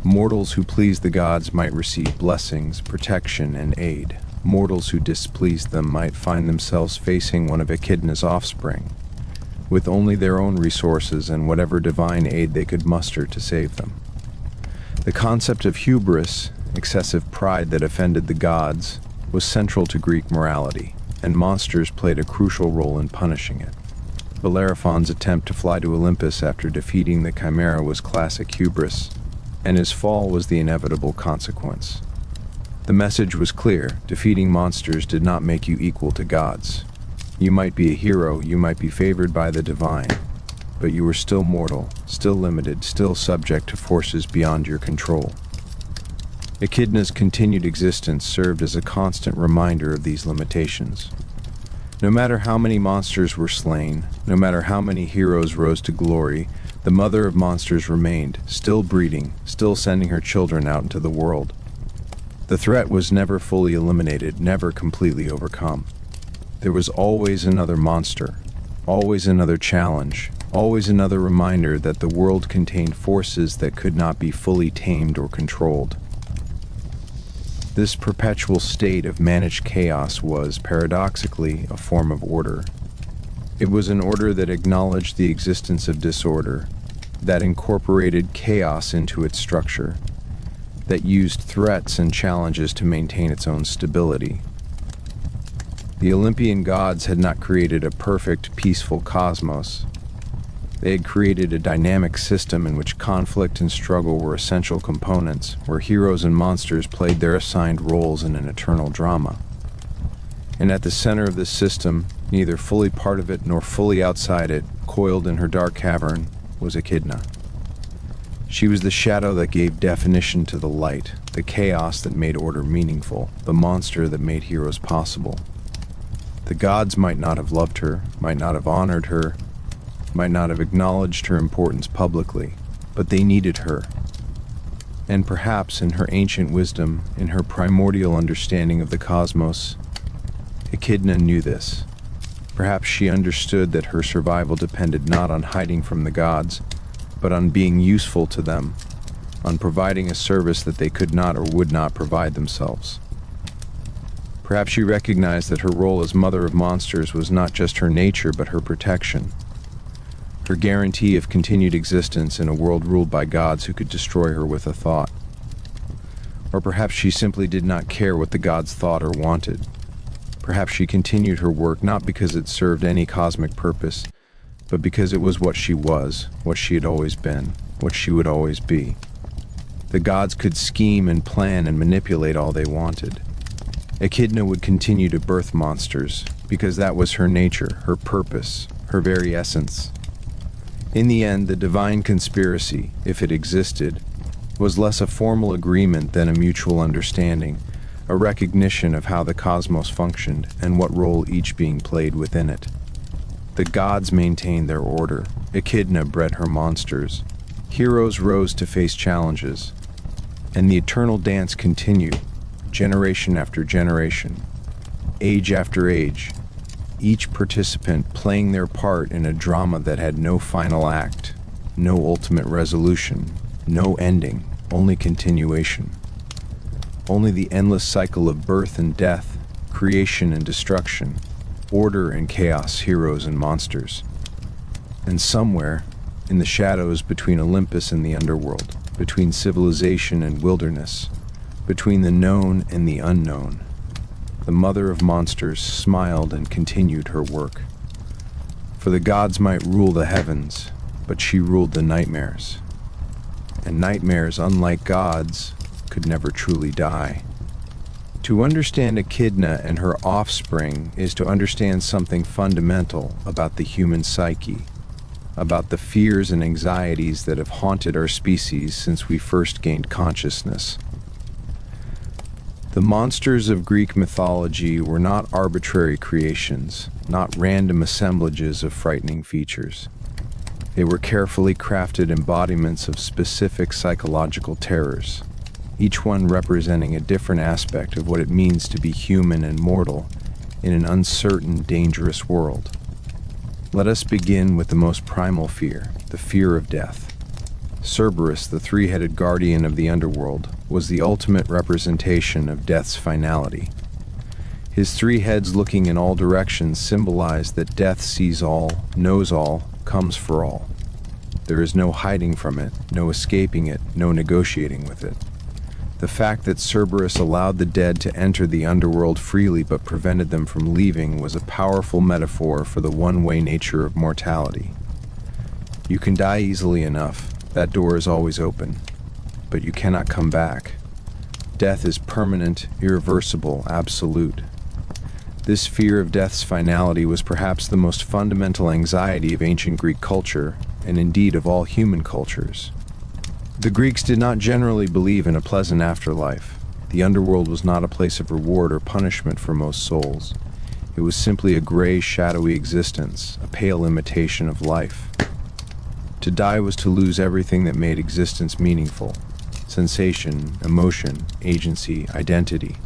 Mortals who pleased the gods might receive blessings, protection, and aid. Mortals who displeased them might find themselves facing one of Echidna's offspring, with only their own resources and whatever divine aid they could muster to save them. The concept of hubris, excessive pride that offended the gods, was central to Greek morality, and monsters played a crucial role in punishing it. Bellerophon's attempt to fly to Olympus after defeating the chimera was classic hubris, and his fall was the inevitable consequence. The message was clear: defeating monsters did not make you equal to gods. You might be a hero, you might be favored by the divine, but you were still mortal, still limited, still subject to forces beyond your control. Echidna's continued existence served as a constant reminder of these limitations. No matter how many monsters were slain, no matter how many heroes rose to glory, the mother of monsters remained, still breeding, still sending her children out into the world. The threat was never fully eliminated, never completely overcome. There was always another monster, always another challenge, always another reminder that the world contained forces that could not be fully tamed or controlled. This perpetual state of managed chaos was, paradoxically, a form of order. It was an order that acknowledged the existence of disorder, that incorporated chaos into its structure, that used threats and challenges to maintain its own stability. The Olympian gods had not created a perfect, peaceful cosmos. They had created a dynamic system in which conflict and struggle were essential components, where heroes and monsters played their assigned roles in an eternal drama. And at the center of this system, neither fully part of it nor fully outside it, coiled in her dark cavern, was Echidna. She was the shadow that gave definition to the light, the chaos that made order meaningful, the monster that made heroes possible. The gods might not have loved her, might not have honored her, might not have acknowledged her importance publicly, but they needed her. And perhaps in her ancient wisdom, in her primordial understanding of the cosmos, Echidna knew this. Perhaps she understood that her survival depended not on hiding from the gods, but on being useful to them, on providing a service that they could not or would not provide themselves. Perhaps she recognized that her role as mother of monsters was not just her nature, but her protection. her guarantee of continued existence in a world ruled by gods who could destroy her with a thought. Or perhaps she simply did not care what the gods thought or wanted. Perhaps she continued her work not because it served any cosmic purpose, but because it was what she was, what she had always been, what she would always be. The gods could scheme and plan and manipulate all they wanted. Echidna would continue to birth monsters, because that was her nature, her purpose, her very essence. In the end, the divine conspiracy, if it existed, was less a formal agreement than a mutual understanding, a recognition of how the cosmos functioned and what role each being played within it. The gods maintained their order. Echidna bred her monsters. Heroes rose to face challenges. And the eternal dance continued, generation after generation, age after age, each participant playing their part in a drama that had no final act, no ultimate resolution, no ending, only continuation. Only the endless cycle of birth and death, creation and destruction, order and chaos, heroes and monsters. And somewhere, in the shadows between Olympus and the underworld, between civilization and wilderness, between the known and the unknown, the mother of monsters smiled and continued her work. For the gods might rule the heavens, but she ruled the nightmares. And nightmares, unlike gods, could never truly die. To understand Echidna and her offspring is to understand something fundamental about the human psyche, about the fears and anxieties that have haunted our species since we first gained consciousness. The monsters of Greek mythology were not arbitrary creations, not random assemblages of frightening features. They were carefully crafted embodiments of specific psychological terrors, each one representing a different aspect of what it means to be human and mortal in an uncertain, dangerous world. Let us begin with the most primal fear, the fear of death. Cerberus, the three-headed guardian of the underworld, was the ultimate representation of death's finality. His three heads looking in all directions symbolized that death sees all, knows all, comes for all. There is no hiding from it, no escaping it, no negotiating with it. The fact that Cerberus allowed the dead to enter the underworld freely but prevented them from leaving was a powerful metaphor for the one-way nature of mortality. You can die easily enough. That door is always open, but you cannot come back. Death is permanent, irreversible, absolute. This fear of death's finality was perhaps the most fundamental anxiety of ancient Greek culture, and indeed of all human cultures. The Greeks did not generally believe in a pleasant afterlife. The underworld was not a place of reward or punishment for most souls. It was simply a gray, shadowy existence, a pale imitation of life. To die was to lose everything that made existence meaningful: sensation, emotion, agency, identity.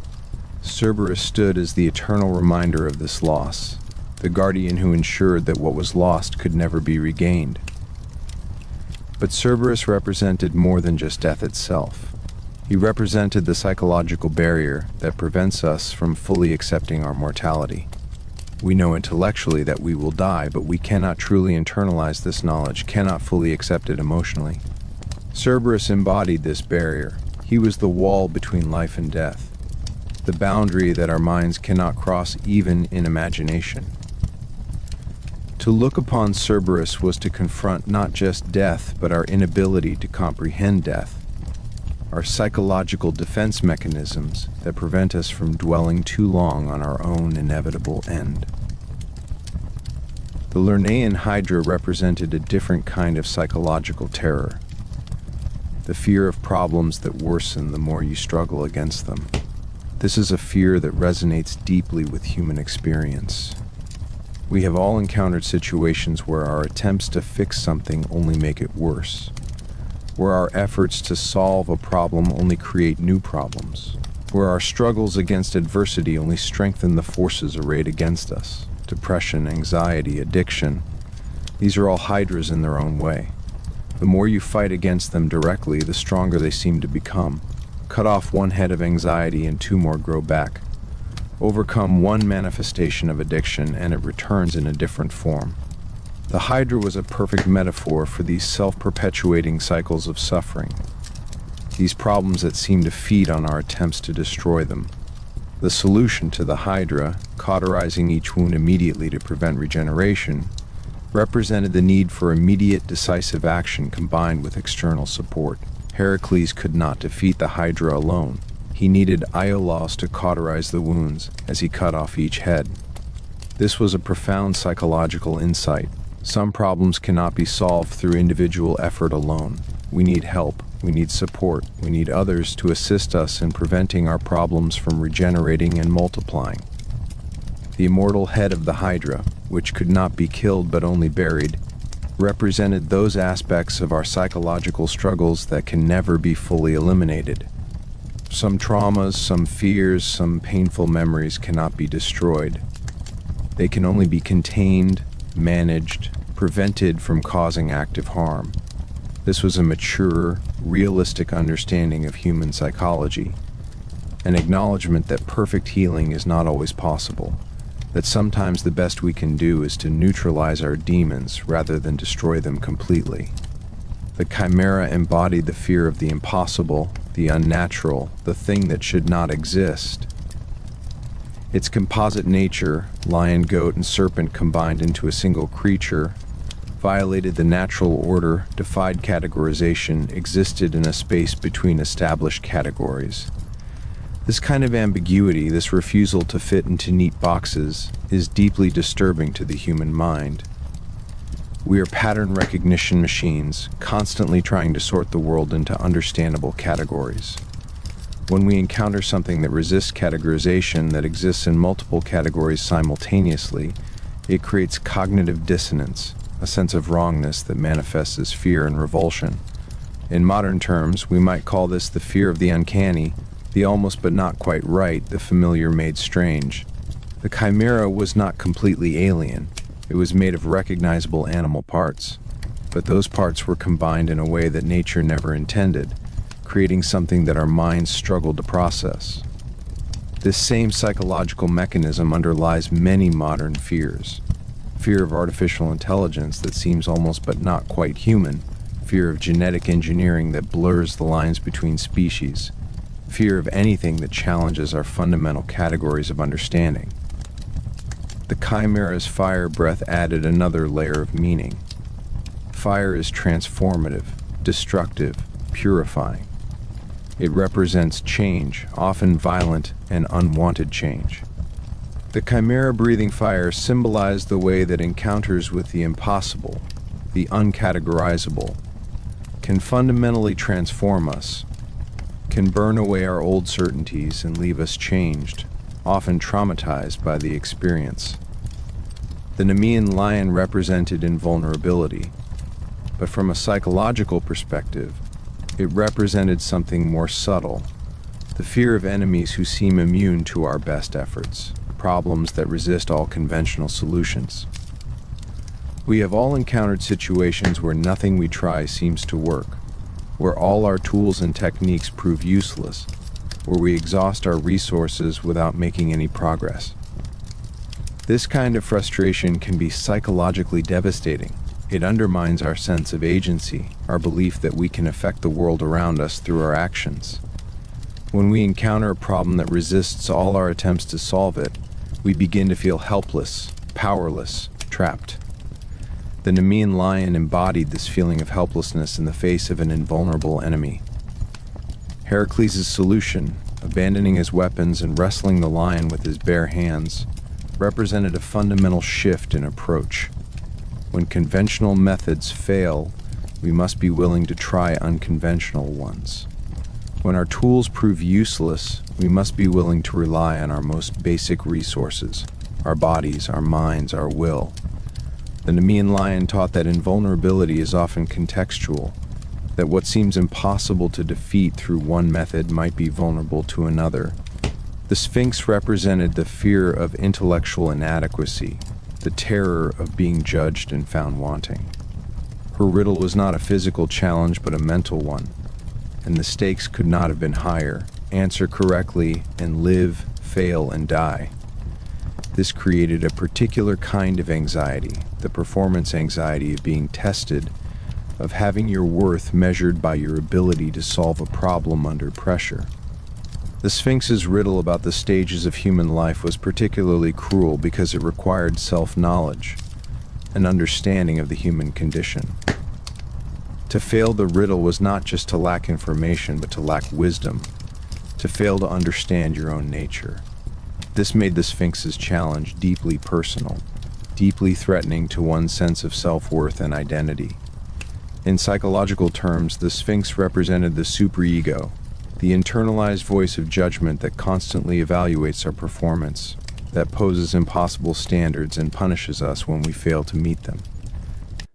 Cerberus stood as the eternal reminder of this loss, the guardian who ensured that what was lost could never be regained. But Cerberus represented more than just death itself. He represented the psychological barrier that prevents us from fully accepting our mortality. We know intellectually that we will die, but we cannot truly internalize this knowledge, cannot fully accept it emotionally. Cerberus embodied this barrier. He was the wall between life and death, the boundary that our minds cannot cross even in imagination. To look upon Cerberus was to confront not just death, but our inability to comprehend death, our psychological defense mechanisms that prevent us from dwelling too long on our own inevitable end. The Lernaean Hydra represented a different kind of psychological terror, the fear of problems that worsen the more you struggle against them. This is a fear that resonates deeply with human experience. We have all encountered situations where our attempts to fix something only make it worse, where our efforts to solve a problem only create new problems, where our struggles against adversity only strengthen the forces arrayed against us. Depression, anxiety, addiction, these are all hydras in their own way. The more you fight against them directly, the stronger they seem to become. Cut off one head of anxiety and two more grow back. Overcome one manifestation of addiction and it returns in a different form. The Hydra was a perfect metaphor for these self-perpetuating cycles of suffering, these problems that seem to feed on our attempts to destroy them. The solution to the Hydra, cauterizing each wound immediately to prevent regeneration, represented the need for immediate, decisive action combined with external support. Heracles could not defeat the Hydra alone. He needed Iolaus to cauterize the wounds as he cut off each head. This was a profound psychological insight. Some problems cannot be solved through individual effort alone. We need help. We need support. We need others to assist us in preventing our problems from regenerating and multiplying. The immortal head of the Hydra, which could not be killed but only buried, represented those aspects of our psychological struggles that can never be fully eliminated. Some traumas, some fears, some painful memories cannot be destroyed. They can only be contained, managed, prevented from causing active harm. This was a mature, realistic understanding of human psychology, an acknowledgement that perfect healing is not always possible, that sometimes the best we can do is to neutralize our demons rather than destroy them completely. The Chimera embodied the fear of the impossible, the unnatural, the thing that should not exist. Its composite nature, lion, goat, and serpent combined into a single creature, violated the natural order, defied categorization, existed in a space between established categories. This kind of ambiguity, this refusal to fit into neat boxes, is deeply disturbing to the human mind. We are pattern recognition machines, constantly trying to sort the world into understandable categories. When we encounter something that resists categorization, that exists in multiple categories simultaneously, it creates cognitive dissonance, a sense of wrongness that manifests as fear and revulsion. In modern terms, we might call this the fear of the uncanny, the almost but not quite right, the familiar made strange. The Chimera was not completely alien. It was made of recognizable animal parts, but those parts were combined in a way that nature never intended, creating something that our minds struggled to process. This same psychological mechanism underlies many modern fears. Fear of artificial intelligence that seems almost but not quite human, fear of genetic engineering that blurs the lines between species, fear of anything that challenges our fundamental categories of understanding. The Chimera's fire breath added another layer of meaning. Fire is transformative, destructive, purifying. It represents change, often violent and unwanted change. The Chimera breathing fire symbolized the way that encounters with the impossible, the uncategorizable, can fundamentally transform us, can burn away our old certainties and leave us changed, often traumatized by the experience. The Nemean lion represented invulnerability, but from a psychological perspective, it represented something more subtle, the fear of enemies who seem immune to our best efforts, problems that resist all conventional solutions. We have all encountered situations where nothing we try seems to work, where all our tools and techniques prove useless, where we exhaust our resources without making any progress. This kind of frustration can be psychologically devastating. It undermines our sense of agency, our belief that we can affect the world around us through our actions. When we encounter a problem that resists all our attempts to solve it, we begin to feel helpless, powerless, trapped. The Nemean lion embodied this feeling of helplessness in the face of an invulnerable enemy. Heracles' solution, abandoning his weapons and wrestling the lion with his bare hands, represented a fundamental shift in approach. When conventional methods fail, we must be willing to try unconventional ones. When our tools prove useless, we must be willing to rely on our most basic resources, our bodies, our minds, our will. The Nemean lion taught that invulnerability is often contextual, that what seems impossible to defeat through one method might be vulnerable to another. The Sphinx represented the fear of intellectual inadequacy, the terror of being judged and found wanting. Her riddle was not a physical challenge but a mental one, and the stakes could not have been higher. Answer correctly and live, fail, and die. This created a particular kind of anxiety, the performance anxiety of being tested, of having your worth measured by your ability to solve a problem under pressure. The Sphinx's riddle about the stages of human life was particularly cruel because it required self-knowledge, an understanding of the human condition. To fail the riddle was not just to lack information, but to lack wisdom, to fail to understand your own nature. This made the Sphinx's challenge deeply personal, deeply threatening to one's sense of self-worth and identity. In psychological terms, the Sphinx represented the superego, the internalized voice of judgment that constantly evaluates our performance, that poses impossible standards and punishes us when we fail to meet them.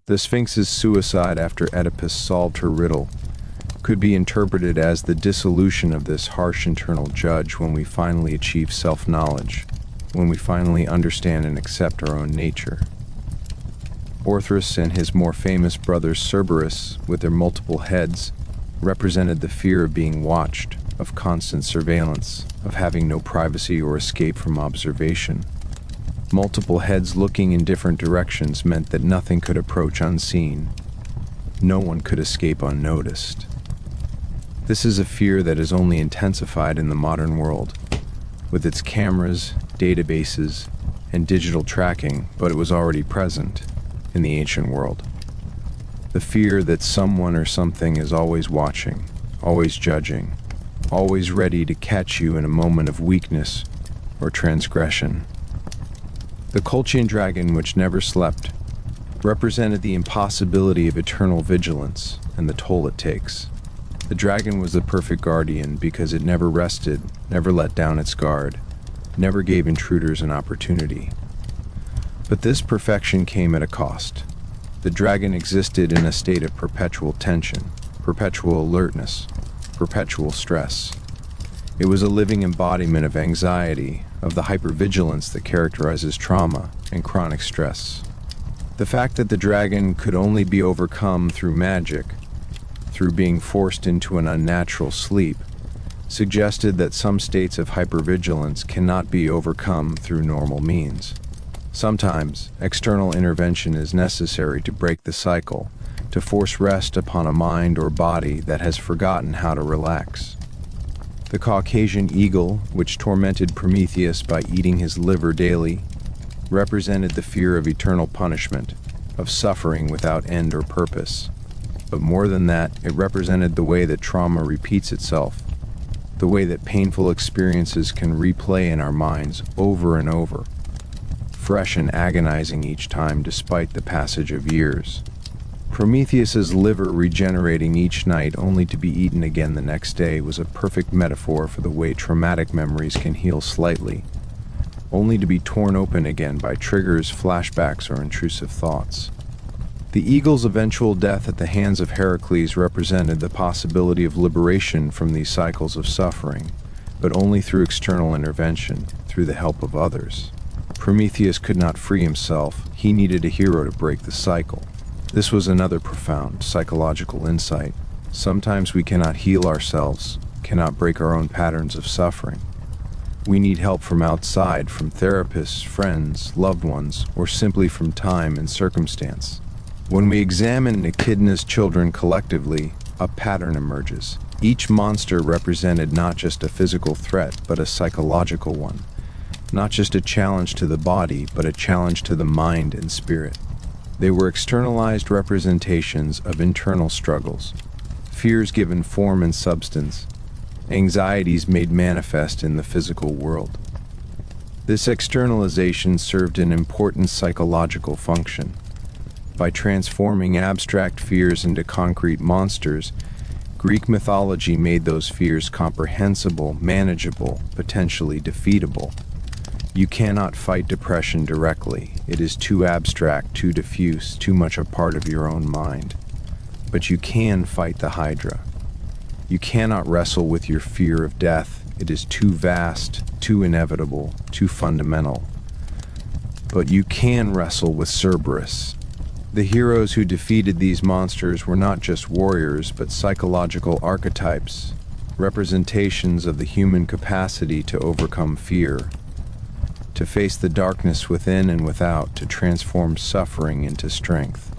The Sphinx's suicide after Oedipus solved her riddle could be interpreted as the dissolution of this harsh internal judge when we finally achieve self-knowledge, when we finally understand and accept our own nature. Orthros and his more famous brothers Cerberus, with their multiple heads, represented the fear of being watched, of constant surveillance, of having no privacy or escape from observation. Multiple heads looking in different directions meant that nothing could approach unseen. No one could escape unnoticed. This is a fear that is only intensified in the modern world, with its cameras, databases, and digital tracking, but it was already present in the ancient world. The fear that someone or something is always watching, always judging, always ready to catch you in a moment of weakness or transgression. The Colchian dragon, which never slept, represented the impossibility of eternal vigilance and the toll it takes. The dragon was the perfect guardian because it never rested, never let down its guard, never gave intruders an opportunity. But this perfection came at a cost. The dragon existed in a state of perpetual tension, perpetual alertness, perpetual stress. It was a living embodiment of anxiety, of the hypervigilance that characterizes trauma and chronic stress. The fact that the dragon could only be overcome through magic, through being forced into an unnatural sleep, suggested that some states of hypervigilance cannot be overcome through normal means. Sometimes, external intervention is necessary to break the cycle, to force rest upon a mind or body that has forgotten how to relax. The Caucasian eagle, which tormented Prometheus by eating his liver daily, represented the fear of eternal punishment, of suffering without end or purpose. But more than that, it represented the way that trauma repeats itself, the way that painful experiences can replay in our minds over and over, fresh and agonizing each time despite the passage of years. Prometheus's liver regenerating each night only to be eaten again the next day was a perfect metaphor for the way traumatic memories can heal slightly, only to be torn open again by triggers, flashbacks, or intrusive thoughts. The eagle's eventual death at the hands of Heracles represented the possibility of liberation from these cycles of suffering, but only through external intervention, through the help of others. Prometheus could not free himself. He needed a hero to break the cycle. This was another profound psychological insight. Sometimes we cannot heal ourselves, cannot break our own patterns of suffering. We need help from outside, from therapists, friends, loved ones, or simply from time and circumstance. When we examine Echidna's children collectively, a pattern emerges. Each monster represented not just a physical threat, but a psychological one. Not just a challenge to the body, but a challenge to the mind and spirit. They were externalized representations of internal struggles, fears given form and substance, anxieties made manifest in the physical world. This externalization served an important psychological function. By transforming abstract fears into concrete monsters, Greek mythology made those fears comprehensible, manageable, potentially defeatable. You cannot fight depression directly. It is too abstract, too diffuse, too much a part of your own mind. But you can fight the Hydra. You cannot wrestle with your fear of death. It is too vast, too inevitable, too fundamental. But you can wrestle with Cerberus. The heroes who defeated these monsters were not just warriors, but psychological archetypes, representations of the human capacity to overcome fear. to face the darkness within and without, to transform suffering into strength.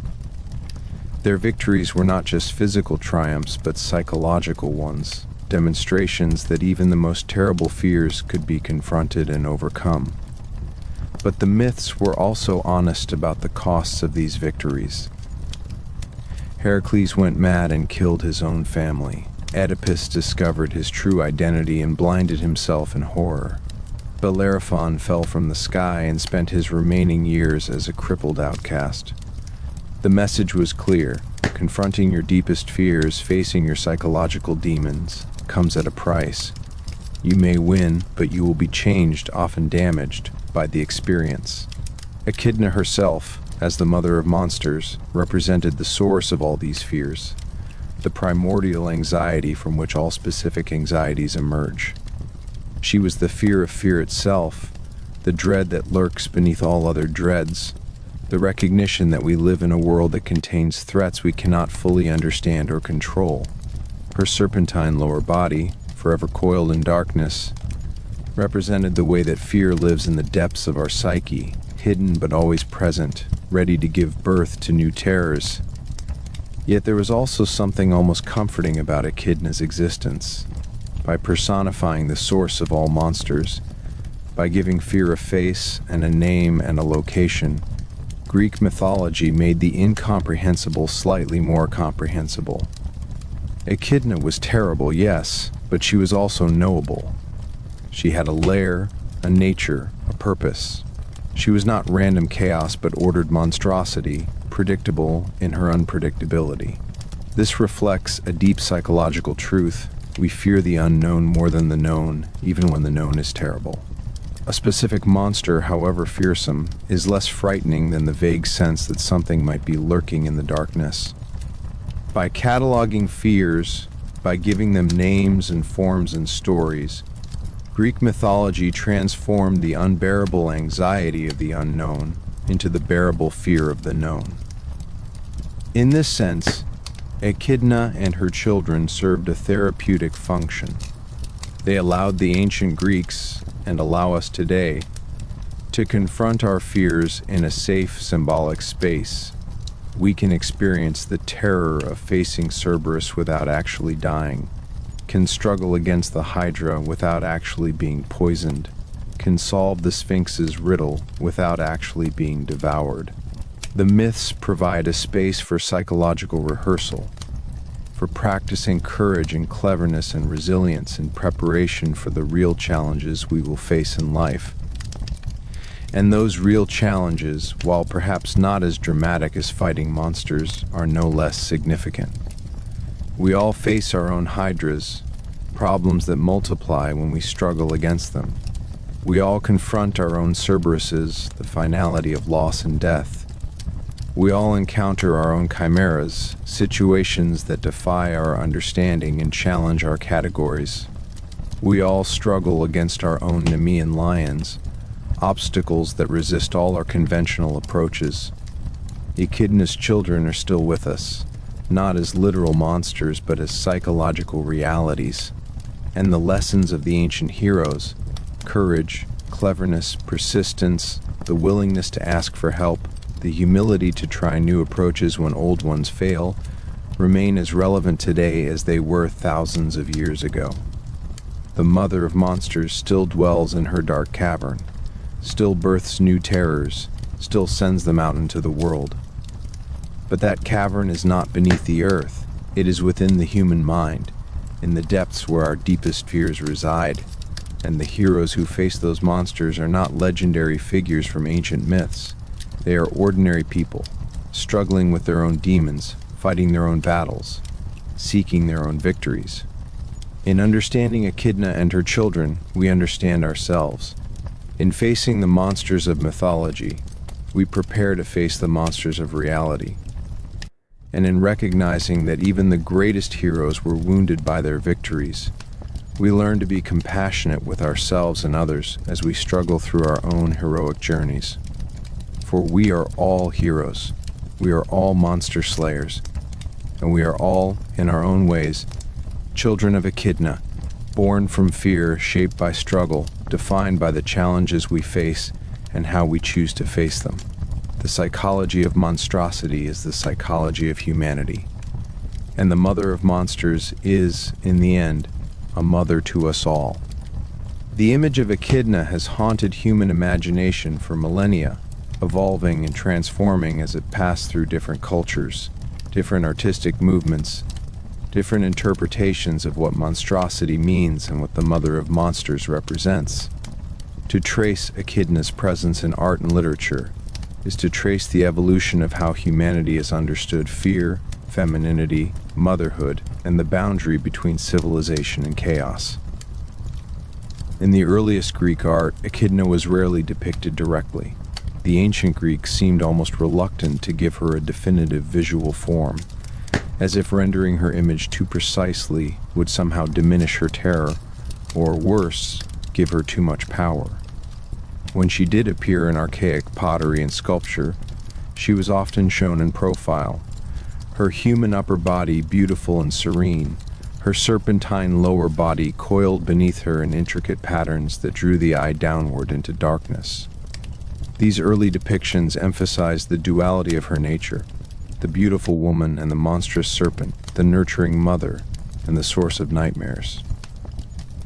Their victories were not just physical triumphs, but psychological ones, demonstrations that even the most terrible fears could be confronted and overcome. But the myths were also honest about the costs of these victories. Heracles went mad and killed his own family. Oedipus discovered his true identity and blinded himself in horror. Bellerophon fell from the sky and spent his remaining years as a crippled outcast. The message was clear: confronting your deepest fears, facing your psychological demons, comes at a price. You may win, but you will be changed, often damaged, by the experience. Echidna herself, as the mother of monsters, represented the source of all these fears, the primordial anxiety from which all specific anxieties emerge. She was the fear of fear itself, the dread that lurks beneath all other dreads, the recognition that we live in a world that contains threats we cannot fully understand or control. Her serpentine lower body, forever coiled in darkness, represented the way that fear lives in the depths of our psyche, hidden but always present, ready to give birth to new terrors. Yet there was also something almost comforting about Echidna's existence. By personifying the source of all monsters, by giving fear a face and a name and a location, Greek mythology made the incomprehensible slightly more comprehensible. Echidna was terrible, yes, but she was also knowable. She had a lair, a nature, a purpose. She was not random chaos but ordered monstrosity, predictable in her unpredictability. This reflects a deep psychological truth. We fear the unknown more than the known, even when the known is terrible. A specific monster, however fearsome, is less frightening than the vague sense that something might be lurking in the darkness. By cataloging fears, by giving them names and forms and stories, Greek mythology transformed the unbearable anxiety of the unknown into the bearable fear of the known. In this sense, Echidna and her children served a therapeutic function. They allowed the ancient Greeks, and allow us today, to confront our fears in a safe, symbolic space. We can experience the terror of facing Cerberus without actually dying, can struggle against the Hydra without actually being poisoned, can solve the Sphinx's riddle without actually being devoured. The myths provide a space for psychological rehearsal, for practicing courage and cleverness and resilience in preparation for the real challenges we will face in life. And those real challenges, while perhaps not as dramatic as fighting monsters, are no less significant. We all face our own hydras, problems that multiply when we struggle against them. We all confront our own Cerberuses, the finality of loss and death. We all encounter our own chimeras, situations that defy our understanding and challenge our categories. We all struggle against our own Nemean lions, obstacles that resist all our conventional approaches. Echidna's children are still with us, not as literal monsters but as psychological realities. And the lessons of the ancient heroes, courage, cleverness, persistence, the willingness to ask for help, the humility to try new approaches when old ones fail, remain as relevant today as they were thousands of years ago. The mother of monsters still dwells in her dark cavern, still births new terrors, still sends them out into the world. But that cavern is not beneath the earth, it is within the human mind, in the depths where our deepest fears reside. And the heroes who face those monsters are not legendary figures from ancient myths. They are ordinary people, struggling with their own demons, fighting their own battles, seeking their own victories. In understanding Echidna and her children, we understand ourselves. In facing the monsters of mythology, we prepare to face the monsters of reality. And in recognizing that even the greatest heroes were wounded by their victories, we learn to be compassionate with ourselves and others as we struggle through our own heroic journeys. For we are all heroes, we are all monster slayers, and we are all, in our own ways, children of Echidna, born from fear, shaped by struggle, defined by the challenges we face and how we choose to face them. The psychology of monstrosity is the psychology of humanity, and the mother of monsters is, in the end, a mother to us all. The image of Echidna has haunted human imagination for millennia, evolving and transforming as it passed through different cultures, different artistic movements, different interpretations of what monstrosity means and what the mother of monsters represents. To trace Echidna's presence in art and literature is to trace the evolution of how humanity has understood fear, femininity, motherhood, and the boundary between civilization and chaos. In the earliest Greek art, Echidna was rarely depicted directly. The ancient Greeks seemed almost reluctant to give her a definitive visual form, as if rendering her image too precisely would somehow diminish her terror, or worse, give her too much power. When she did appear in archaic pottery and sculpture, she was often shown in profile, her human upper body beautiful and serene, her serpentine lower body coiled beneath her in intricate patterns that drew the eye downward into darkness. These early depictions emphasized the duality of her nature, the beautiful woman and the monstrous serpent, the nurturing mother and the source of nightmares.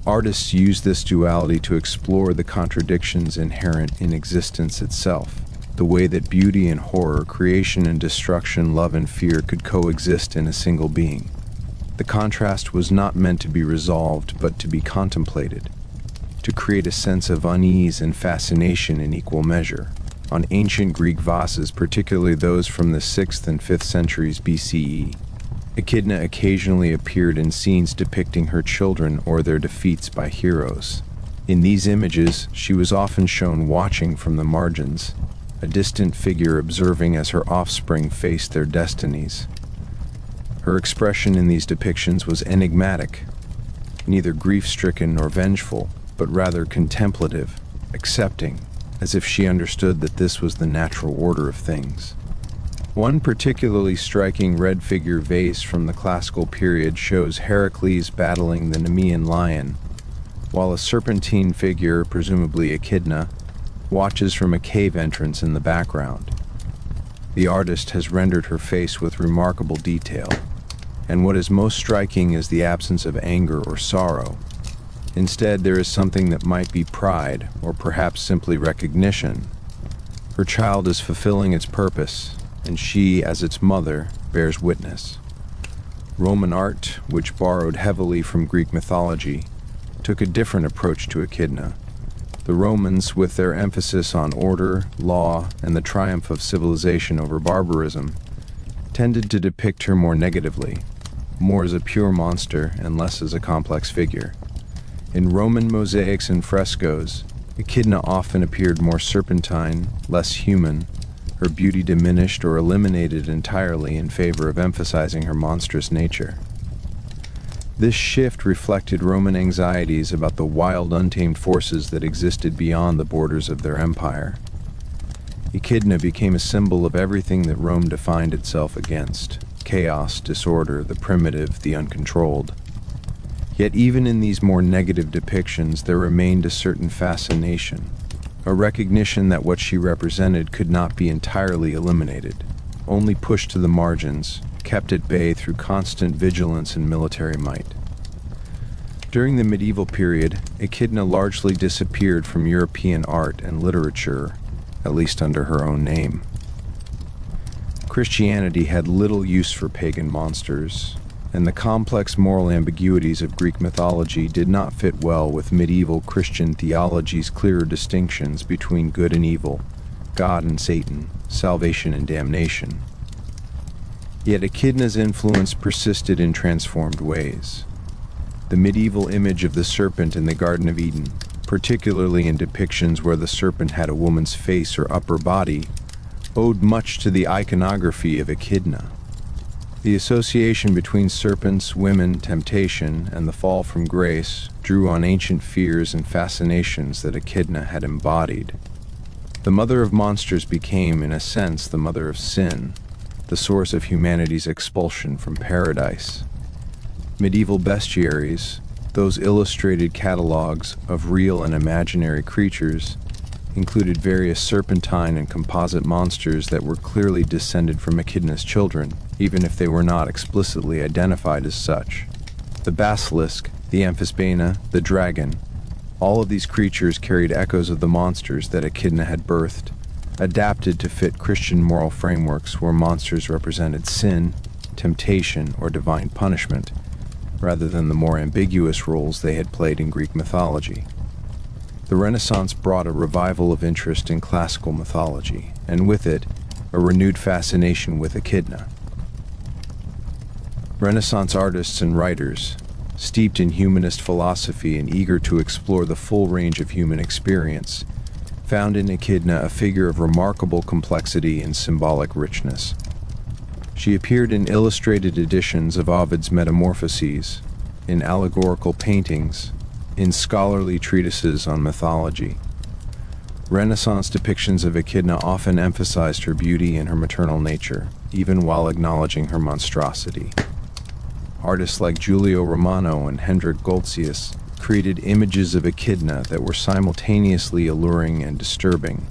Artists used this duality to explore the contradictions inherent in existence itself, the way that beauty and horror, creation and destruction, love and fear could coexist in a single being. The contrast was not meant to be resolved, but to be contemplated, to create a sense of unease and fascination in equal measure. On ancient Greek vases, particularly those from the 6th and 5th centuries BCE, Echidna occasionally appeared in scenes depicting her children or their defeats by heroes. In these images, she was often shown watching from the margins, a distant figure observing as her offspring faced their destinies. Her expression in these depictions was enigmatic, neither grief-stricken nor vengeful, but rather contemplative, accepting, as if she understood that this was the natural order of things. One particularly striking red figure vase from the classical period shows Heracles battling the Nemean lion, while a serpentine figure, presumably Echidna, watches from a cave entrance in the background. The artist has rendered her face with remarkable detail, and what is most striking is the absence of anger or sorrow. Instead, there is something that might be pride, or perhaps simply recognition. Her child is fulfilling its purpose, and she, as its mother, bears witness. Roman art, which borrowed heavily from Greek mythology, took a different approach to Echidna. The Romans, with their emphasis on order, law, and the triumph of civilization over barbarism, tended to depict her more negatively, more as a pure monster and less as a complex figure. In Roman mosaics and frescoes, Echidna often appeared more serpentine, less human, her beauty diminished or eliminated entirely in favor of emphasizing her monstrous nature. This shift reflected Roman anxieties about the wild, untamed forces that existed beyond the borders of their empire. Echidna became a symbol of everything that Rome defined itself against: chaos, disorder, the primitive, the uncontrolled. Yet even in these more negative depictions, there remained a certain fascination, a recognition that what she represented could not be entirely eliminated, only pushed to the margins, kept at bay through constant vigilance and military might. During the medieval period, Echidna largely disappeared from European art and literature, at least under her own name. Christianity had little use for pagan monsters, and the complex moral ambiguities of Greek mythology did not fit well with medieval Christian theology's clearer distinctions between good and evil, God and Satan, salvation and damnation. Yet Echidna's influence persisted in transformed ways. The medieval image of the serpent in the Garden of Eden, particularly in depictions where the serpent had a woman's face or upper body, owed much to the iconography of Echidna. The association between serpents, women, temptation, and the fall from grace drew on ancient fears and fascinations that Echidna had embodied. The mother of monsters became, in a sense, the mother of sin, the source of humanity's expulsion from paradise. Medieval bestiaries, Those illustrated catalogs of real and imaginary creatures included various serpentine and composite monsters that were clearly descended from Echidna's children, even if they were not explicitly identified as such. The basilisk, the amphisbaena, the dragon, all of these creatures carried echoes of the monsters that Echidna had birthed, adapted to fit Christian moral frameworks where monsters represented sin, temptation, or divine punishment, rather than the more ambiguous roles they had played in Greek mythology. The Renaissance brought a revival of interest in classical mythology, and with it, a renewed fascination with Echidna. Renaissance artists and writers, steeped in humanist philosophy and eager to explore the full range of human experience, found in Echidna a figure of remarkable complexity and symbolic richness. She appeared in illustrated editions of Ovid's Metamorphoses, in allegorical paintings, in scholarly treatises on mythology. Renaissance depictions of Echidna often emphasized her beauty and her maternal nature, even while acknowledging her monstrosity. Artists like Giulio Romano and Hendrik Goltzius created images of Echidna that were simultaneously alluring and disturbing,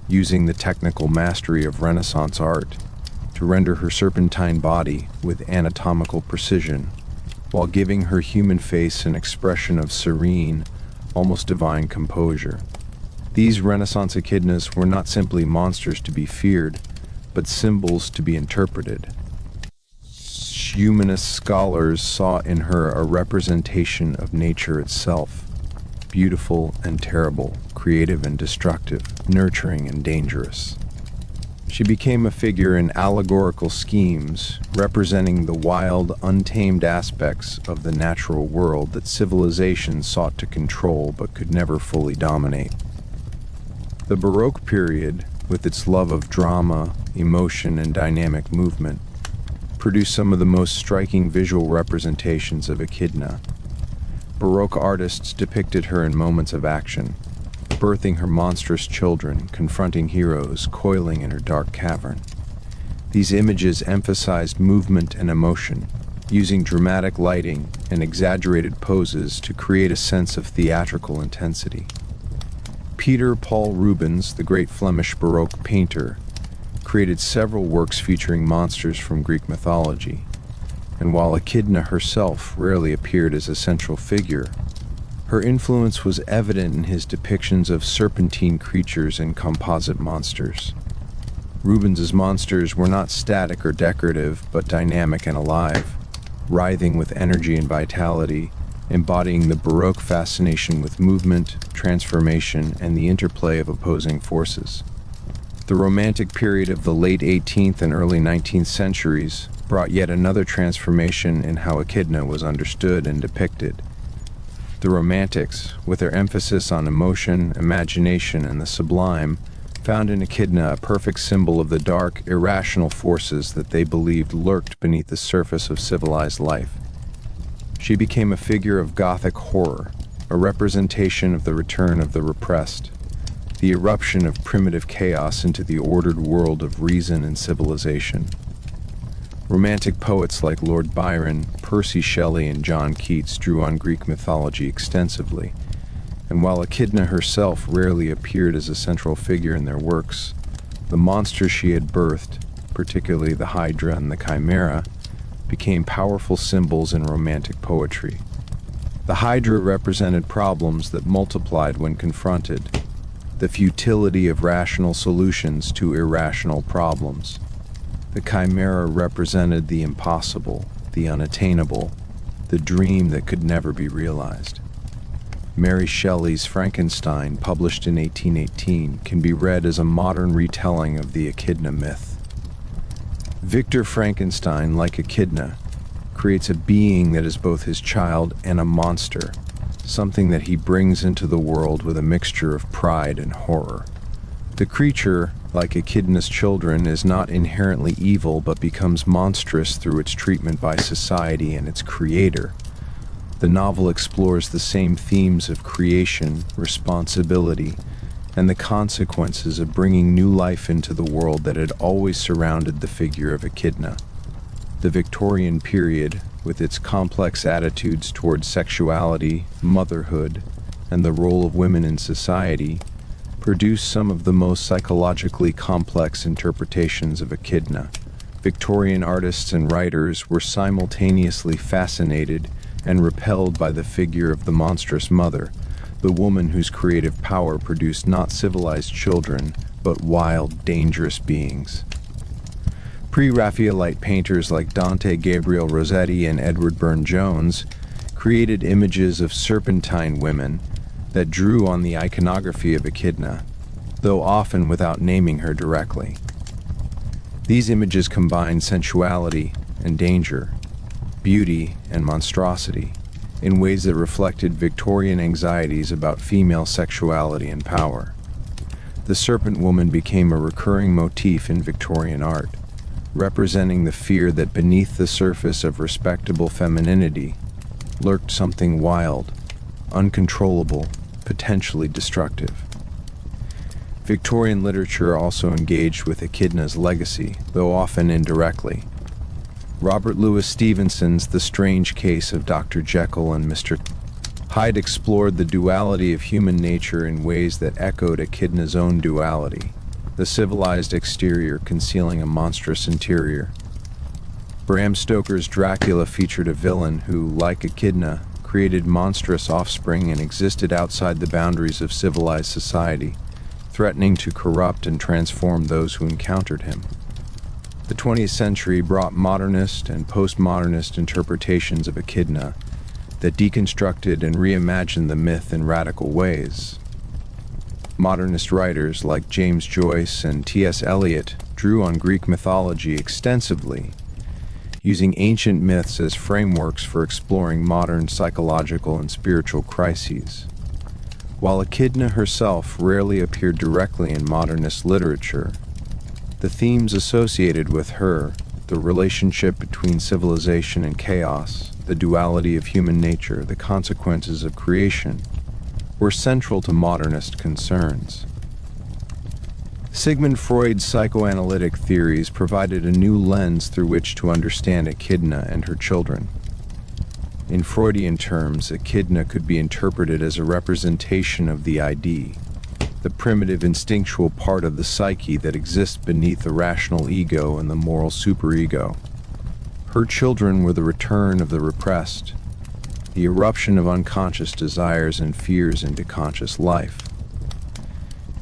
using the technical mastery of Renaissance art to render her serpentine body with anatomical precision, while giving her human face an expression of serene, almost divine composure. These Renaissance Echidnas were not simply monsters to be feared, but symbols to be interpreted. Humanist scholars saw in her a representation of nature itself, beautiful and terrible, creative and destructive, nurturing and dangerous. She became a figure in allegorical schemes, representing the wild, untamed aspects of the natural world that civilization sought to control but could never fully dominate. The Baroque period, with its love of drama, emotion, and dynamic movement, produced some of the most striking visual representations of Echidna. Baroque artists depicted her in moments of action, birthing her monstrous children, confronting heroes coiling in her dark cavern. These images emphasized movement and emotion, using dramatic lighting and exaggerated poses to create a sense of theatrical intensity. Peter Paul Rubens, the great Flemish Baroque painter, created several works featuring monsters from Greek mythology, and while Echidna herself rarely appeared as a central figure, her influence was evident in his depictions of serpentine creatures and composite monsters. Rubens's monsters were not static or decorative, but dynamic and alive, writhing with energy and vitality, embodying the Baroque fascination with movement, transformation, and the interplay of opposing forces. The Romantic period of the late 18th and early 19th centuries brought yet another transformation in how Echidna was understood and depicted. The Romantics, with their emphasis on emotion, imagination, and the sublime, found in Echidna a perfect symbol of the dark, irrational forces that they believed lurked beneath the surface of civilized life. She became a figure of Gothic horror, a representation of the return of the repressed, the eruption of primitive chaos into the ordered world of reason and civilization. Romantic poets like Lord Byron, Percy Shelley, and John Keats drew on Greek mythology extensively, and while Echidna herself rarely appeared as a central figure in their works, the monsters she had birthed, particularly the Hydra and the Chimera, became powerful symbols in Romantic poetry. The Hydra represented problems that multiplied when confronted, the futility of rational solutions to irrational problems. The Chimera represented the impossible, the unattainable, the dream that could never be realized. Mary Shelley's Frankenstein, published in 1818, can be read as a modern retelling of the Echidna myth. Victor Frankenstein, like Echidna, creates a being that is both his child and a monster, something that he brings into the world with a mixture of pride and horror. The creature, like Echidna's children, is not inherently evil but becomes monstrous through its treatment by society and its creator. The novel explores the same themes of creation, responsibility, and the consequences of bringing new life into the world that had always surrounded the figure of Echidna. The Victorian period, with its complex attitudes towards sexuality, motherhood, and the role of women in society, produced some of the most psychologically complex interpretations of Echidna. Victorian artists and writers were simultaneously fascinated and repelled by the figure of the monstrous mother, the woman whose creative power produced not civilized children, but wild, dangerous beings. Pre-Raphaelite painters like Dante Gabriel Rossetti and Edward Burne-Jones created images of serpentine women that drew on the iconography of Echidna, though often without naming her directly. These images combine sensuality and danger, beauty and monstrosity, in ways that reflected Victorian anxieties about female sexuality and power. The serpent woman became a recurring motif in Victorian art, representing the fear that beneath the surface of respectable femininity lurked something wild, uncontrollable, potentially destructive. Victorian literature also engaged with Echidna's legacy, though often indirectly. Robert Louis Stevenson's The Strange Case of Dr. Jekyll and Mr. Hyde explored the duality of human nature in ways that echoed Echidna's own duality, the civilized exterior concealing a monstrous interior. Bram Stoker's Dracula featured a villain who, like Echidna, created monstrous offspring and existed outside the boundaries of civilized society, threatening to corrupt and transform those who encountered him. The 20th century brought modernist and postmodernist interpretations of Echidna that deconstructed and reimagined the myth in radical ways. Modernist writers like James Joyce and T.S. Eliot drew on Greek mythology extensively, using ancient myths as frameworks for exploring modern psychological and spiritual crises. While Echidna herself rarely appeared directly in modernist literature, the themes associated with her, the relationship between civilization and chaos, the duality of human nature, the consequences of creation, were central to modernist concerns. Sigmund Freud's psychoanalytic theories provided a new lens through which to understand Echidna and her children. In Freudian terms, Echidna could be interpreted as a representation of the ID, the primitive instinctual part of the psyche that exists beneath the rational ego and the moral superego. Her children were the return of the repressed, the eruption of unconscious desires and fears into conscious life.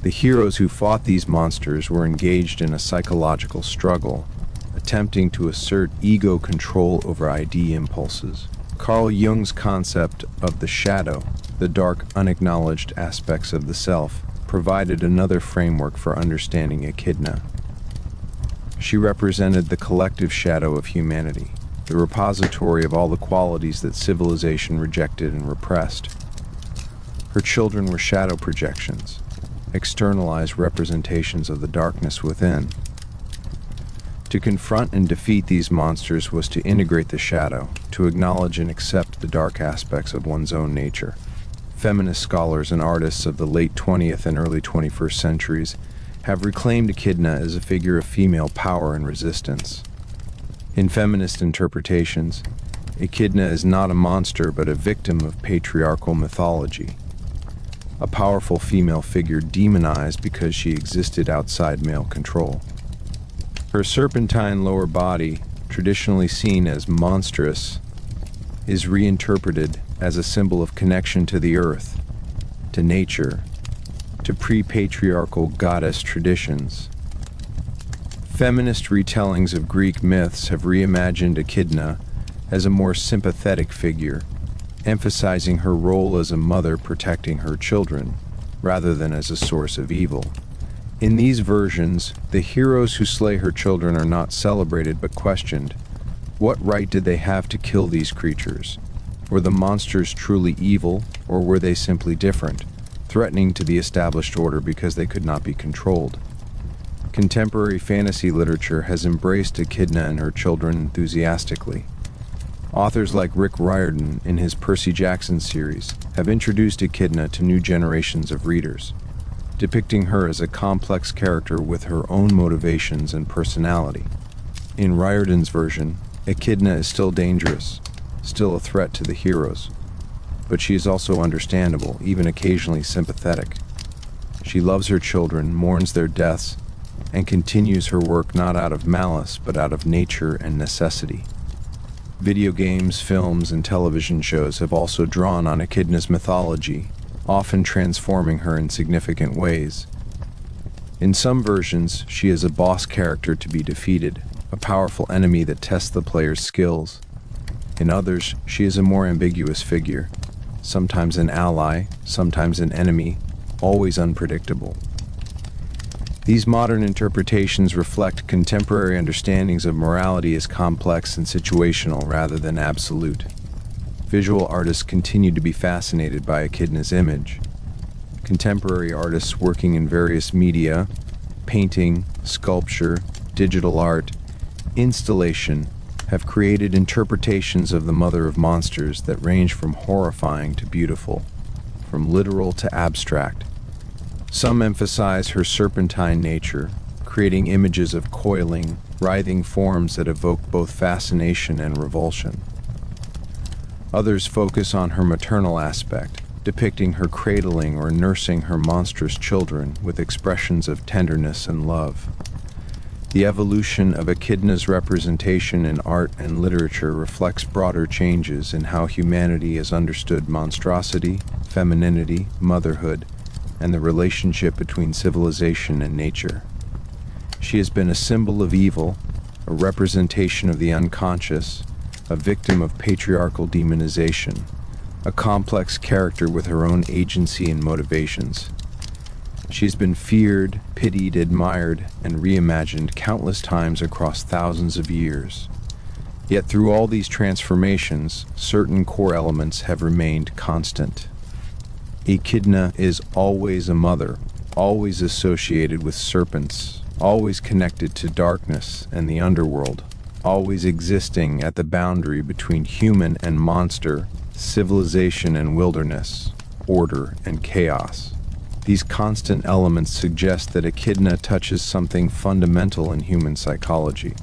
The heroes who fought these monsters were engaged in a psychological struggle, attempting to assert ego control over ID impulses. Carl Jung's concept of the shadow, the dark, unacknowledged aspects of the self, provided another framework for understanding Echidna. She represented the collective shadow of humanity, the repository of all the qualities that civilization rejected and repressed. Her children were shadow projections, externalized representations of the darkness within. To confront and defeat these monsters was to integrate the shadow, to acknowledge and accept the dark aspects of one's own nature. Feminist scholars and artists of the late 20th and early 21st centuries have reclaimed Echidna as a figure of female power and resistance. In feminist interpretations, Echidna is not a monster but a victim of patriarchal mythology, a powerful female figure demonized because she existed outside male control. Her serpentine lower body, traditionally seen as monstrous, is reinterpreted as a symbol of connection to the earth, to nature, to pre-patriarchal goddess traditions. Feminist retellings of Greek myths have reimagined Echidna as a more sympathetic figure, emphasizing her role as a mother protecting her children, rather than as a source of evil. In these versions, the heroes who slay her children are not celebrated but questioned. What right did they have to kill these creatures? Were the monsters truly evil, or were they simply different, threatening to the established order because they could not be controlled? Contemporary fantasy literature has embraced Echidna and her children enthusiastically. Authors like Rick Riordan, in his Percy Jackson series, have introduced Echidna to new generations of readers, depicting her as a complex character with her own motivations and personality. In Riordan's version, Echidna is still dangerous, still a threat to the heroes, but she is also understandable, even occasionally sympathetic. She loves her children, mourns their deaths, and continues her work not out of malice, but out of nature and necessity. Video games, films, and television shows have also drawn on Echidna's mythology, often transforming her in significant ways. In some versions, she is a boss character to be defeated, a powerful enemy that tests the player's skills. In others, she is a more ambiguous figure, sometimes an ally, sometimes an enemy, always unpredictable. These modern interpretations reflect contemporary understandings of morality as complex and situational rather than absolute. Visual artists continue to be fascinated by Echidna's image. Contemporary artists working in various media, painting, sculpture, digital art, installation, have created interpretations of the mother of monsters that range from horrifying to beautiful, from literal to abstract. Some emphasize her serpentine nature, creating images of coiling, writhing forms that evoke both fascination and revulsion. Others focus on her maternal aspect, depicting her cradling or nursing her monstrous children with expressions of tenderness and love. The evolution of Echidna's representation in art and literature reflects broader changes in how humanity has understood monstrosity, femininity, motherhood, and the relationship between civilization and nature. She has been a symbol of evil, a representation of the unconscious, a victim of patriarchal demonization, a complex character with her own agency and motivations. She's been feared, pitied, admired, and reimagined countless times across thousands of years. Yet through all these transformations, certain core elements have remained constant. Echidna is always a mother, always associated with serpents, always connected to darkness and the underworld, always existing at the boundary between human and monster, civilization and wilderness, order and chaos. These constant elements suggest that Echidna touches something fundamental in human psychology,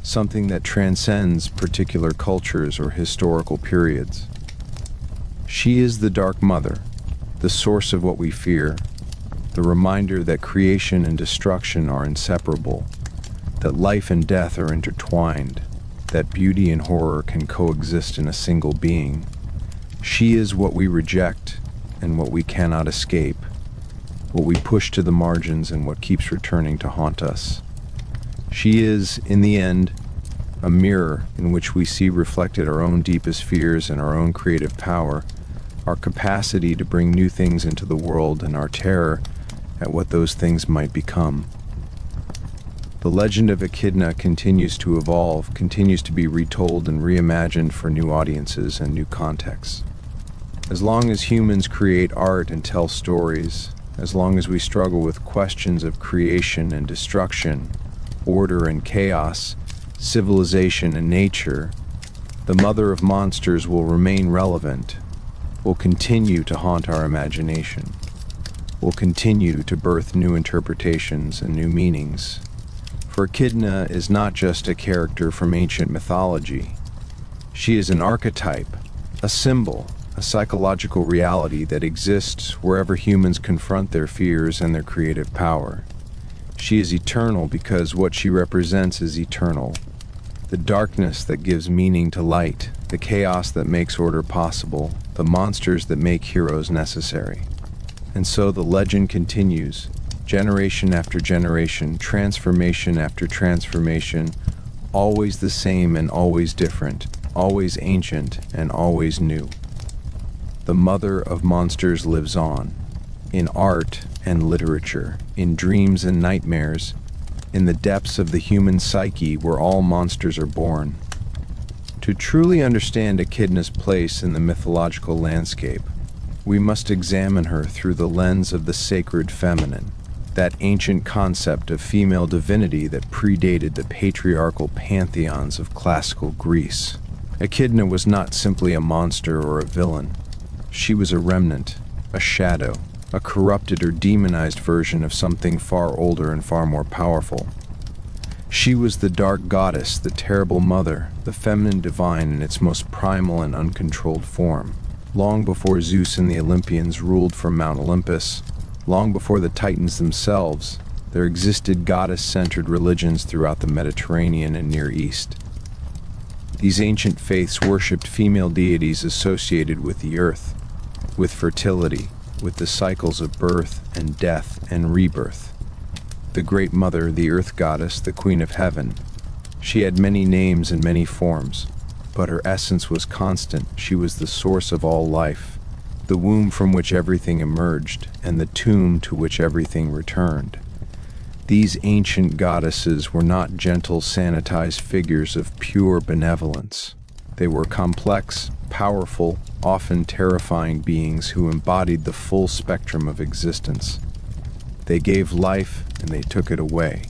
something that transcends particular cultures or historical periods. She is the Dark Mother, the source of what we fear, the reminder that creation and destruction are inseparable, that life and death are intertwined, that beauty and horror can coexist in a single being. She is what we reject and what we cannot escape, what we push to the margins and what keeps returning to haunt us. She is, in the end, a mirror in which we see reflected our own deepest fears and our own creative power, our capacity to bring new things into the world, and our terror at what those things might become. The legend of Echidna continues to evolve, continues to be retold and reimagined for new audiences and new contexts. As long as humans create art and tell stories, as long as we struggle with questions of creation and destruction, order and chaos, civilization and nature, the mother of monsters will remain relevant, will continue to haunt our imagination, will continue to birth new interpretations and new meanings. For Echidna is not just a character from ancient mythology. She is an archetype, a symbol, a psychological reality that exists wherever humans confront their fears and their creative power. She is eternal because what she represents is eternal. The darkness that gives meaning to light, the chaos that makes order possible, the monsters that make heroes necessary. And so the legend continues, generation after generation, transformation after transformation, always the same and always different, always ancient and always new. The mother of monsters lives on, in art and literature, in dreams and nightmares, in the depths of the human psyche where all monsters are born. To truly understand Echidna's place in the mythological landscape, we must examine her through the lens of the sacred feminine, that ancient concept of female divinity that predated the patriarchal pantheons of classical Greece. Echidna was not simply a monster or a villain. She was a remnant, a shadow, a corrupted or demonized version of something far older and far more powerful. She was the dark goddess, the terrible mother, the feminine divine in its most primal and uncontrolled form. Long before Zeus and the Olympians ruled from Mount Olympus, long before the Titans themselves, there existed goddess-centered religions throughout the Mediterranean and Near East. These ancient faiths worshipped female deities associated with the earth, with fertility, with the cycles of birth and death and rebirth. The Great Mother, the Earth Goddess, the Queen of Heaven. She had many names and many forms, but her essence was constant. She was the source of all life, the womb from which everything emerged, and the tomb to which everything returned. These ancient goddesses were not gentle, sanitized figures of pure benevolence. They were complex, powerful, often terrifying beings who embodied the full spectrum of existence. They gave life and they took it away.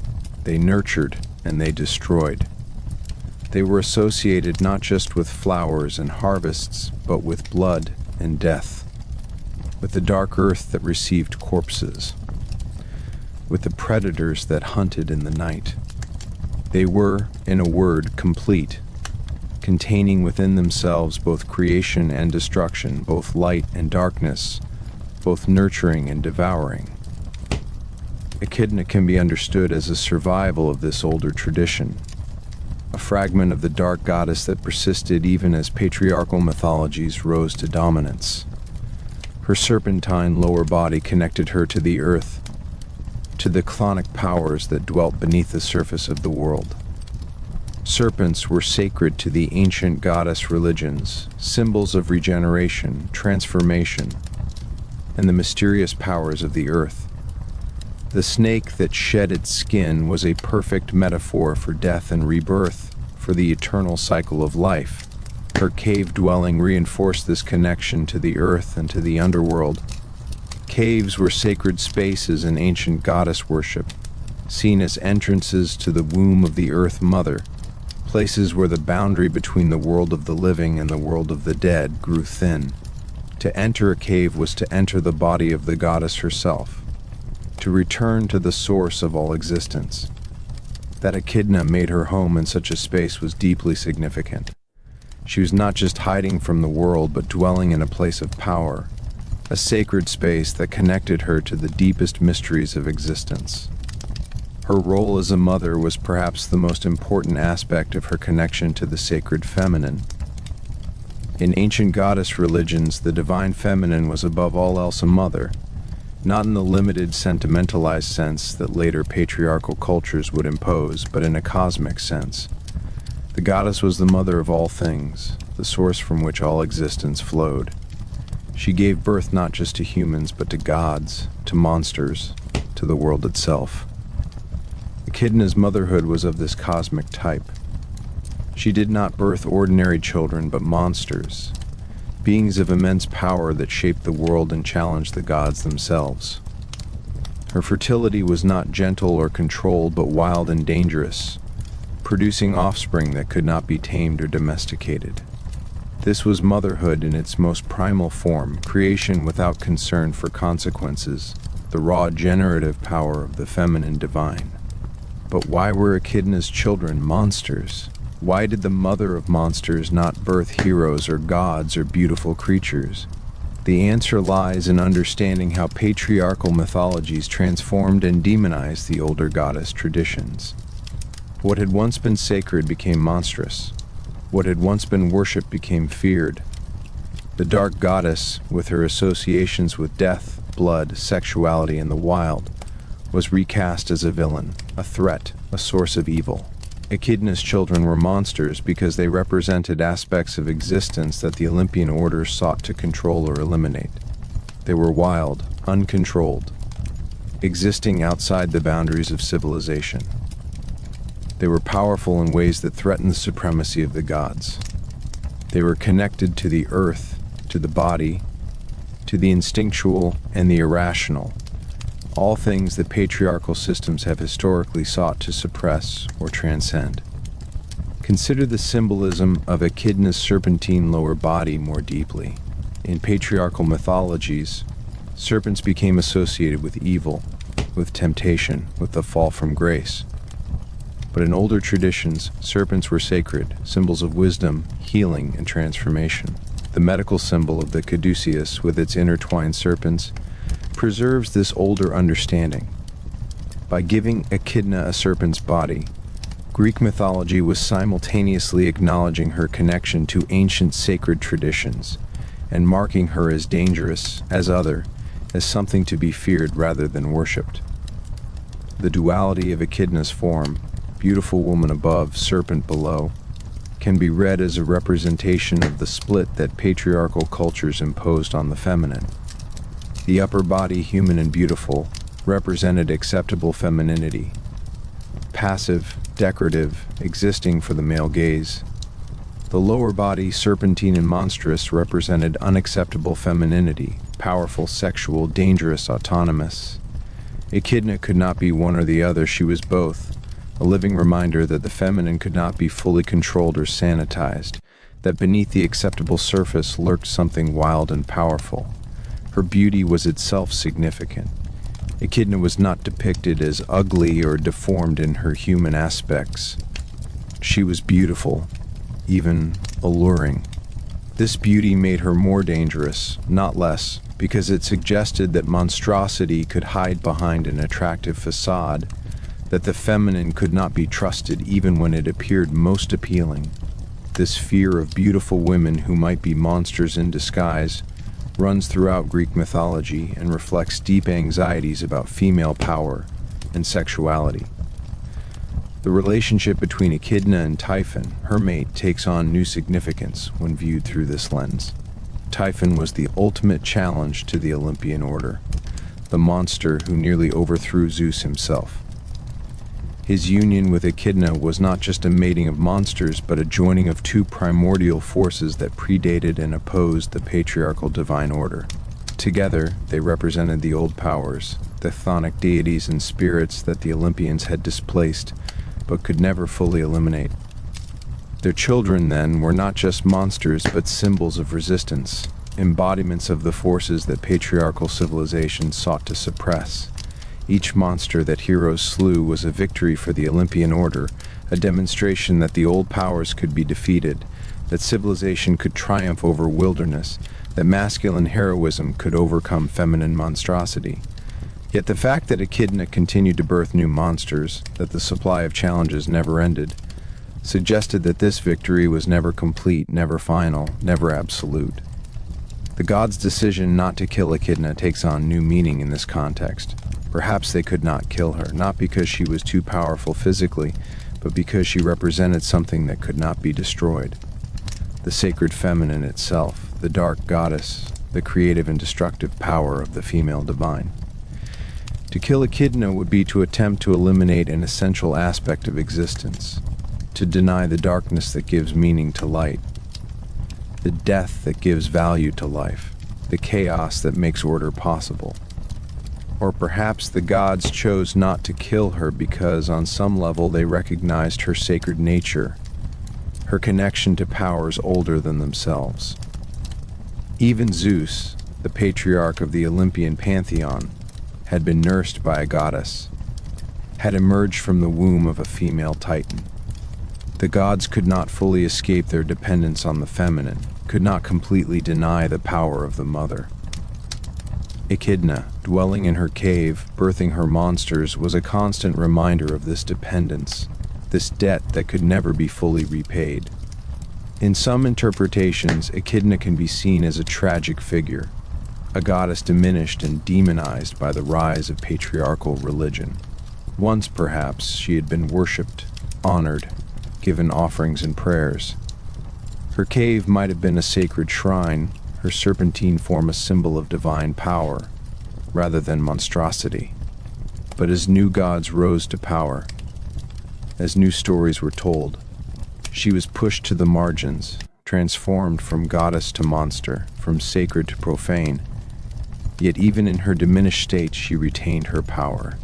They nurtured and they destroyed. They were associated not just with flowers and harvests, but with blood and death, with the dark earth that received corpses, with the predators that hunted in the night. They were, in a word, complete, containing within themselves both creation and destruction, both light and darkness, both nurturing and devouring. Echidna can be understood as a survival of this older tradition, a fragment of the dark goddess that persisted even as patriarchal mythologies rose to dominance. Her serpentine lower body connected her to the earth, to the chthonic powers that dwelt beneath the surface of the world. Serpents were sacred to the ancient goddess religions, symbols of regeneration, transformation, and the mysterious powers of the earth. The snake that shed its skin was a perfect metaphor for death and rebirth, for the eternal cycle of life. Her cave dwelling reinforced this connection to the earth and to the underworld. Caves were sacred spaces in ancient goddess worship, seen as entrances to the womb of the Earth Mother, places where the boundary between the world of the living and the world of the dead grew thin. To enter a cave was to enter the body of the goddess herself, to return to the source of all existence. That Echidna made her home in such a space was deeply significant. She was not just hiding from the world, but dwelling in a place of power, a sacred space that connected her to the deepest mysteries of existence. Her role as a mother was perhaps the most important aspect of her connection to the sacred feminine. In ancient goddess religions, the divine feminine was above all else a mother, not in the limited, sentimentalized sense that later patriarchal cultures would impose, but in a cosmic sense. The goddess was the mother of all things, the source from which all existence flowed. She gave birth not just to humans, but to gods, to monsters, to the world itself. Echidna's motherhood was of this cosmic type. She did not birth ordinary children, but monsters, beings of immense power that shaped the world and challenged the gods themselves. Her fertility was not gentle or controlled, but wild and dangerous, producing offspring that could not be tamed or domesticated. This was motherhood in its most primal form, creation without concern for consequences, the raw generative power of the feminine divine. But why were Echidna's children monsters? Why did the mother of monsters not birth heroes or gods or beautiful creatures? The answer lies in understanding how patriarchal mythologies transformed and demonized the older goddess traditions. What had once been sacred became monstrous. What had once been worshipped became feared. The dark goddess, with her associations with death, blood, sexuality, and the wild, was recast as a villain, a threat, a source of evil. Echidna's children were monsters because they represented aspects of existence that the Olympian order sought to control or eliminate. They were wild, uncontrolled, existing outside the boundaries of civilization. They were powerful in ways that threatened the supremacy of the gods. They were connected to the earth, to the body, to the instinctual and the irrational, all things that patriarchal systems have historically sought to suppress or transcend. Consider the symbolism of Echidna's serpentine lower body more deeply. In patriarchal mythologies, serpents became associated with evil, with temptation, with the fall from grace. But in older traditions, serpents were sacred, symbols of wisdom, healing, and transformation. The medical symbol of the caduceus, with its intertwined serpents, preserves this older understanding. By giving Echidna a serpent's body, Greek mythology was simultaneously acknowledging her connection to ancient sacred traditions and marking her as dangerous, as other, as something to be feared rather than worshipped. The duality of Echidna's form, beautiful woman above, serpent below, can be read as a representation of the split that patriarchal cultures imposed on the feminine. The upper body, human and beautiful, represented acceptable femininity, passive, decorative, existing for the male gaze. The lower body, serpentine and monstrous, represented unacceptable femininity, powerful, sexual, dangerous, autonomous. Echidna could not be one or the other, she was both, a living reminder that the feminine could not be fully controlled or sanitized, that beneath the acceptable surface lurked something wild and powerful. Her beauty was itself significant. Echidna was not depicted as ugly or deformed in her human aspects. She was beautiful, even alluring. This beauty made her more dangerous, not less, because it suggested that monstrosity could hide behind an attractive facade, that the feminine could not be trusted even when it appeared most appealing. This fear of beautiful women who might be monsters in disguise runs throughout Greek mythology and reflects deep anxieties about female power and sexuality. The relationship between Echidna and Typhon, her mate, takes on new significance when viewed through this lens. Typhon was the ultimate challenge to the Olympian order, the monster who nearly overthrew Zeus himself. His union with Echidna was not just a mating of monsters, but a joining of two primordial forces that predated and opposed the patriarchal divine order. Together, they represented the old powers, the chthonic deities and spirits that the Olympians had displaced, but could never fully eliminate. Their children, then, were not just monsters, but symbols of resistance, embodiments of the forces that patriarchal civilization sought to suppress. Each monster that heroes slew was a victory for the Olympian order, a demonstration that the old powers could be defeated, that civilization could triumph over wilderness, that masculine heroism could overcome feminine monstrosity. Yet the fact that Echidna continued to birth new monsters, that the supply of challenges never ended, suggested that this victory was never complete, never final, never absolute. The gods' decision not to kill Echidna takes on new meaning in this context. Perhaps they could not kill her, not because she was too powerful physically, but because she represented something that could not be destroyed. The sacred feminine itself, the dark goddess, the creative and destructive power of the female divine. To kill Echidna would be to attempt to eliminate an essential aspect of existence, to deny the darkness that gives meaning to light, the death that gives value to life, the chaos that makes order possible. Or perhaps the gods chose not to kill her because on some level they recognized her sacred nature, her connection to powers older than themselves. Even Zeus, the patriarch of the Olympian pantheon, had been nursed by a goddess, had emerged from the womb of a female titan. The gods could not fully escape their dependence on the feminine, could not completely deny the power of the mother. Echidna, dwelling in her cave, birthing her monsters, was a constant reminder of this dependence, this debt that could never be fully repaid. In some interpretations, Echidna can be seen as a tragic figure, a goddess diminished and demonized by the rise of patriarchal religion. Once, perhaps, she had been worshipped, honored, given offerings and prayers. Her cave might have been a sacred shrine, her serpentine form a symbol of divine power, rather than monstrosity. But as new gods rose to power, as new stories were told, she was pushed to the margins, transformed from goddess to monster, from sacred to profane. Yet even in her diminished state, she retained her power.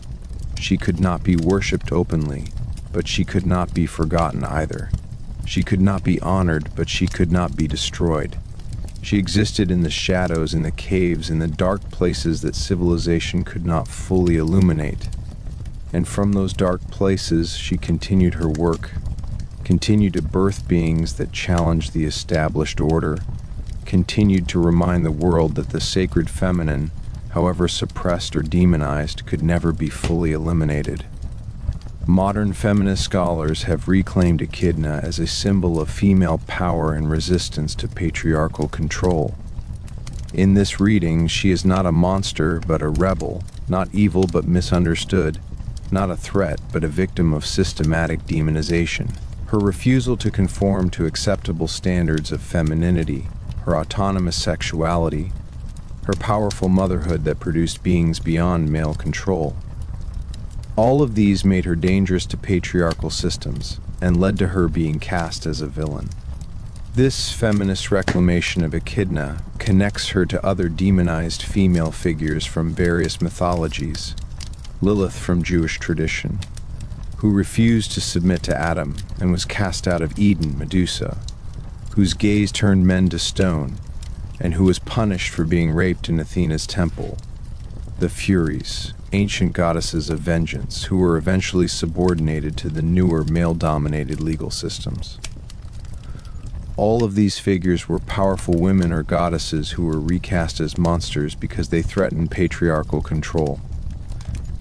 She could not be worshipped openly, but she could not be forgotten either. She could not be honored, but she could not be destroyed. She existed in the shadows, in the caves, in the dark places that civilization could not fully illuminate. And from those dark places, she continued her work, continued to birth beings that challenged the established order, continued to remind the world that the sacred feminine, however suppressed or demonized, could never be fully eliminated. Modern feminist scholars have reclaimed Echidna as a symbol of female power and resistance to patriarchal control. In this reading, she is not a monster but a rebel, not evil but misunderstood, not a threat but a victim of systematic demonization. Her refusal to conform to acceptable standards of femininity, her autonomous sexuality, her powerful motherhood that produced beings beyond male control. All of these made her dangerous to patriarchal systems and led to her being cast as a villain. This feminist reclamation of Echidna connects her to other demonized female figures from various mythologies. Lilith from Jewish tradition, who refused to submit to Adam and was cast out of Eden, Medusa, whose gaze turned men to stone, and who was punished for being raped in Athena's temple. The Furies, ancient goddesses of vengeance, who were eventually subordinated to the newer male-dominated legal systems. All of these figures were powerful women or goddesses who were recast as monsters because they threatened patriarchal control.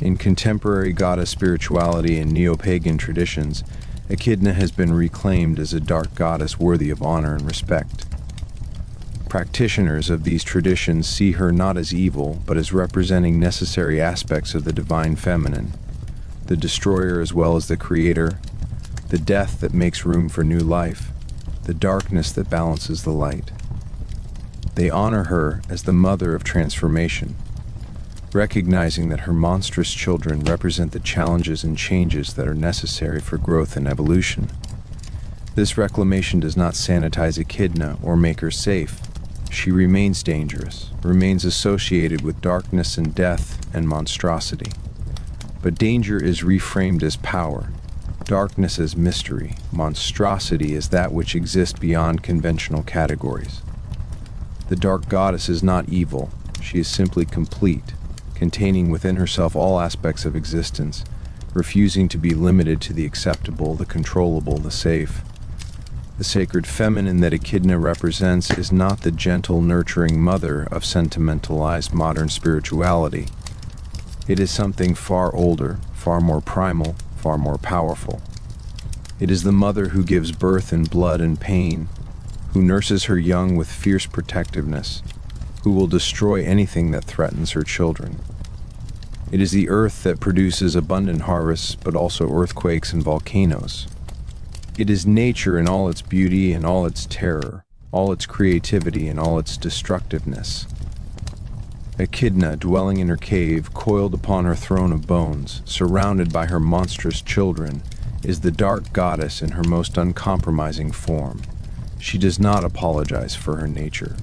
In contemporary goddess spirituality and neo-pagan traditions, Echidna has been reclaimed as a dark goddess worthy of honor and respect. Practitioners of these traditions see her not as evil, but as representing necessary aspects of the divine feminine, the destroyer as well as the creator, the death that makes room for new life, the darkness that balances the light. They honor her as the mother of transformation, recognizing that her monstrous children represent the challenges and changes that are necessary for growth and evolution. This reclamation does not sanitize Echidna or make her safe. She remains dangerous, remains associated with darkness and death and monstrosity. But danger is reframed as power, darkness as mystery, monstrosity as that which exists beyond conventional categories. The dark goddess is not evil, she is simply complete, containing within herself all aspects of existence, refusing to be limited to the acceptable, the controllable, the safe. The sacred feminine that Echidna represents is not the gentle, nurturing mother of sentimentalized modern spirituality. It is something far older, far more primal, far more powerful. It is the mother who gives birth in blood and pain, who nurses her young with fierce protectiveness, who will destroy anything that threatens her children. It is the earth that produces abundant harvests, but also earthquakes and volcanoes. It is nature in all its beauty and all its terror, all its creativity and all its destructiveness. Echidna, dwelling in her cave, coiled upon her throne of bones, surrounded by her monstrous children, is the dark goddess in her most uncompromising form. She does not apologize for her nature.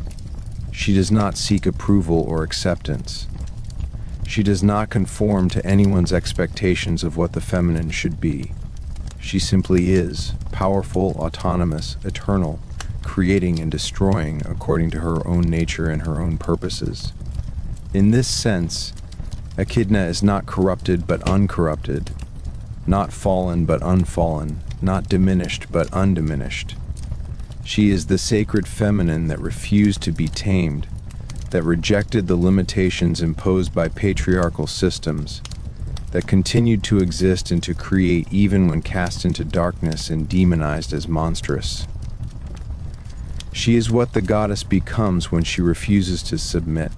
She does not seek approval or acceptance. She does not conform to anyone's expectations of what the feminine should be. She simply is, powerful, autonomous, eternal, creating and destroying according to her own nature and her own purposes. In this sense, Echidna is not corrupted but uncorrupted, not fallen but unfallen, not diminished but undiminished. She is the sacred feminine that refused to be tamed, that rejected the limitations imposed by patriarchal systems, that continued to exist and to create even when cast into darkness and demonized as monstrous. She is what the goddess becomes when she refuses to submit,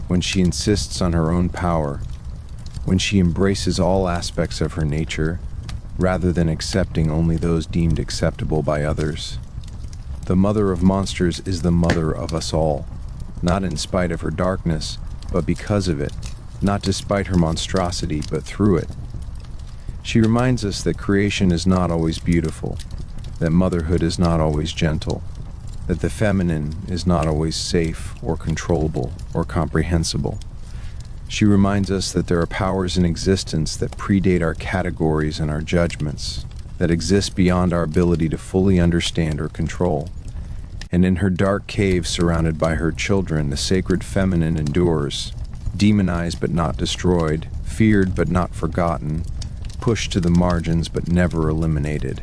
when she insists on her own power, when she embraces all aspects of her nature, rather than accepting only those deemed acceptable by others. The mother of monsters is the mother of us all, not in spite of her darkness, but because of it, not despite her monstrosity, but through it. She reminds us that creation is not always beautiful, that motherhood is not always gentle, that the feminine is not always safe or controllable or comprehensible. She reminds us that there are powers in existence that predate our categories and our judgments, that exist beyond our ability to fully understand or control. And in her dark cave surrounded by her children, the sacred feminine endures, demonized but not destroyed, feared but not forgotten, pushed to the margins but never eliminated.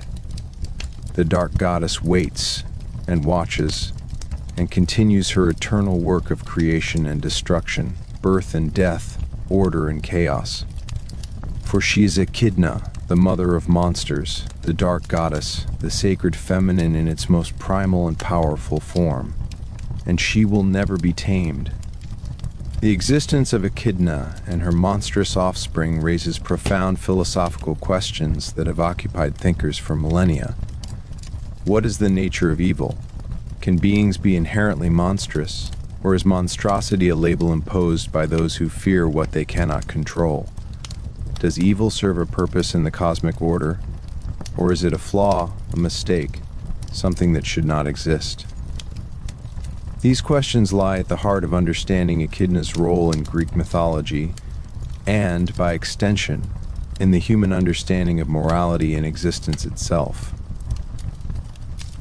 The dark goddess waits and watches and continues her eternal work of creation and destruction, birth and death, order and chaos. For she is Echidna, the mother of monsters, the dark goddess, the sacred feminine in its most primal and powerful form, and she will never be tamed. The existence of Echidna and her monstrous offspring raises profound philosophical questions that have occupied thinkers for millennia. What is the nature of evil? Can beings be inherently monstrous, or is monstrosity a label imposed by those who fear what they cannot control? Does evil serve a purpose in the cosmic order, or is it a flaw, a mistake, something that should not exist? These questions lie at the heart of understanding Echidna's role in Greek mythology, and, by extension, in the human understanding of morality and existence itself.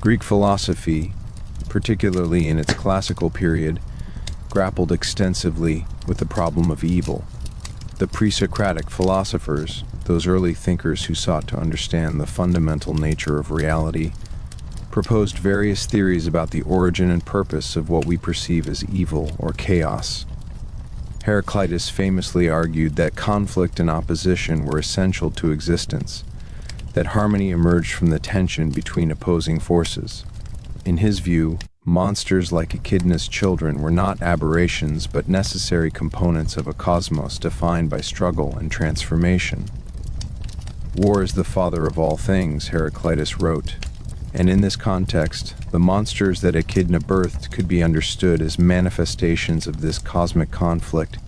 Greek philosophy, particularly in its classical period, grappled extensively with the problem of evil. The pre-Socratic philosophers, those early thinkers who sought to understand the fundamental nature of reality, proposed various theories about the origin and purpose of what we perceive as evil or chaos. Heraclitus famously argued that conflict and opposition were essential to existence, that harmony emerged from the tension between opposing forces. In his view, monsters like Echidna's children were not aberrations but necessary components of a cosmos defined by struggle and transformation. War is the father of all things, Heraclitus wrote, and in this context, the monsters that Echidna birthed could be understood as manifestations of this cosmic conflict,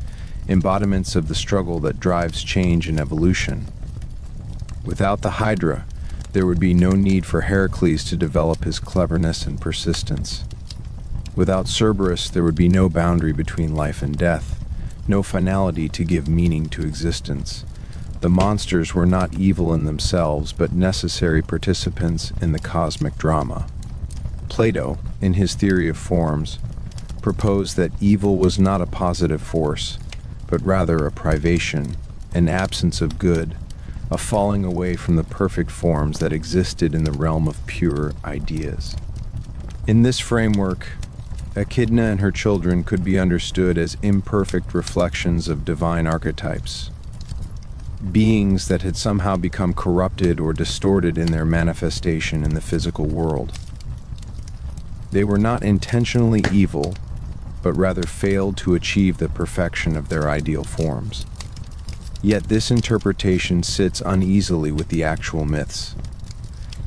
embodiments of the struggle that drives change and evolution. Without the Hydra, there would be no need for Heracles to develop his cleverness and persistence. Without Cerberus, there would be no boundary between life and death, no finality to give meaning to existence. The monsters were not evil in themselves, but necessary participants in the cosmic drama. Plato, in his theory of forms, proposed that evil was not a positive force, but rather a privation, an absence of good, a falling away from the perfect forms that existed in the realm of pure ideas. In this framework, Echidna and her children could be understood as imperfect reflections of divine archetypes, beings that had somehow become corrupted or distorted in their manifestation in the physical world. They were not intentionally evil, but rather failed to achieve the perfection of their ideal forms. Yet this interpretation sits uneasily with the actual myths.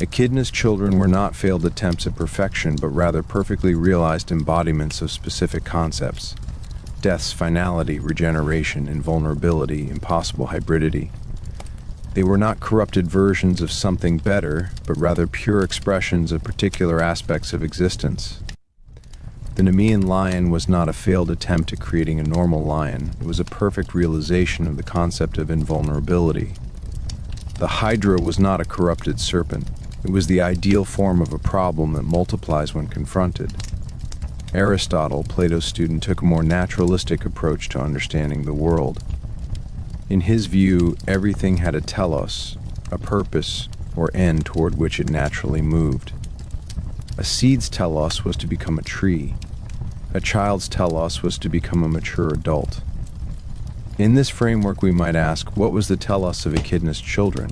Echidna's children were not failed attempts at perfection, but rather perfectly realized embodiments of specific concepts: death's finality, regeneration, invulnerability, impossible hybridity. They were not corrupted versions of something better, but rather pure expressions of particular aspects of existence. The Nemean lion was not a failed attempt at creating a normal lion. It was a perfect realization of the concept of invulnerability. The Hydra was not a corrupted serpent. It was the ideal form of a problem that multiplies when confronted. Aristotle, Plato's student, took a more naturalistic approach to understanding the world. In his view, everything had a telos, a purpose or end toward which it naturally moved. A seed's telos was to become a tree. A child's telos was to become a mature adult. In this framework, we might ask, what was the telos of Echidna's children?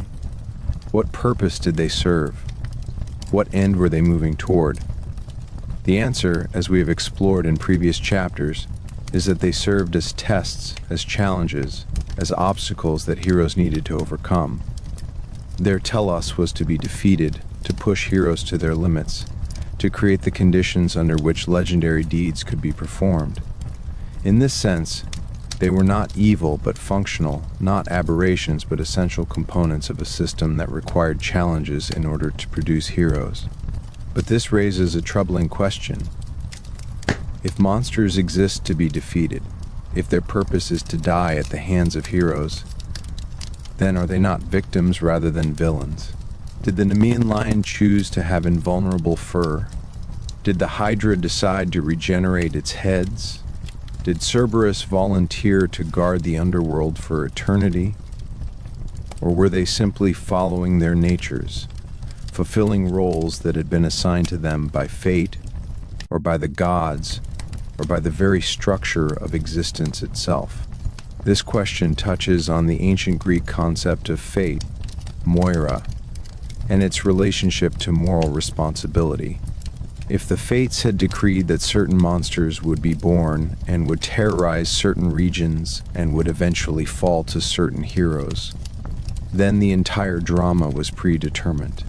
What purpose did they serve? What end were they moving toward? The answer, as we have explored in previous chapters, is that they served as tests, as challenges, as obstacles that heroes needed to overcome. Their telos was to be defeated, to push heroes to their limits, to create the conditions under which legendary deeds could be performed. In this sense, they were not evil but functional, not aberrations but essential components of a system that required challenges in order to produce heroes. But this raises a troubling question. If monsters exist to be defeated, if their purpose is to die at the hands of heroes, then are they not victims rather than villains? Did the Nemean lion choose to have invulnerable fur? Did the Hydra decide to regenerate its heads? Did Cerberus volunteer to guard the underworld for eternity? Or were they simply following their natures, fulfilling roles that had been assigned to them by fate, or by the gods, or by the very structure of existence itself? This question touches on the ancient Greek concept of fate, moira, and its relationship to moral responsibility. If the fates had decreed that certain monsters would be born and would terrorize certain regions and would eventually fall to certain heroes, then the entire drama was predetermined.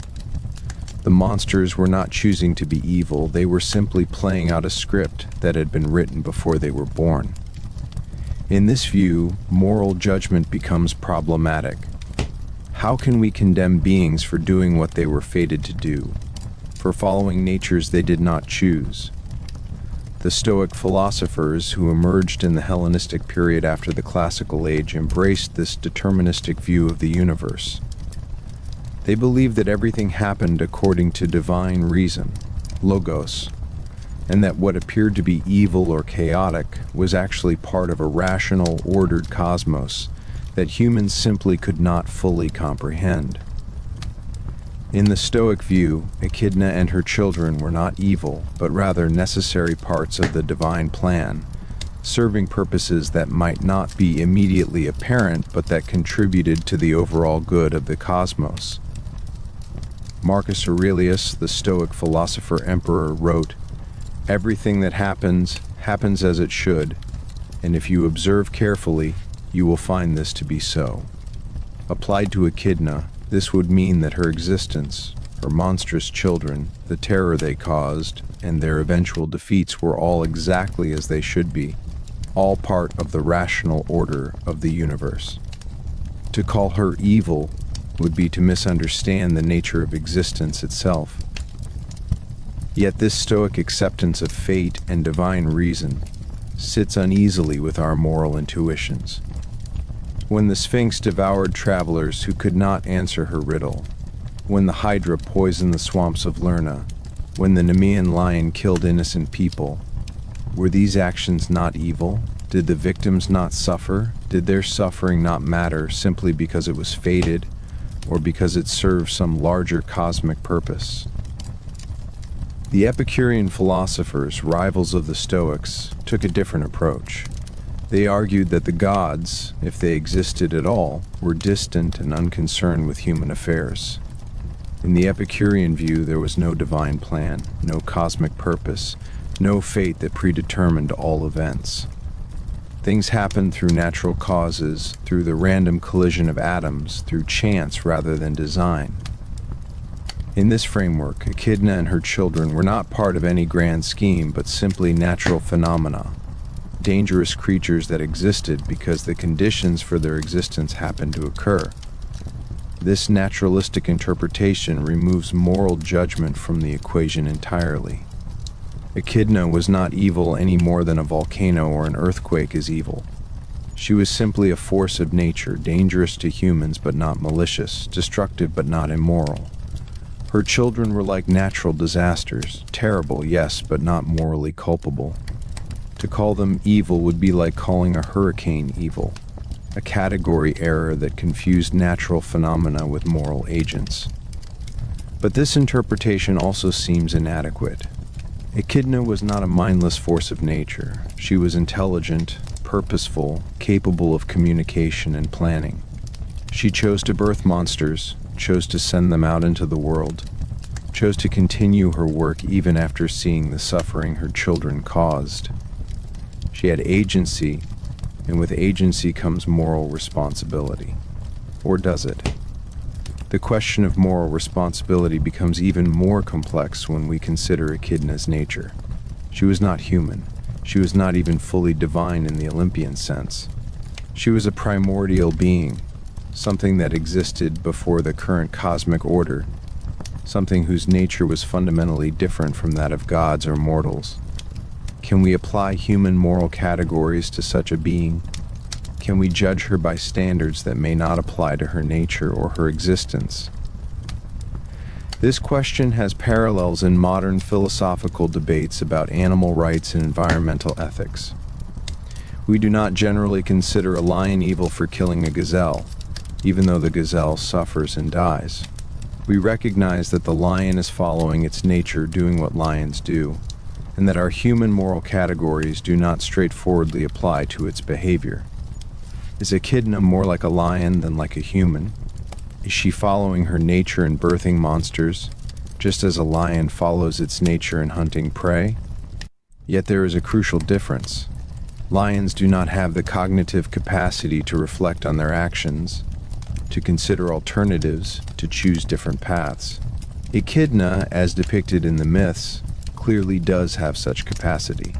The monsters were not choosing to be evil, they were simply playing out a script that had been written before they were born. In this view, moral judgment becomes problematic. How can we condemn beings for doing what they were fated to do, for following natures they did not choose? The Stoic philosophers who emerged in the Hellenistic period after the Classical Age embraced this deterministic view of the universe. They believed that everything happened according to divine reason, logos, and that what appeared to be evil or chaotic was actually part of a rational, ordered cosmos that humans simply could not fully comprehend. In the Stoic view, Echidna and her children were not evil, but rather necessary parts of the divine plan, serving purposes that might not be immediately apparent but that contributed to the overall good of the cosmos. Marcus Aurelius, the Stoic philosopher-emperor, wrote, "Everything that happens, happens as it should, and if you observe carefully, you will find this to be so." Applied to Echidna, this would mean that her existence, her monstrous children, the terror they caused, and their eventual defeats were all exactly as they should be, all part of the rational order of the universe. To call her evil would be to misunderstand the nature of existence itself. Yet this Stoic acceptance of fate and divine reason sits uneasily with our moral intuitions. When the Sphinx devoured travelers who could not answer her riddle, when the Hydra poisoned the swamps of Lerna, when the Nemean lion killed innocent people, were these actions not evil? Did the victims not suffer? Did their suffering not matter simply because it was fated, or because it served some larger cosmic purpose? The Epicurean philosophers, rivals of the Stoics, took a different approach. They argued that the gods, if they existed at all, were distant and unconcerned with human affairs. In the Epicurean view, there was no divine plan, no cosmic purpose, no fate that predetermined all events. Things happened through natural causes, through the random collision of atoms, through chance rather than design. In this framework, Echidna and her children were not part of any grand scheme, but simply natural phenomena, dangerous creatures that existed because the conditions for their existence happened to occur. This naturalistic interpretation removes moral judgment from the equation entirely. Echidna was not evil any more than a volcano or an earthquake is evil. She was simply a force of nature, dangerous to humans but not malicious, destructive but not immoral. Her children were like natural disasters, terrible, yes, but not morally culpable. To call them evil would be like calling a hurricane evil, a category error that confused natural phenomena with moral agents. But this interpretation also seems inadequate. Echidna was not a mindless force of nature. She was intelligent, purposeful, capable of communication and planning. She chose to birth monsters, chose to send them out into the world, chose to continue her work even after seeing the suffering her children caused. She had agency, and with agency comes moral responsibility. Or does it? The question of moral responsibility becomes even more complex when we consider Echidna's nature. She was not human. She was not even fully divine in the Olympian sense. She was a primordial being, something that existed before the current cosmic order, something whose nature was fundamentally different from that of gods or mortals. Can we apply human moral categories to such a being? Can we judge her by standards that may not apply to her nature or her existence? This question has parallels in modern philosophical debates about animal rights and environmental ethics. We do not generally consider a lion evil for killing a gazelle, even though the gazelle suffers and dies. We recognize that the lion is following its nature, doing what lions do, and that our human moral categories do not straightforwardly apply to its behavior. Is Echidna more like a lion than like a human? Is she following her nature in birthing monsters, just as a lion follows its nature in hunting prey? Yet there is a crucial difference. Lions do not have the cognitive capacity to reflect on their actions, to consider alternatives, to choose different paths. Echidna, as depicted in the myths, clearly does have such capacity.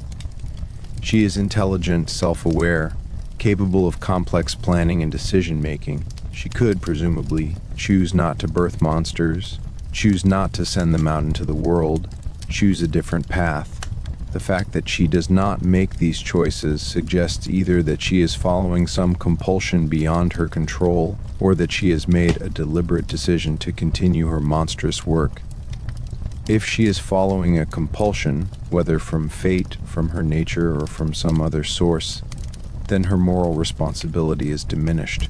She is intelligent, self-aware, capable of complex planning and decision-making. She could, presumably, choose not to birth monsters, choose not to send them out into the world, choose a different path. The fact that she does not make these choices suggests either that she is following some compulsion beyond her control, or that she has made a deliberate decision to continue her monstrous work. If she is following a compulsion, whether from fate, from her nature, or from some other source, then her moral responsibility is diminished.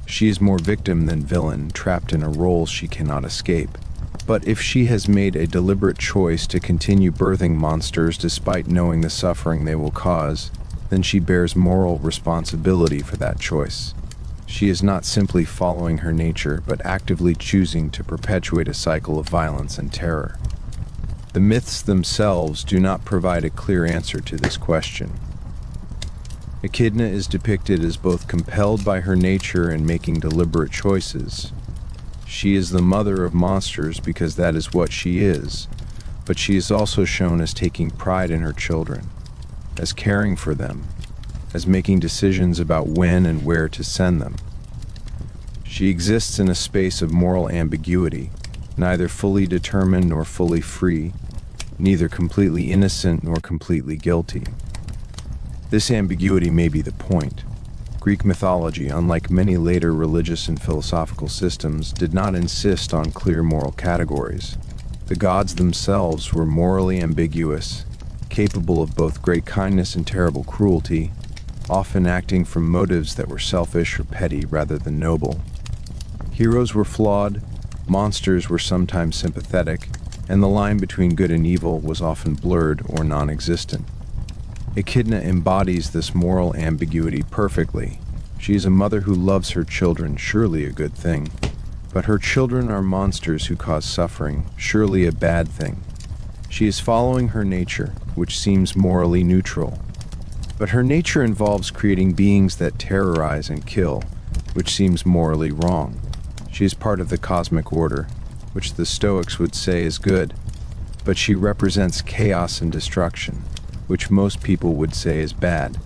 She is more victim than villain, trapped in a role she cannot escape. But if she has made a deliberate choice to continue birthing monsters despite knowing the suffering they will cause, then she bears moral responsibility for that choice. She is not simply following her nature, but actively choosing to perpetuate a cycle of violence and terror. The myths themselves do not provide a clear answer to this question. Echidna is depicted as both compelled by her nature and making deliberate choices. She is the mother of monsters because that is what she is, but she is also shown as taking pride in her children, as caring for them, as making decisions about when and where to send them. She exists in a space of moral ambiguity, neither fully determined nor fully free, neither completely innocent nor completely guilty. This ambiguity may be the point. Greek mythology, unlike many later religious and philosophical systems, did not insist on clear moral categories. The gods themselves were morally ambiguous, capable of both great kindness and terrible cruelty, often acting from motives that were selfish or petty rather than noble. Heroes were flawed, monsters were sometimes sympathetic, and the line between good and evil was often blurred or non-existent. Echidna embodies this moral ambiguity perfectly. She is a mother who loves her children, surely a good thing. But her children are monsters who cause suffering, surely a bad thing. She is following her nature, which seems morally neutral. But her nature involves creating beings that terrorize and kill, which seems morally wrong. She is part of the cosmic order, which the Stoics would say is good, but she represents chaos and destruction, which most people would say is bad.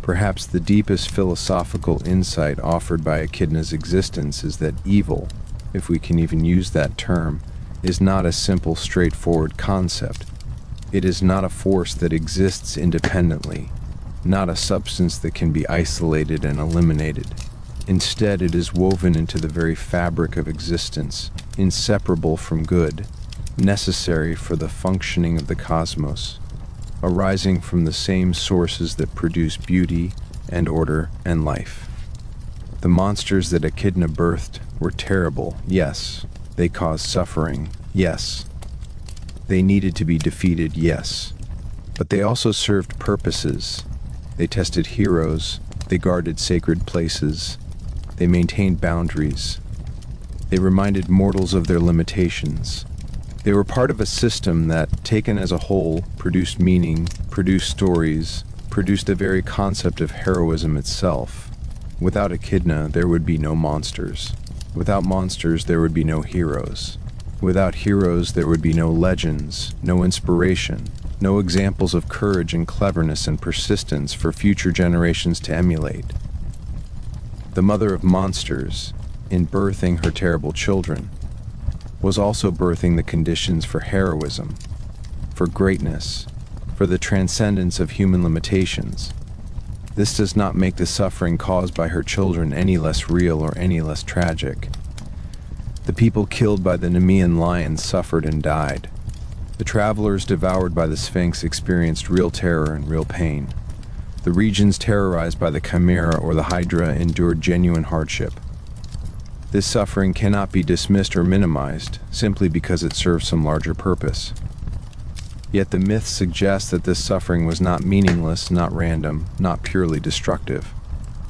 Perhaps the deepest philosophical insight offered by Echidna's existence is that evil, if we can even use that term, is not a simple, straightforward concept. It is not a force that exists independently, not a substance that can be isolated and eliminated. Instead, it is woven into the very fabric of existence, inseparable from good, necessary for the functioning of the cosmos, arising from the same sources that produce beauty and order and life. The monsters that Echidna birthed were terrible, yes. They caused suffering, yes. They needed to be defeated, yes. But they also served purposes. They tested heroes, they guarded sacred places, they maintained boundaries. They reminded mortals of their limitations. They were part of a system that, taken as a whole, produced meaning, produced stories, produced the very concept of heroism itself. Without Echidna, there would be no monsters. Without monsters, there would be no heroes. Without heroes, there would be no legends, no inspiration, no examples of courage and cleverness and persistence for future generations to emulate. The mother of monsters, in birthing her terrible children, was also birthing the conditions for heroism, for greatness, for the transcendence of human limitations. This does not make the suffering caused by her children any less real or any less tragic. The people killed by the Nemean lion suffered and died. The travelers devoured by the Sphinx experienced real terror and real pain. The regions terrorized by the Chimera or the Hydra endured genuine hardship. This suffering cannot be dismissed or minimized simply because it serves some larger purpose. Yet the myths suggest that this suffering was not meaningless, not random, not purely destructive.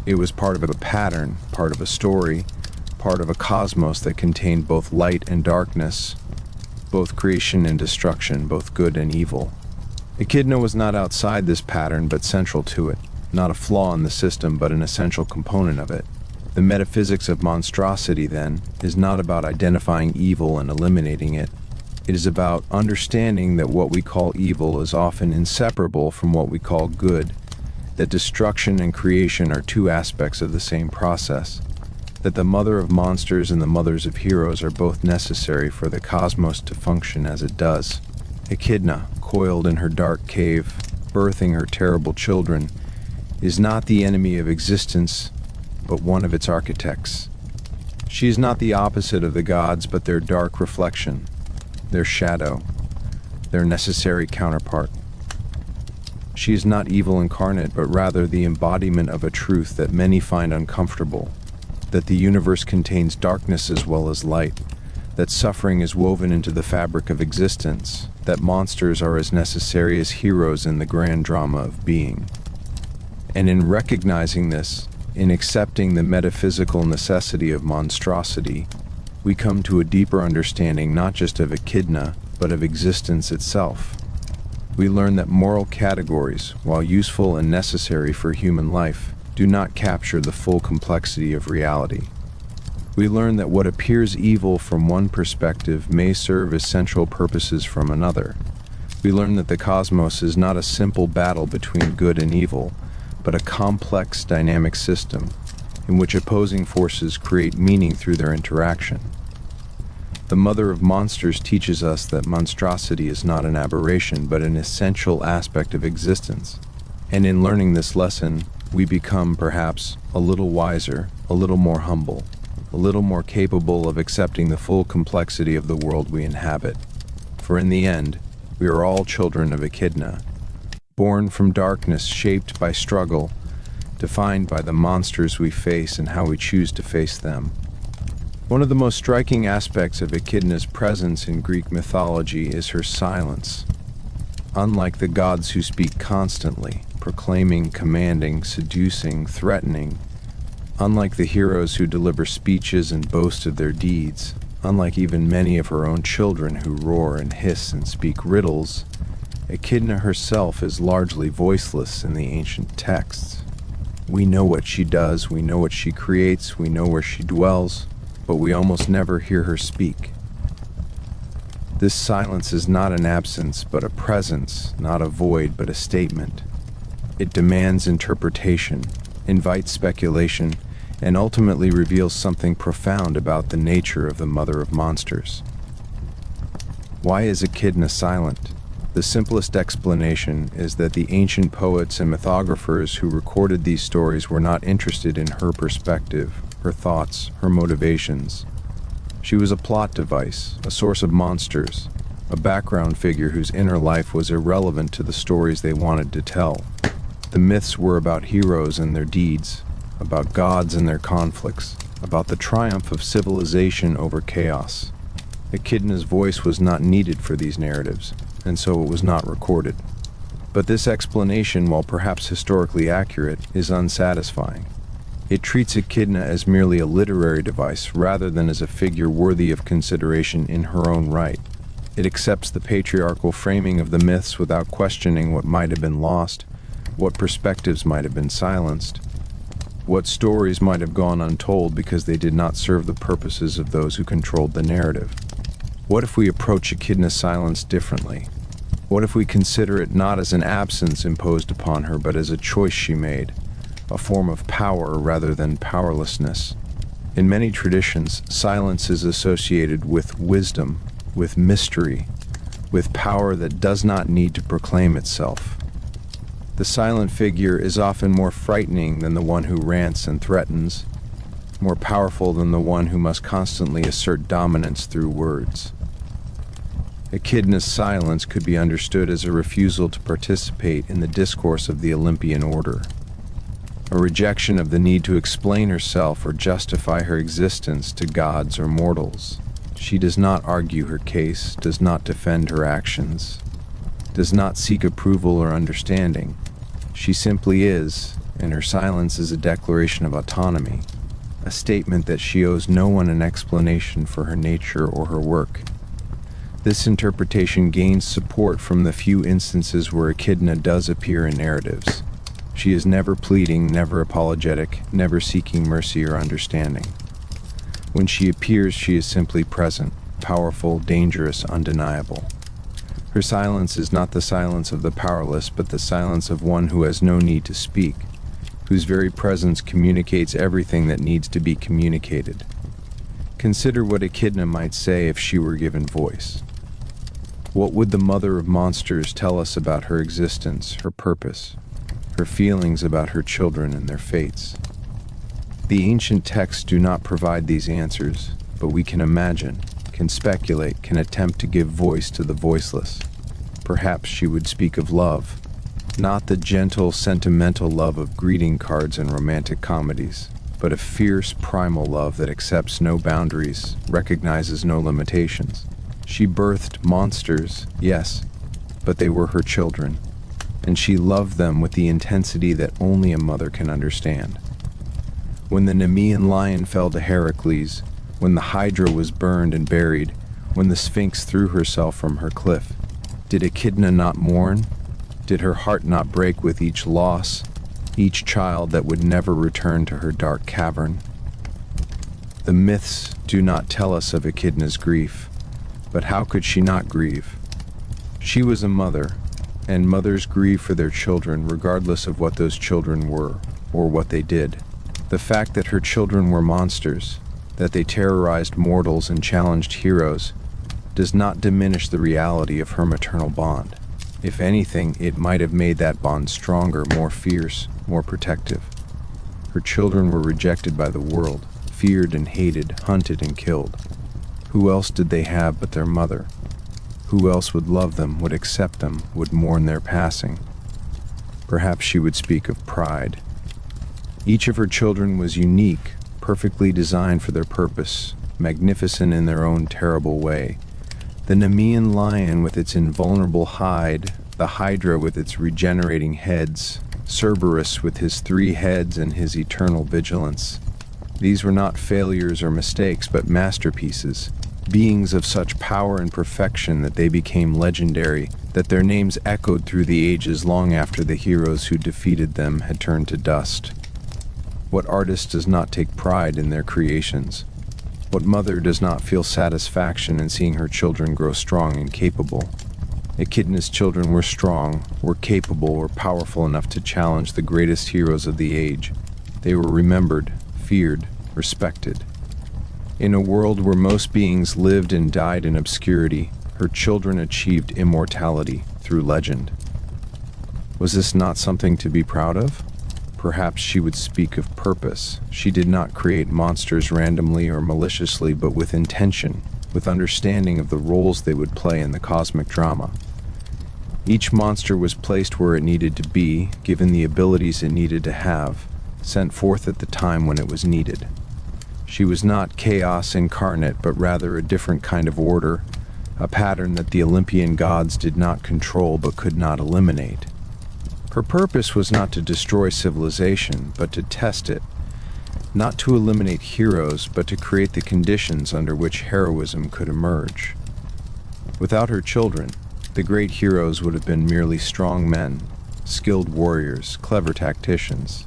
It was part of a pattern, part of a story, part of a cosmos that contained both light and darkness, both creation and destruction, both good and evil. Echidna was not outside this pattern but central to it, not a flaw in the system but an essential component of it. The metaphysics of monstrosity, then, is not about identifying evil and eliminating it. It is about understanding that what we call evil is often inseparable from what we call good, that destruction and creation are two aspects of the same process, that the mother of monsters and the mothers of heroes are both necessary for the cosmos to function as it does. Echidna, coiled in her dark cave, birthing her terrible children, is not the enemy of existence, but one of its architects. She is not the opposite of the gods, but their dark reflection, their shadow, their necessary counterpart. She is not evil incarnate, but rather the embodiment of a truth that many find uncomfortable, that the universe contains darkness as well as light, that suffering is woven into the fabric of existence, that monsters are as necessary as heroes in the grand drama of being. And in recognizing this, in accepting the metaphysical necessity of monstrosity, we come to a deeper understanding not just of Echidna, but of existence itself. We learn that moral categories, while useful and necessary for human life, do not capture the full complexity of reality. We learn that what appears evil from one perspective may serve essential purposes from another. We learn that the cosmos is not a simple battle between good and evil, but a complex, dynamic system in which opposing forces create meaning through their interaction. The mother of monsters teaches us that monstrosity is not an aberration, but an essential aspect of existence. And in learning this lesson, we become, perhaps, a little wiser, a little more humble, a little more capable of accepting the full complexity of the world we inhabit. For in the end, we are all children of Echidna, born from darkness, shaped by struggle, defined by the monsters we face and how we choose to face them. One of the most striking aspects of Echidna's presence in Greek mythology is her silence. Unlike the gods who speak constantly, proclaiming, commanding, seducing, threatening, unlike the heroes who deliver speeches and boast of their deeds, unlike even many of her own children who roar and hiss and speak riddles, Echidna herself is largely voiceless in the ancient texts. We know what she does, we know what she creates, we know where she dwells, but we almost never hear her speak. This silence is not an absence, but a presence, not a void, but a statement. It demands interpretation, invites speculation, and ultimately reveals something profound about the nature of the mother of monsters. Why is Echidna silent? The simplest explanation is that the ancient poets and mythographers who recorded these stories were not interested in her perspective, her thoughts, her motivations. She was a plot device, a source of monsters, a background figure whose inner life was irrelevant to the stories they wanted to tell. The myths were about heroes and their deeds, about gods and their conflicts, about the triumph of civilization over chaos. Echidna's voice was not needed for these narratives, and so it was not recorded. But this explanation, while perhaps historically accurate, is unsatisfying. It treats Echidna as merely a literary device rather than as a figure worthy of consideration in her own right. It accepts the patriarchal framing of the myths without questioning what might have been lost, what perspectives might have been silenced, what stories might have gone untold because they did not serve the purposes of those who controlled the narrative. What if we approach Echidna's silence differently? What if we consider it not as an absence imposed upon her, but as a choice she made, a form of power rather than powerlessness? In many traditions, silence is associated with wisdom, with mystery, with power that does not need to proclaim itself. The silent figure is often more frightening than the one who rants and threatens, more powerful than the one who must constantly assert dominance through words. Echidna's silence could be understood as a refusal to participate in the discourse of the Olympian order. a rejection of the need to explain herself or justify her existence to gods or mortals. She does not argue her case, does not defend her actions, does not seek approval or understanding. She simply is, and her silence is a declaration of autonomy, a statement that she owes no one an explanation for her nature or her work. This interpretation gains support from the few instances where Echidna does appear in narratives. She is never pleading, never apologetic, never seeking mercy or understanding. When she appears, she is simply present, powerful, dangerous, undeniable. Her silence is not the silence of the powerless, but the silence of one who has no need to speak, whose very presence communicates everything that needs to be communicated. Consider what Echidna might say if she were given voice. What would the mother of monsters tell us about her existence, her purpose, her feelings about her children and their fates? The ancient texts do not provide these answers, but we can imagine, can speculate, can attempt to give voice to the voiceless. Perhaps she would speak of love, not the gentle, sentimental love of greeting cards and romantic comedies, but a fierce, primal love that accepts no boundaries, recognizes no limitations. She birthed monsters, yes, but they were her children, and she loved them with the intensity that only a mother can understand. When the Nemean lion fell to Heracles, when the Hydra was burned and buried, when the Sphinx threw herself from her cliff, did Echidna not mourn? Did her heart not break with each loss, each child that would never return to her dark cavern? The myths do not tell us of Echidna's grief, but how could she not grieve? She was a mother, and mothers grieve for their children regardless of what those children were or what they did. The fact that her children were monsters, that they terrorized mortals and challenged heroes, does not diminish the reality of her maternal bond. If anything, it might have made that bond stronger, more fierce, more protective. Her children were rejected by the world, feared and hated, hunted and killed. Who else did they have but their mother? Who else would love them, would accept them, would mourn their passing? Perhaps she would speak of pride. Each of her children was unique, perfectly designed for their purpose, magnificent in their own terrible way. The Nemean lion with its invulnerable hide, the Hydra with its regenerating heads, Cerberus with his 3 heads and his eternal vigilance. These were not failures or mistakes, but masterpieces, beings of such power and perfection that they became legendary, that their names echoed through the ages long after the heroes who defeated them had turned to dust. What artist does not take pride in their creations? What mother does not feel satisfaction in seeing her children grow strong and capable? Echidna's children were strong, were capable, were powerful enough to challenge the greatest heroes of the age. They were remembered, feared, respected. In a world where most beings lived and died in obscurity, her children achieved immortality through legend. Was this not something to be proud of? Perhaps she would speak of purpose. She did not create monsters randomly or maliciously, but with intention, with understanding of the roles they would play in the cosmic drama. Each monster was placed where it needed to be, given the abilities it needed to have, sent forth at the time when it was needed. She was not chaos incarnate, but rather a different kind of order, a pattern that the Olympian gods did not control but could not eliminate. Her purpose was not to destroy civilization, but to test it, not to eliminate heroes, but to create the conditions under which heroism could emerge. Without her children, the great heroes would have been merely strong men, skilled warriors, clever tacticians.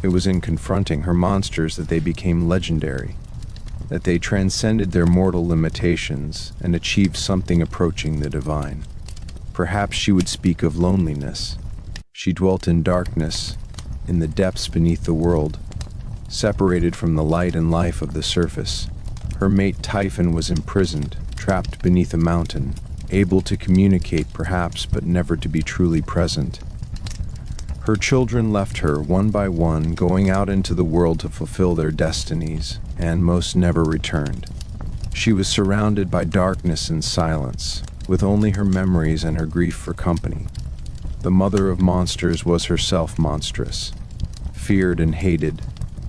It was in confronting her monsters that they became legendary, that they transcended their mortal limitations and achieved something approaching the divine. Perhaps she would speak of loneliness. She dwelt in darkness, in the depths beneath the world, separated from the light and life of the surface. Her mate Typhon was imprisoned, trapped beneath a mountain, able to communicate perhaps, but never to be truly present. Her children left her one by one, going out into the world to fulfill their destinies, and most never returned. She was surrounded by darkness and silence, with only her memories and her grief for company. The mother of monsters was herself monstrous, feared and hated,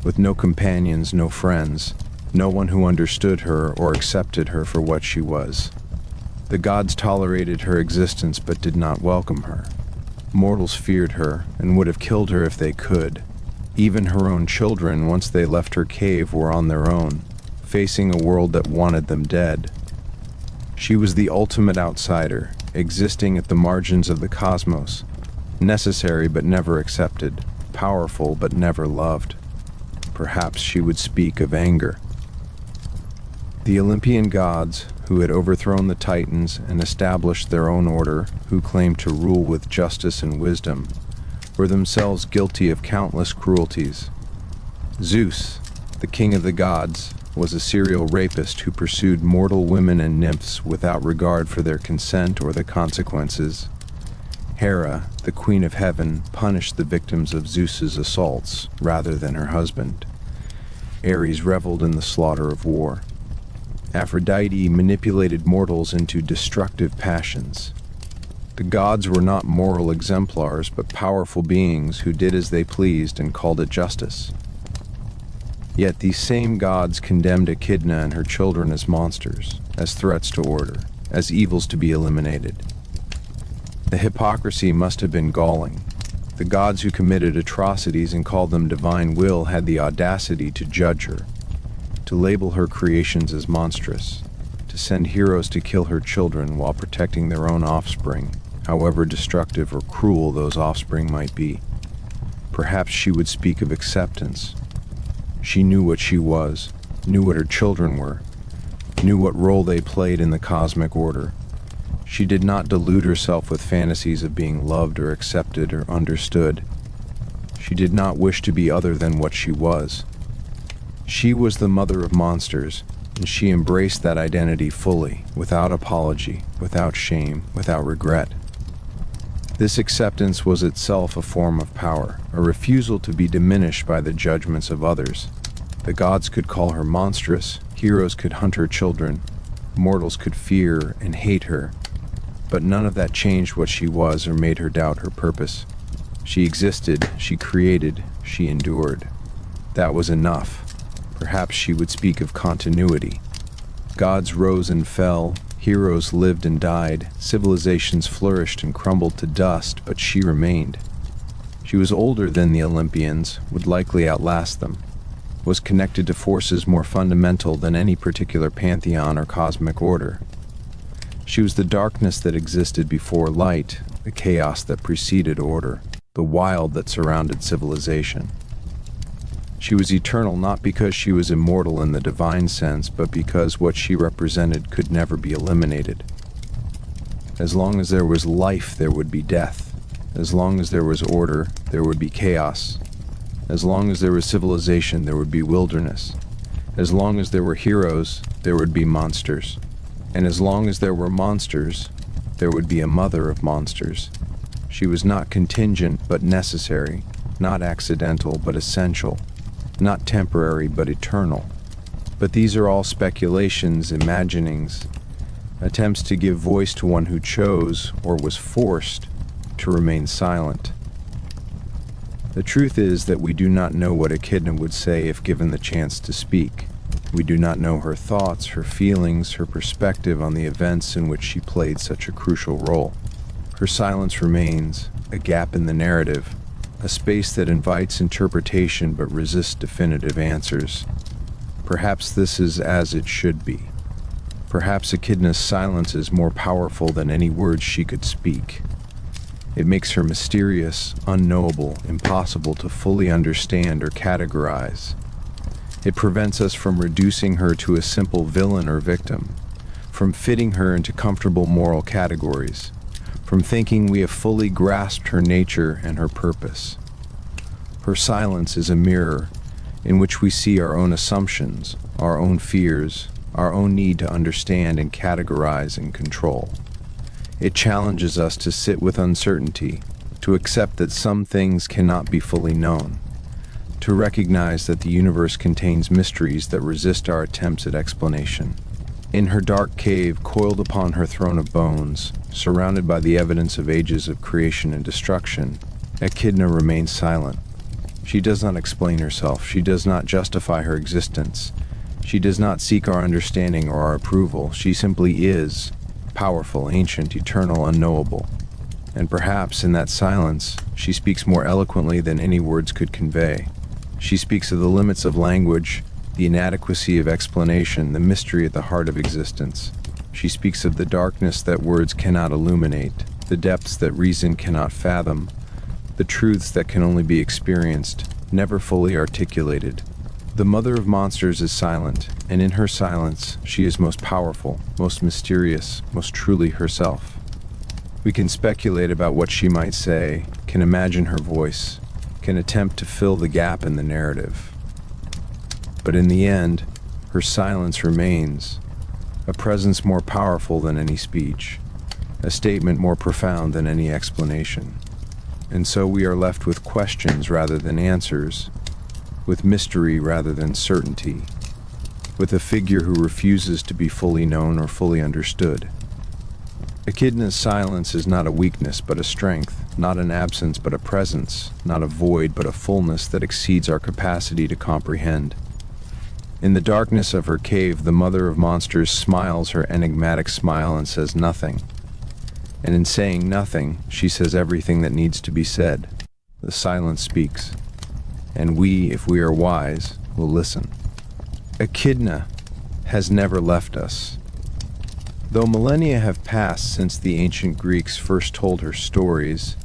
with no companions, no friends, no one who understood her or accepted her for what she was. The gods tolerated her existence but did not welcome her. Mortals feared her and would have killed her if they could. Even her own children, once they left her cave, were on their own, facing a world that wanted them dead. She was the ultimate outsider, existing at the margins of the cosmos, necessary but never accepted, powerful but never loved. Perhaps she would speak of anger. The Olympian gods, who had overthrown the Titans and established their own order, who claimed to rule with justice and wisdom, were themselves guilty of countless cruelties. Zeus, the king of the gods, was a serial rapist who pursued mortal women and nymphs without regard for their consent or the consequences. Hera, the queen of heaven, punished the victims of Zeus's assaults rather than her husband. Ares reveled in the slaughter of war. Aphrodite manipulated mortals into destructive passions. The gods were not moral exemplars, but powerful beings who did as they pleased and called it justice. Yet these same gods condemned Echidna and her children as monsters, as threats to order, as evils to be eliminated. The hypocrisy must have been galling. The gods who committed atrocities and called them divine will had the audacity to judge her, to label her creations as monstrous, to send heroes to kill her children while protecting their own offspring, however destructive or cruel those offspring might be. Perhaps she would speak of acceptance. She knew what she was, knew what her children were, knew what role they played in the cosmic order. She did not delude herself with fantasies of being loved or accepted or understood. She did not wish to be other than what she was. She was the mother of monsters, and she embraced that identity fully, without apology, without shame, without regret. This acceptance was itself a form of power, a refusal to be diminished by the judgments of others. The gods could call her monstrous, heroes could hunt her children, mortals could fear and hate her, but none of that changed what she was or made her doubt her purpose. She existed, she created, she endured. That was enough. Perhaps she would speak of continuity. Gods rose and fell, heroes lived and died, civilizations flourished and crumbled to dust, but she remained. She was older than the Olympians, would likely outlast them, was connected to forces more fundamental than any particular pantheon or cosmic order. She was the darkness that existed before light, the chaos that preceded order, the wild that surrounded civilization. She was eternal not because she was immortal in the divine sense, but because what she represented could never be eliminated. As long as there was life, there would be death. As long as there was order, there would be chaos. As long as there was civilization, there would be wilderness. As long as there were heroes, there would be monsters. And as long as there were monsters, there would be a mother of monsters. She was not contingent, but necessary, not accidental, but essential. Not temporary, but eternal. But these are all speculations, imaginings, attempts to give voice to one who chose, or was forced, to remain silent. The truth is that we do not know what Echidna would say if given the chance to speak. We do not know her thoughts, her feelings, her perspective on the events in which she played such a crucial role. Her silence remains, a gap in the narrative, a space that invites interpretation but resists definitive answers. Perhaps this is as it should be. Perhaps Echidna's silence is more powerful than any words she could speak. It makes her mysterious, unknowable, impossible to fully understand or categorize. It prevents us from reducing her to a simple villain or victim, from fitting her into comfortable moral categories, from thinking we have fully grasped her nature and her purpose. Her silence is a mirror in which we see our own assumptions, our own fears, our own need to understand and categorize and control. It challenges us to sit with uncertainty, to accept that some things cannot be fully known, to recognize that the universe contains mysteries that resist our attempts at explanation. In her dark cave, coiled upon her throne of bones, surrounded by the evidence of ages of creation and destruction, Echidna remains silent. She does not explain herself. She does not justify her existence. She does not seek our understanding or our approval. She simply is, powerful, ancient, eternal, unknowable. And perhaps in that silence, she speaks more eloquently than any words could convey. She speaks of the limits of language, the inadequacy of explanation, the mystery at the heart of existence. She speaks of the darkness that words cannot illuminate, the depths that reason cannot fathom, the truths that can only be experienced, never fully articulated. The mother of monsters is silent, and in her silence, she is most powerful, most mysterious, most truly herself. We can speculate about what she might say, can imagine her voice, can attempt to fill the gap in the narrative. But in the end, her silence remains, a presence more powerful than any speech, a statement more profound than any explanation. And so we are left with questions rather than answers, with mystery rather than certainty, with a figure who refuses to be fully known or fully understood. Echidna's silence is not a weakness but a strength, not an absence but a presence, not a void but a fullness that exceeds our capacity to comprehend. In the darkness of her cave, the mother of monsters smiles her enigmatic smile and says nothing. And in saying nothing, she says everything that needs to be said. The silence speaks. And we, if we are wise, will listen. Echidna has never left us. Though millennia have passed since the ancient Greeks first told her stories,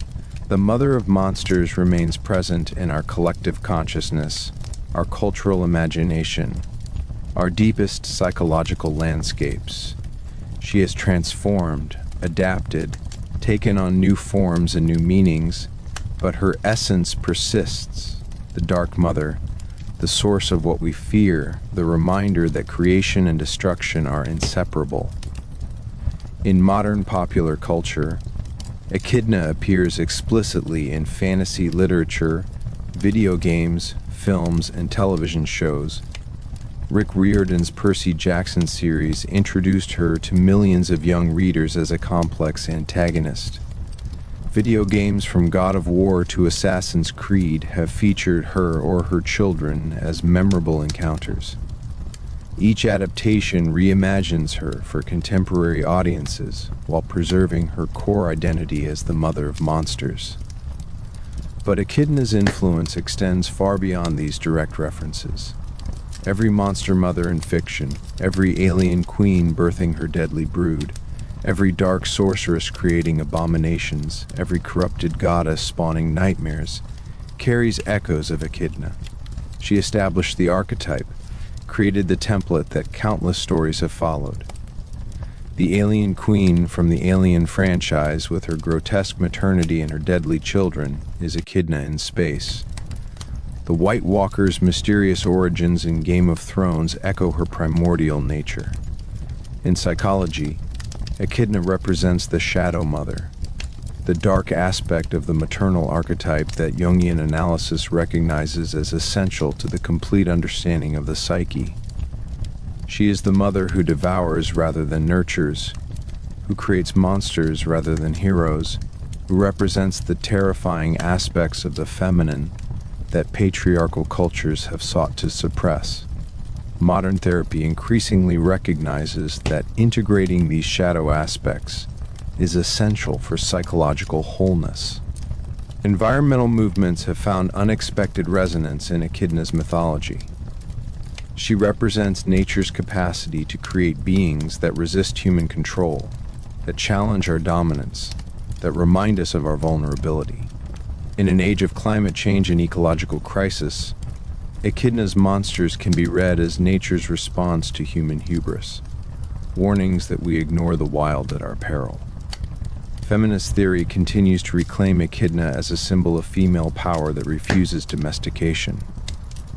the mother of monsters remains present in our collective consciousness, our cultural imagination, our deepest psychological landscapes. She has transformed, adapted, taken on new forms and new meanings, but her essence persists. The Dark Mother, the source of what we fear, the reminder that creation and destruction are inseparable. In modern popular culture, Echidna appears explicitly in fantasy literature, video games, films, and television shows. Rick Riordan's Percy Jackson series introduced her to millions of young readers as a complex antagonist. Video games from God of War to Assassin's Creed have featured her or her children as memorable encounters. Each adaptation reimagines her for contemporary audiences while preserving her core identity as the mother of monsters. But Echidna's influence extends far beyond these direct references. Every monster mother in fiction, every alien queen birthing her deadly brood, every dark sorceress creating abominations, every corrupted goddess spawning nightmares, carries echoes of Echidna. She established the archetype, created the template that countless stories have followed. The alien queen from the Alien franchise, with her grotesque maternity and her deadly children, is Echidna in space. The White Walker's mysterious origins in Game of Thrones echo her primordial nature. In psychology, Echidna represents the shadow mother, the dark aspect of the maternal archetype that Jungian analysis recognizes as essential to the complete understanding of the psyche. She is the mother who devours rather than nurtures, who creates monsters rather than heroes, who represents the terrifying aspects of the feminine that patriarchal cultures have sought to suppress. Modern therapy increasingly recognizes that integrating these shadow aspects is essential for psychological wholeness. Environmental movements have found unexpected resonance in Echidna's mythology. She represents nature's capacity to create beings that resist human control, that challenge our dominance, that remind us of our vulnerability. In an age of climate change and ecological crisis, Echidna's monsters can be read as nature's response to human hubris, warnings that we ignore the wild at our peril. Feminist theory continues to reclaim Echidna as a symbol of female power that refuses domestication.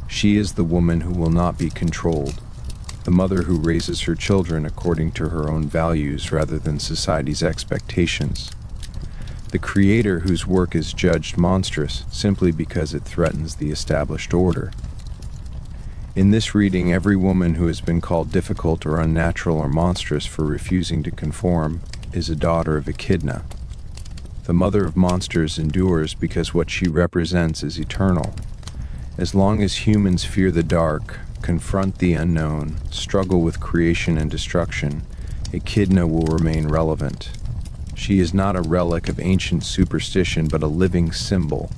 She is the woman who will not be controlled, the mother who raises her children according to her own values rather than society's expectations, the creator whose work is judged monstrous simply because it threatens the established order. In this reading, every woman who has been called difficult or unnatural or monstrous for refusing to conform is a daughter of Echidna. The mother of monsters endures because what she represents is eternal, As long as humans fear the dark, confront the unknown, struggle with creation and destruction, Echidna will remain relevant. She is not a relic of ancient superstition, but a living symbol,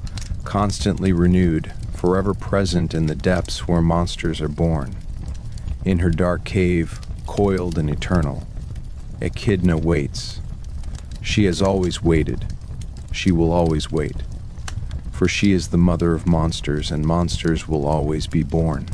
constantly renewed, forever present in the depths where monsters are born. In her dark cave, coiled and eternal, Echidna waits. She has always waited. She will always wait. For she is the mother of monsters, and monsters will always be born.